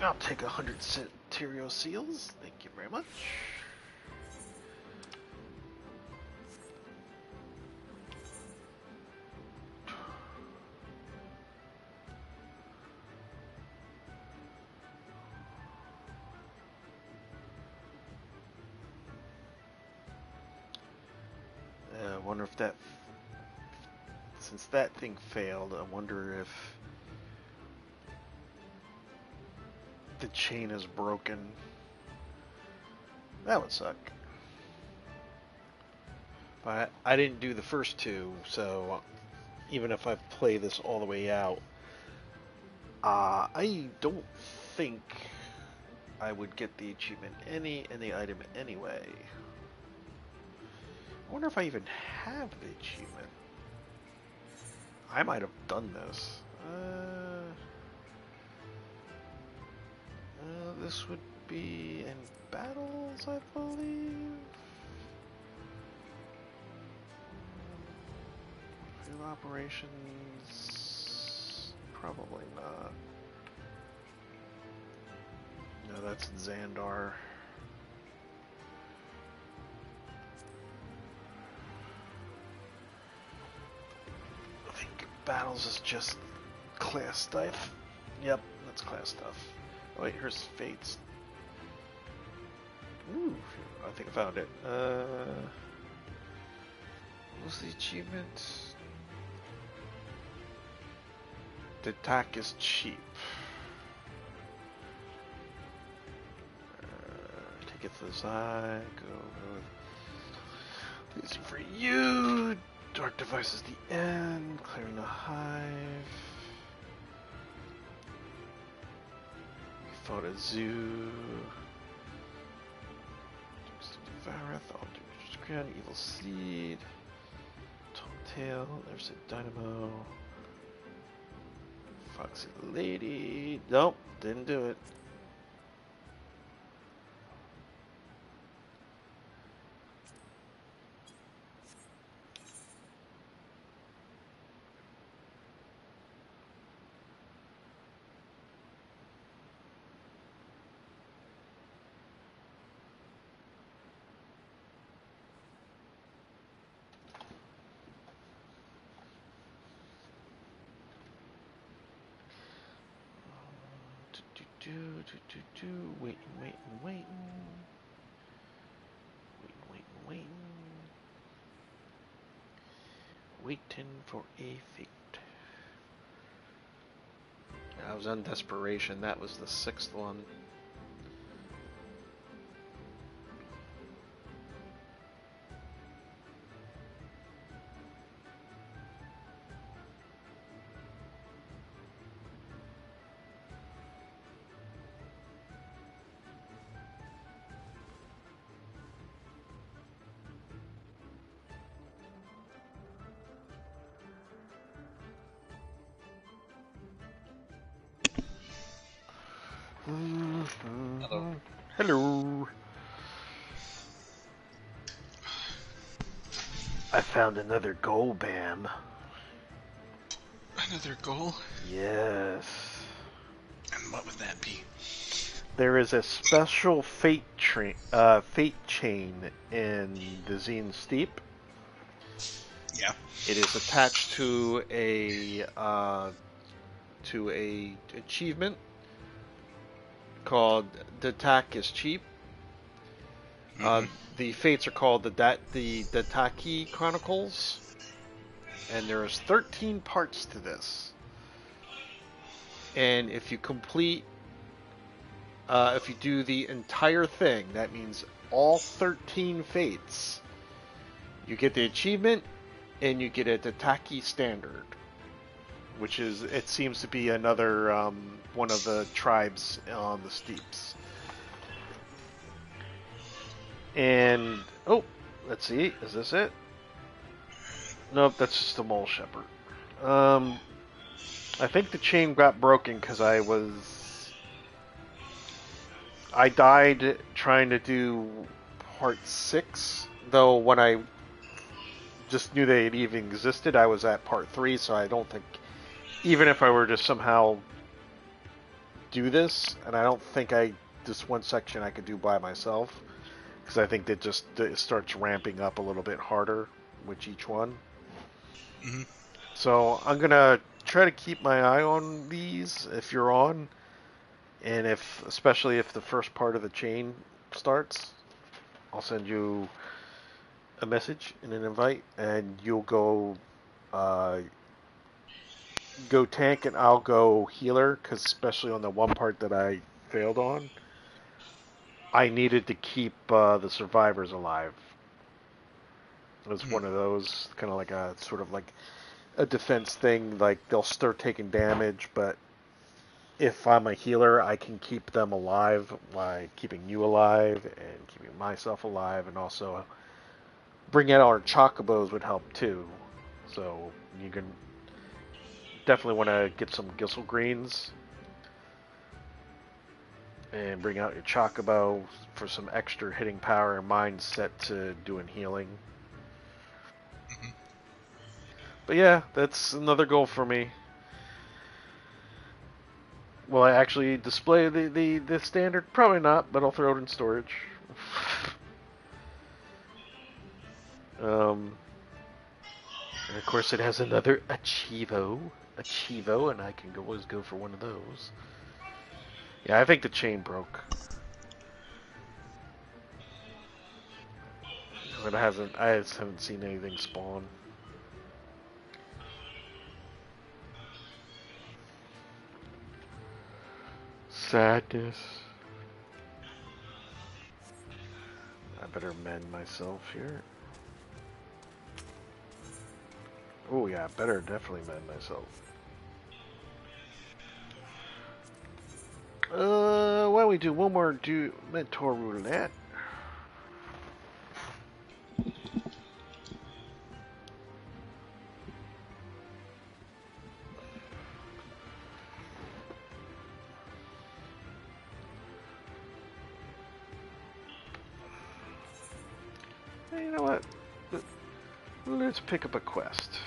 I'll take 100 Centurio seals. Thank you very much. I wonder if that, since that thing failed, I wonder if the chain is broken. That would suck. But I didn't do the first two, so even if I play this all the way out, I don't think I would get the achievement in the item anyway. I wonder if I even have the achievement. I might have done this. This would be in battles, I believe. Field operations, probably not. No, that's Xandar. I think battles is just class stuff. Yep, that's class stuff. Oh wait, here's Fates. Ooh, I think I found it. What's the achievement? The attack is cheap. Take it to the side. Go. Easy for you. Dark device is the end. Clearing the hive. Fought a zoo. Vareth. Ground. Evil seed. Tall tail. There's a dynamo. Foxy lady. Nope, didn't do it. Waiting for a fate. I was on Desperation. That was the 6th one. Hello. Hello. I found another goal, Bam. Another goal? Yes. And what would that be? There is a special fate chain in the Zine Steep. Yeah. It is attached to a achievement called "The Attack is Cheap." The fates are called the Dataki Chronicles, and there is 13 parts to this. And if you complete, if you do the entire thing, that means all 13 fates, you get the achievement, and you get a Dataki standard, which is, it seems to be another one of the tribes on the steeps. And oh, let's see, is this it? Nope, that's just a mole shepherd. I think the chain got broken because I died trying to do part 6, though when I just knew they had even existed, I was at part 3, so I don't think, even if I were to somehow do this, and I don't think this one section I could do by myself, because I think it starts ramping up a little bit harder with each one. Mm-hmm. So I'm gonna try to keep my eye on these if you're on, and especially if the first part of the chain starts, I'll send you a message and an invite, and you'll go tank, and I'll go healer, because especially on the one part that I failed on, I needed to keep the survivors alive. It was one of those, kind of like a sort of like a defense thing. Like they'll start taking damage, but if I'm a healer, I can keep them alive by keeping you alive and keeping myself alive, and also bring out our chocobos would help too. So you can definitely want to get some Gissel Greens and bring out your chocobo for some extra hitting power and mindset to doing healing. Mhm. But yeah, that's another goal for me. Will I actually display the standard? Probably not, but I'll throw it in storage. And of course it has another Achievo, and I can always go for one of those. Yeah, I think the chain broke. But I just haven't seen anything spawn. Sadness. I better mend myself here. Oh yeah, better definitely mend myself. Why don't we do one more Mentor Roulette? Hey, you know what? Let's pick up a quest.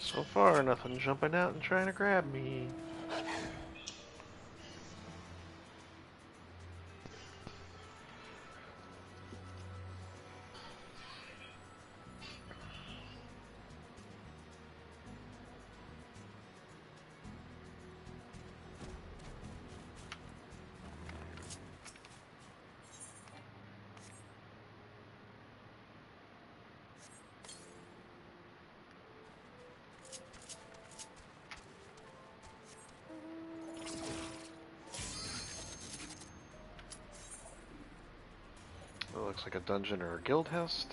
So far, nothing jumping out and trying to grab me. It looks like a dungeon or a guild house.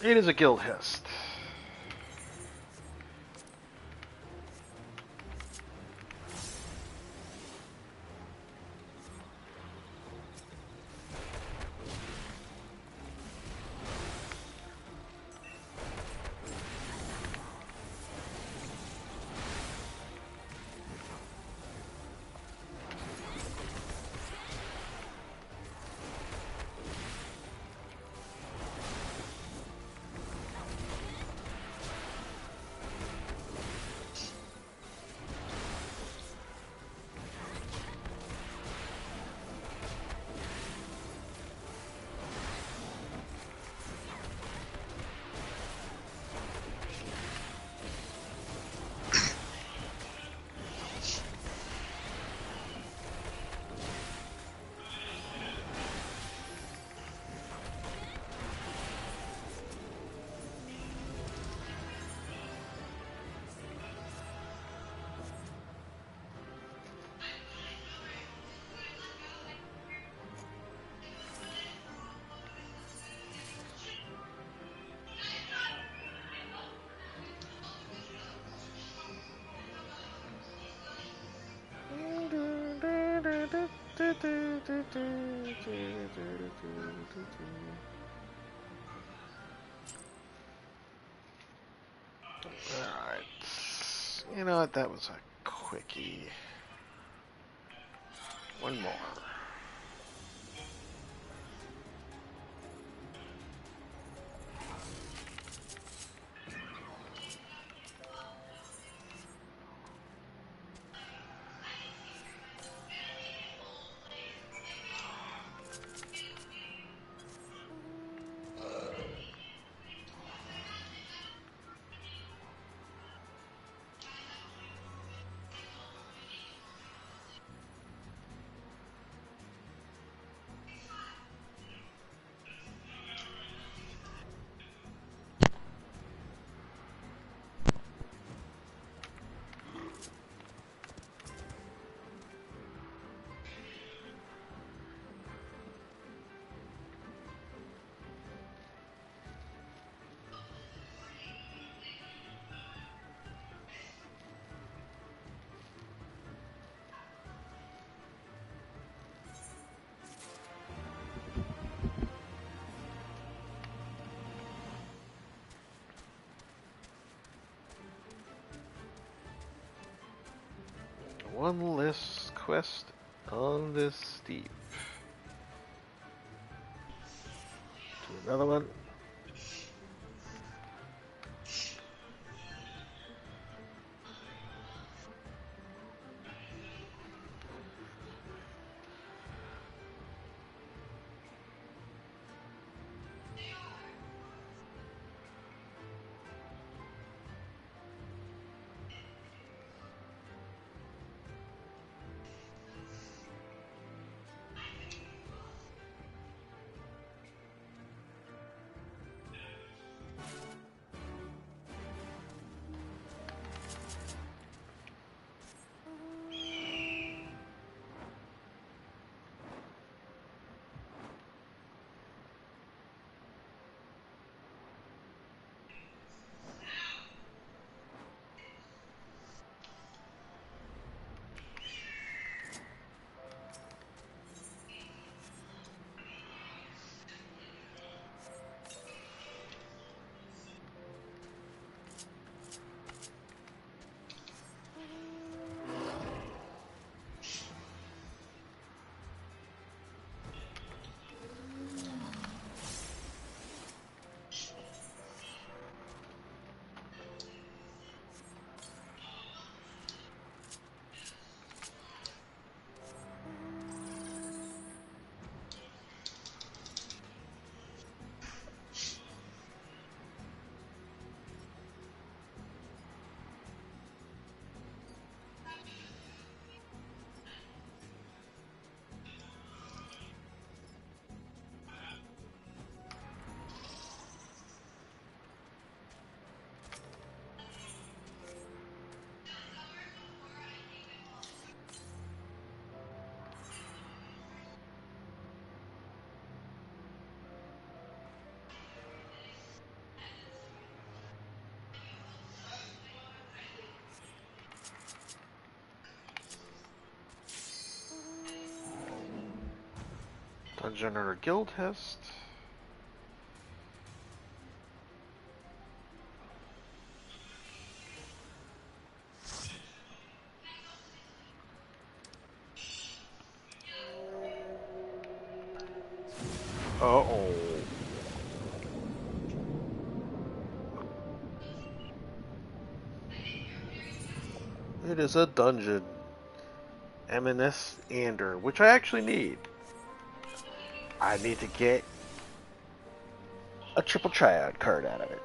It is a guild hist. Alright. You know what? That was a quickie. One more. One less quest on this steep. Do another one. Dungeon or guild test. Uh-oh. It is a dungeon. M&S Ander, which I actually need. I need to get a triple triad card out of it.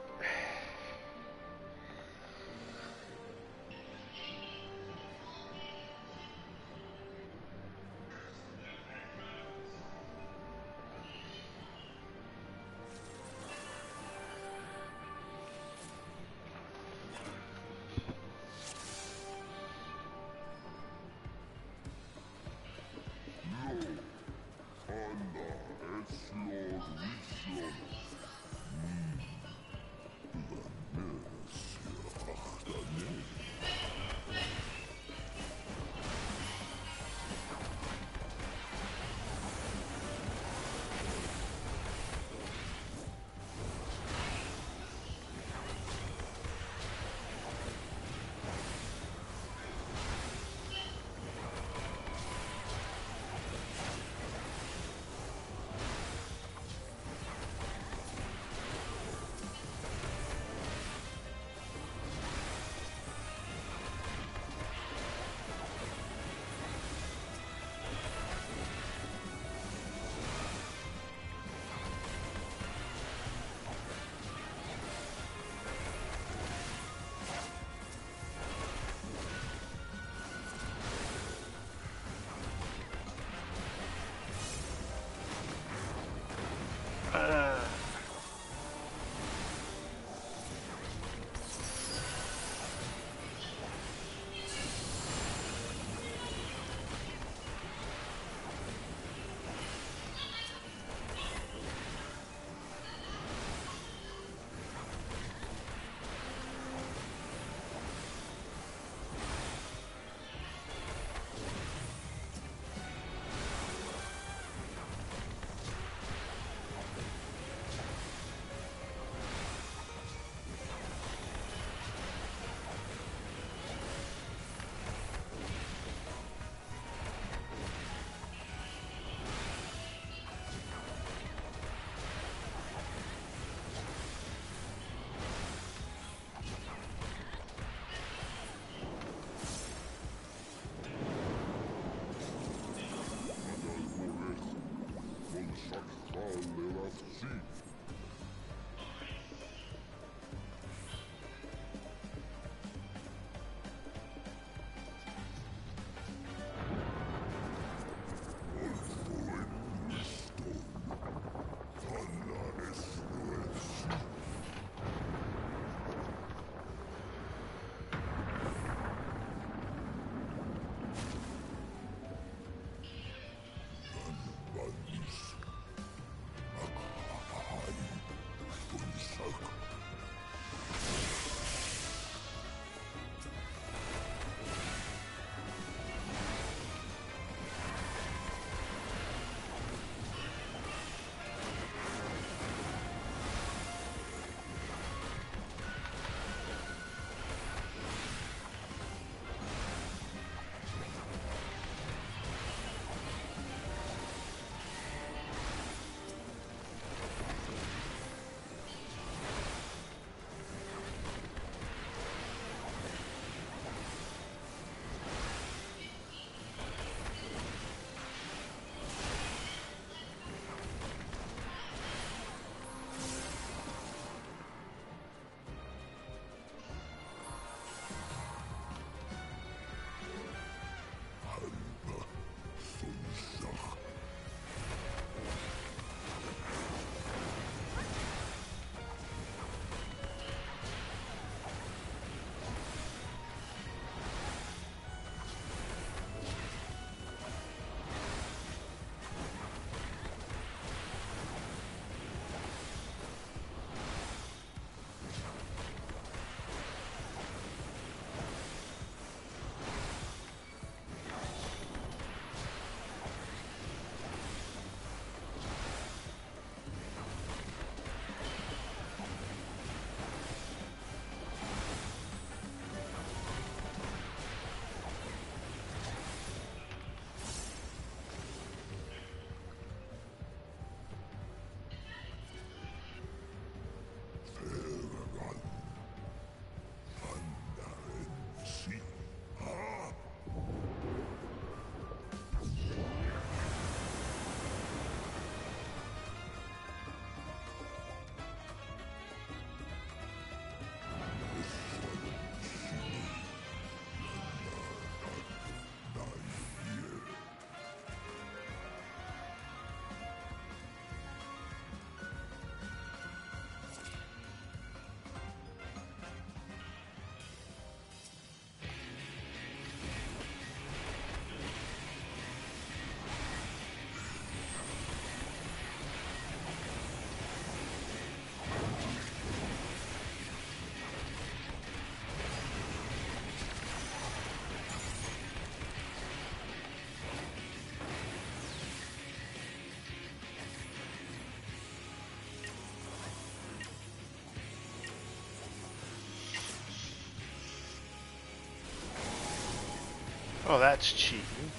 Oh, that's cheating.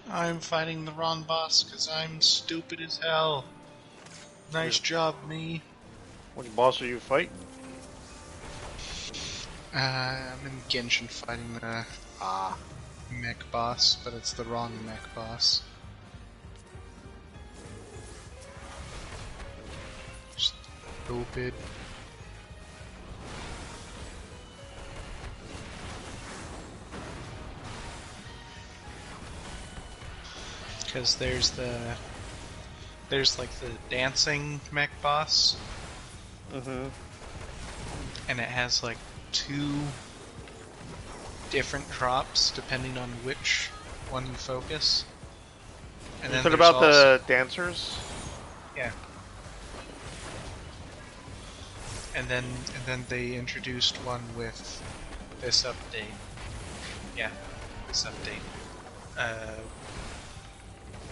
I'm fighting the wrong boss because I'm stupid as hell. Nice job, me. What boss are you fighting? I'm in Genshin fighting the mech boss, but it's the wrong mech boss. Stupid. Because there's like the dancing mech boss. Mm-hmm. And it has like 2 different drops depending on which one you focus. And Is then it about also, the dancers? yeah. And then they introduced one with this update. Yeah, this update.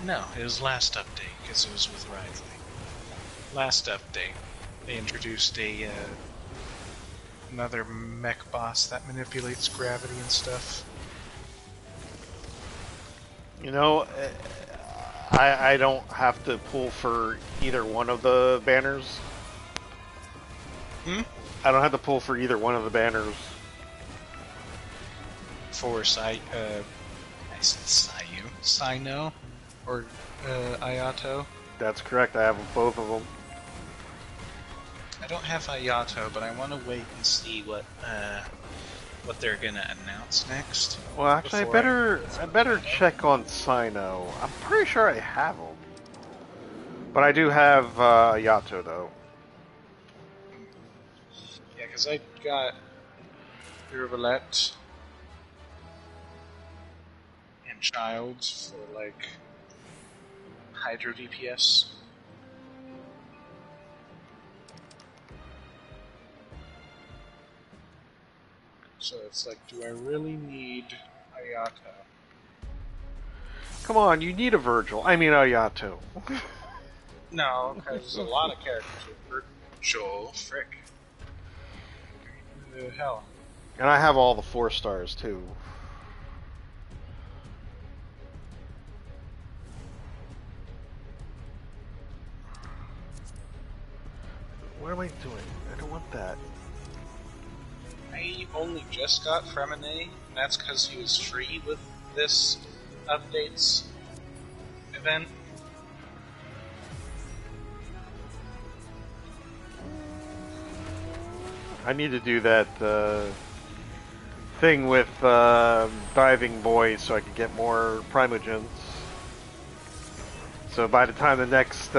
No, it was last update because it was with Rivali. Last update, they introduced another mech boss that manipulates gravity and stuff. You know, I don't have to pull for either one of the banners. Hmm? I don't have to pull for either one of the banners. For Sino, or Ayato. That's correct. I have both of them. I don't have Ayato, but I want to wait and see what they're gonna announce next. Well, actually, I better check on Sino. I'm pretty sure I have them, but I do have Yato though. Yeah, because I got Roulette and Child for like Hydro DPS. So it's like, do I really need Ayato? Come on, you need a Virgil. I mean, a Yato. No, because there's a lot of characters with Virgil. Frick. The hell. And I have all the 4 stars too. What am I doing? I don't want that. I only just got Fremine, and that's because he was free with this updates event. I need to do that thing with diving boys so I can get more primogens. So by the time the next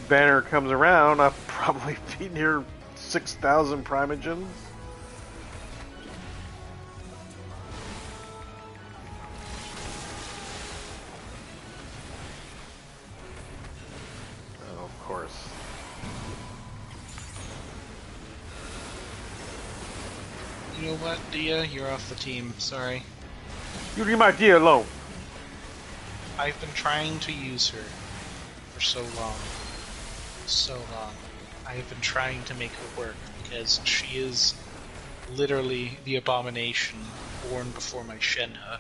banner comes around, I'll probably be near 6,000 primogens. Oh, of course. You know what, Dia? You're off the team. Sorry. You leave my Dia alone. I've been trying to use her for so long. So long. I have been trying to make her work because she is literally the abomination born before my Shenhe.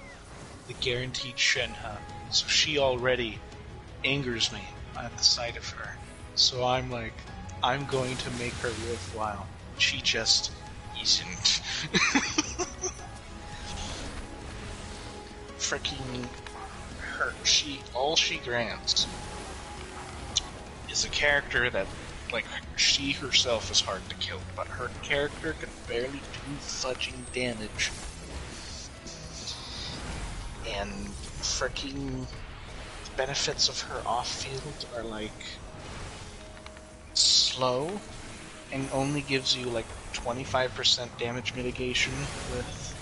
The guaranteed Shenhe. So she already angers me at the sight of her. So I'm like, I'm going to make her worthwhile. She just isn't. Freaking her. All she grants is a character that, like, she herself is hard to kill, but her character can barely do fudging damage. And freaking the benefits of her off-field are, like, slow, and only gives you, like, 25% damage mitigation with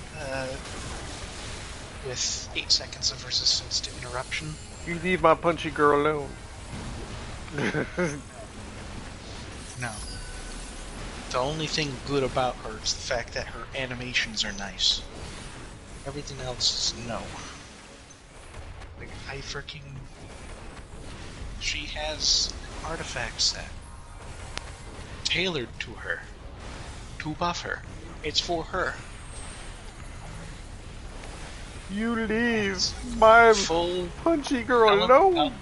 8 seconds of resistance to interruption. You leave my punchy girl alone. No. The only thing good about her is the fact that her animations are nice. Everything else is no. Like, she has an artifact set tailored to her. To buff her. It's for her. You leave my Full punchy girl ele- alone.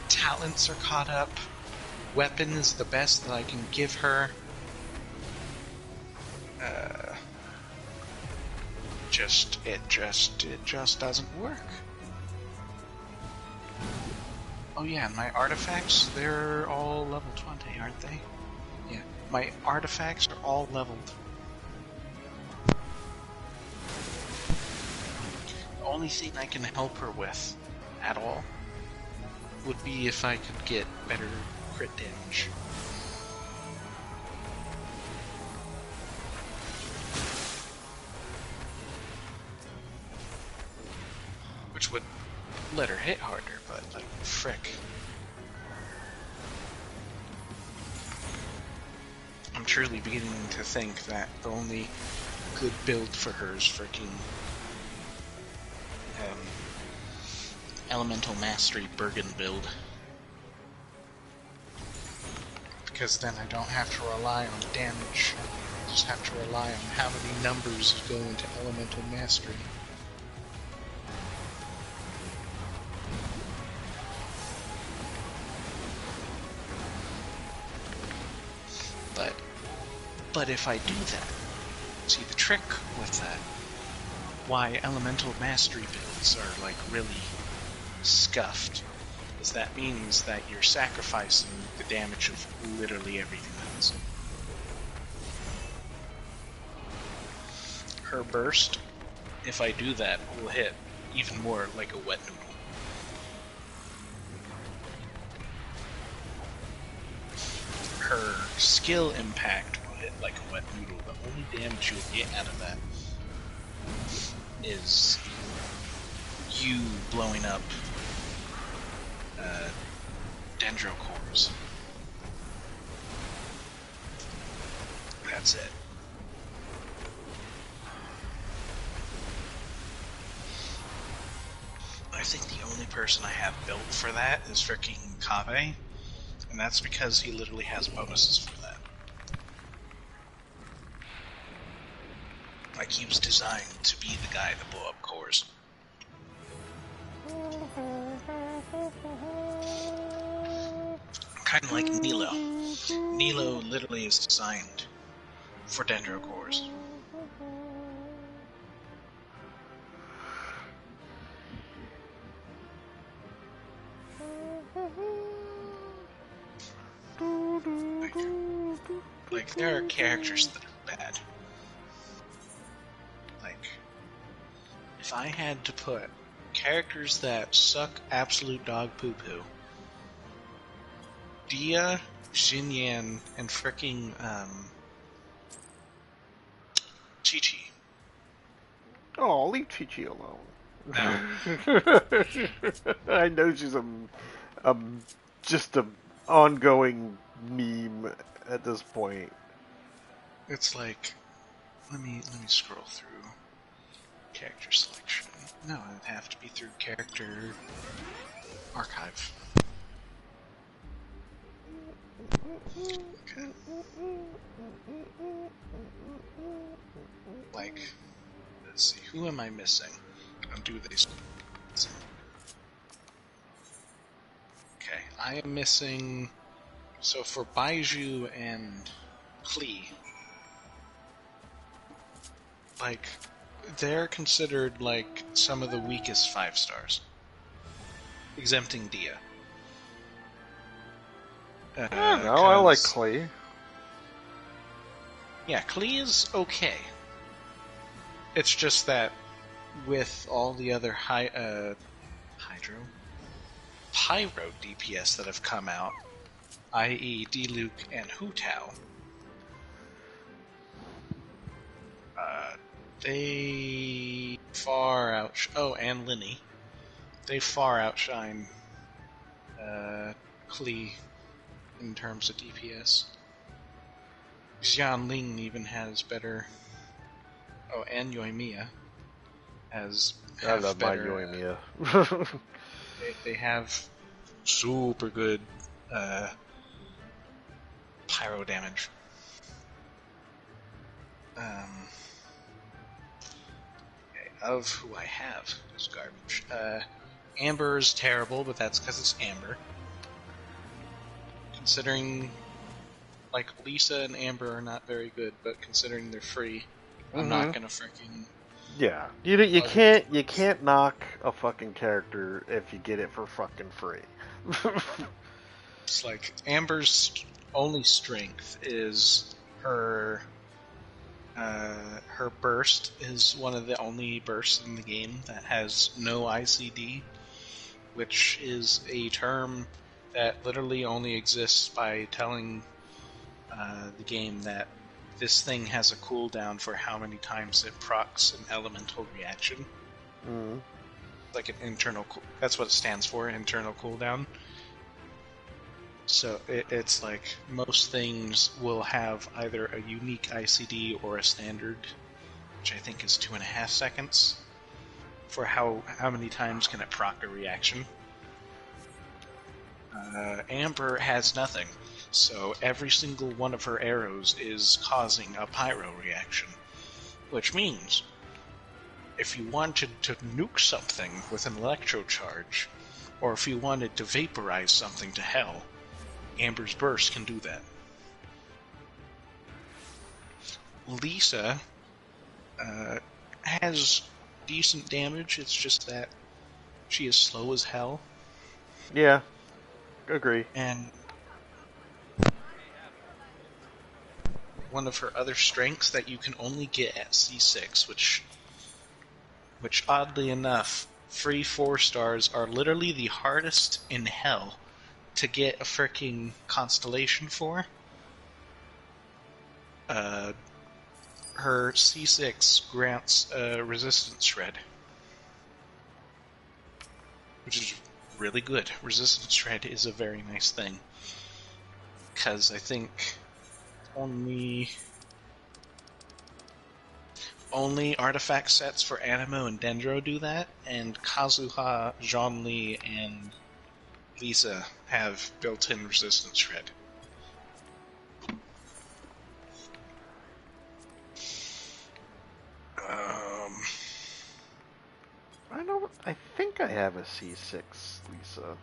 talents are caught up. Weapon is the best that I can give her. It just doesn't work. Oh yeah, and my artifacts, they're all level 20, aren't they? Yeah, my artifacts are all leveled. The only thing I can help her with at all would be if I could get better crit damage. Which would let her hit harder, but like, frick. I'm truly beginning to think that the only good build for her is freaking Elemental Mastery Bergen build. Because then I don't have to rely on damage. I just have to rely on how many numbers go into Elemental Mastery. But if I do that, see the trick with that, why Elemental Mastery builds are like really scuffed, is that means that you're sacrificing the damage of literally everything else. Her burst, if I do that, will hit even more like a wet noodle. Her skill impact will hit like a wet noodle. The only damage you'll get out of that is you blowing up dendro cores. That's it. I think the only person I have built for that is freaking Kave, and that's because he literally has bonuses for that. Like, he was designed to be the guy to blow up cores. Kind of like Nilo. Nilo literally is designed for dendro cores. Like, there are characters that are bad. Like, if I had to put characters that suck absolute dog poo-poo, Dia, Xinyan, and fricking Chi-Chi. Oh, leave Chi-Chi alone. No. I know she's just a ongoing meme at this point. It's like, let me scroll through character selection. No, it'd have to be through character archive. Okay. Like, let's see, who am I missing? Undo these. Okay, I am missing. So for Baiju and Klee, like, they're considered like some of the weakest 5 stars, exempting Dia. I like Klee. Yeah, Klee is okay. It's just that with all the other Pyro DPS that have come out, i.e. Diluc and Hu Tao, they far outshine. Oh, and Linny. They far outshine Klee in terms of DPS. Xianling even has better. Oh, and Yoimiya has. I love better, my Yoimiya. They have super good pyro damage. Okay, of who I have is garbage. Amber is terrible, but that's because it's Amber. Considering, like, Lisa and Amber are not very good, but considering they're free, I'm not gonna freaking... Yeah, you can't knock a fucking character if you get it for fucking free. It's like, Amber's only strength is her burst is one of the only bursts in the game that has no ICD, which is a term that literally only exists by telling the game that this thing has a cooldown for how many times it procs an elemental reaction. Mm. Like an internal... That's what it stands for, internal cooldown. So it's like most things will have either a unique ICD or a standard, which I think is 2.5 seconds, for how many times can it proc a reaction. Amber has nothing, so every single one of her arrows is causing a pyro reaction, which means if you wanted to nuke something with an electro charge, or if you wanted to vaporize something to hell, Amber's burst can do that. Lisa has decent damage, it's just that she is slow as hell. Yeah, agree. And one of her other strengths that you can only get at C6, which oddly enough, free 4 stars are literally the hardest in hell to get a freaking constellation for. Her C6 grants a resistance shred, which is really good. Resistance shred is a very nice thing, because I think only artifact sets for Animo and Dendro do that, and Kazuha, Zhongli, and Lisa have built-in resistance shred. I think I have a C6, Lisa.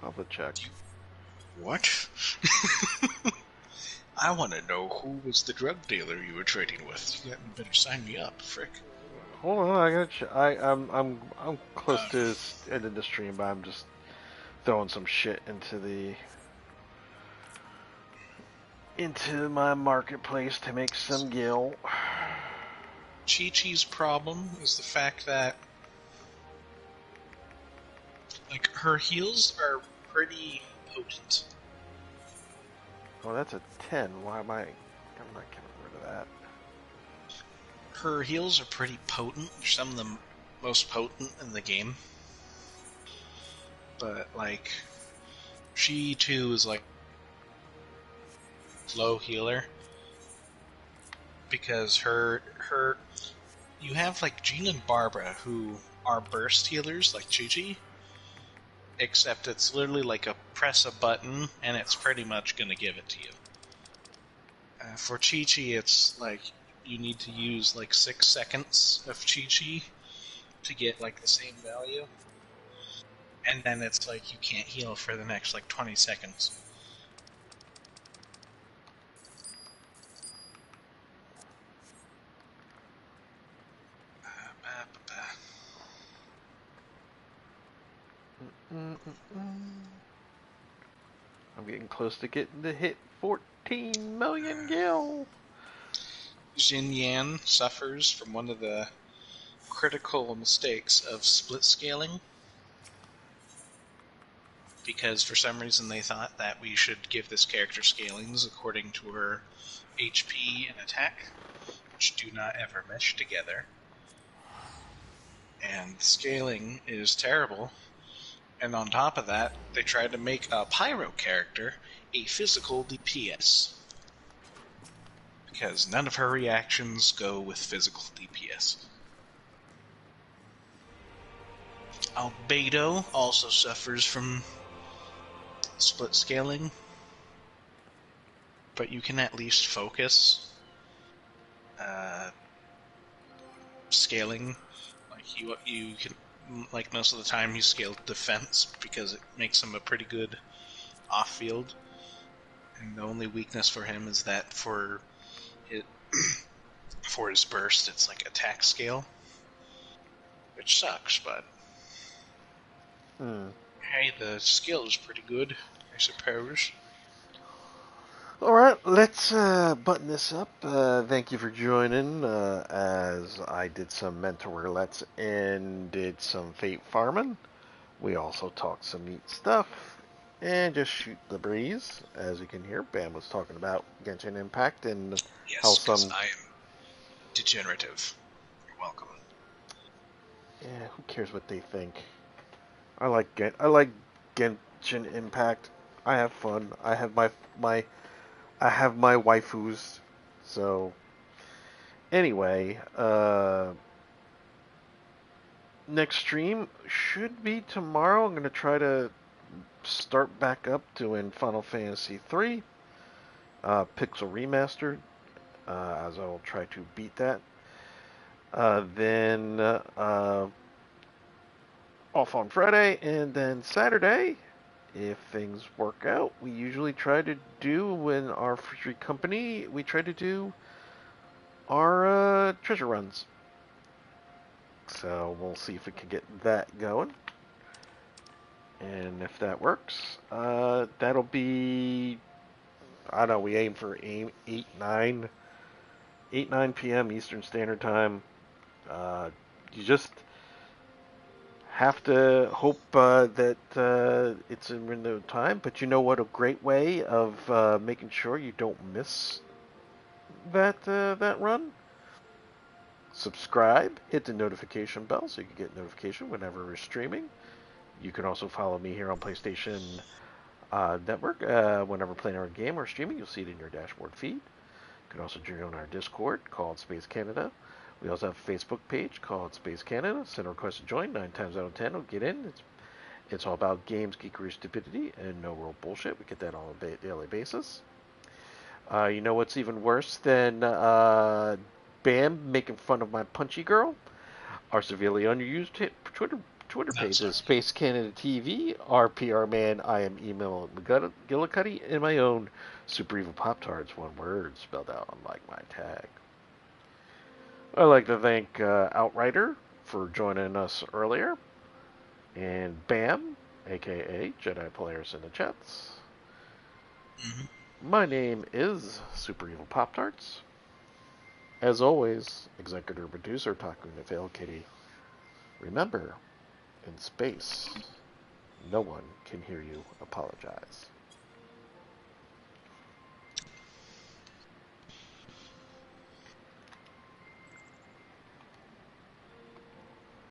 I'll have to check. What? I want to know who was the drug dealer you were trading with. You better sign me up, frick. Hold on, I gotta check. I'm close to ending the stream, but I'm just throwing some shit into my marketplace to make some gil. Chi-Chi's problem is the fact that, like, her heals are pretty potent. Oh, that's a 10. Why am I'm not getting rid of that. Her heals are pretty potent. They're some of the most potent in the game. But, like, she too is like low healer. Because her you have like Jean and Barbara who are burst healers like Chi-Chi, except it's literally like a press a button and it's pretty much gonna give it to you. For Chi-Chi it's like you need to use like 6 seconds of Chi-Chi to get like the same value, and then it's like you can't heal for the next like 20 seconds. I'm getting close to getting to hit 14 million gil. Jin Yan suffers from one of the critical mistakes of split scaling, because for some reason they thought that we should give this character scalings according to her HP and attack, which do not ever mesh together. And scaling is terrible. And on top of that, they tried to make a Pyro character a physical DPS, because none of her reactions go with physical DPS. Albedo also suffers from split scaling, but you can at least focus. scaling. Like you can, like most of the time, you scale defense because it makes him a pretty good off-field. And the only weakness for him is that for it for his burst, it's like attack scale, which sucks. But hey, the skill is pretty good, I suppose. All right, let's button this up. Thank you for joining. As I did some Mentor Roulettes and did some Fate farming. We also talked some neat stuff and just shoot the breeze. As you can hear, Bam was talking about Genshin Impact and how Yes, because some. I am degenerative. You're welcome. Yeah, who cares what they think? I like Genshin Impact. I have fun. I have my waifus. So anyway, next stream should be tomorrow. I'm gonna try to start back up doing Final Fantasy 3 Pixel Remastered, as I will try to beat that. Then off on Friday, and then Saturday, if things work out, we usually try to do in our free company. We try to do our treasure runs. So we'll see if we can get that going. And if that works, that'll be, I don't know, we aim for 8, 9 p.m. Eastern Standard Time. You just have to hope that it's in window time. But you know what? A great way of making sure you don't miss that run? Subscribe, hit the notification bell so you can get notification whenever we're streaming. You can also follow me here on PlayStation Network. Whenever playing our game or streaming, you'll see it in your dashboard feed. You can also join our Discord called Space Canada. We also have a Facebook page called Space Canada. Send a request to join. 9 times out of 10 will get in. It's all about games, geekery, stupidity, and no real bullshit. We get that on a daily basis. You know what's even worse than Bam making fun of my punchy girl? Our severely underused Twitter page is Space Canada TV. Our PR man, I am Email McGillicuddy, and my own Super Evil Poptarts, one word spelled out unlike my tag. I'd like to thank Outrider for joining us earlier, and Bam, aka Jedi Players in the chats. My name is Super Evil Poptarts. As always, executive producer Takuna Fail Kitty. Remember, in space, no one can hear you apologize.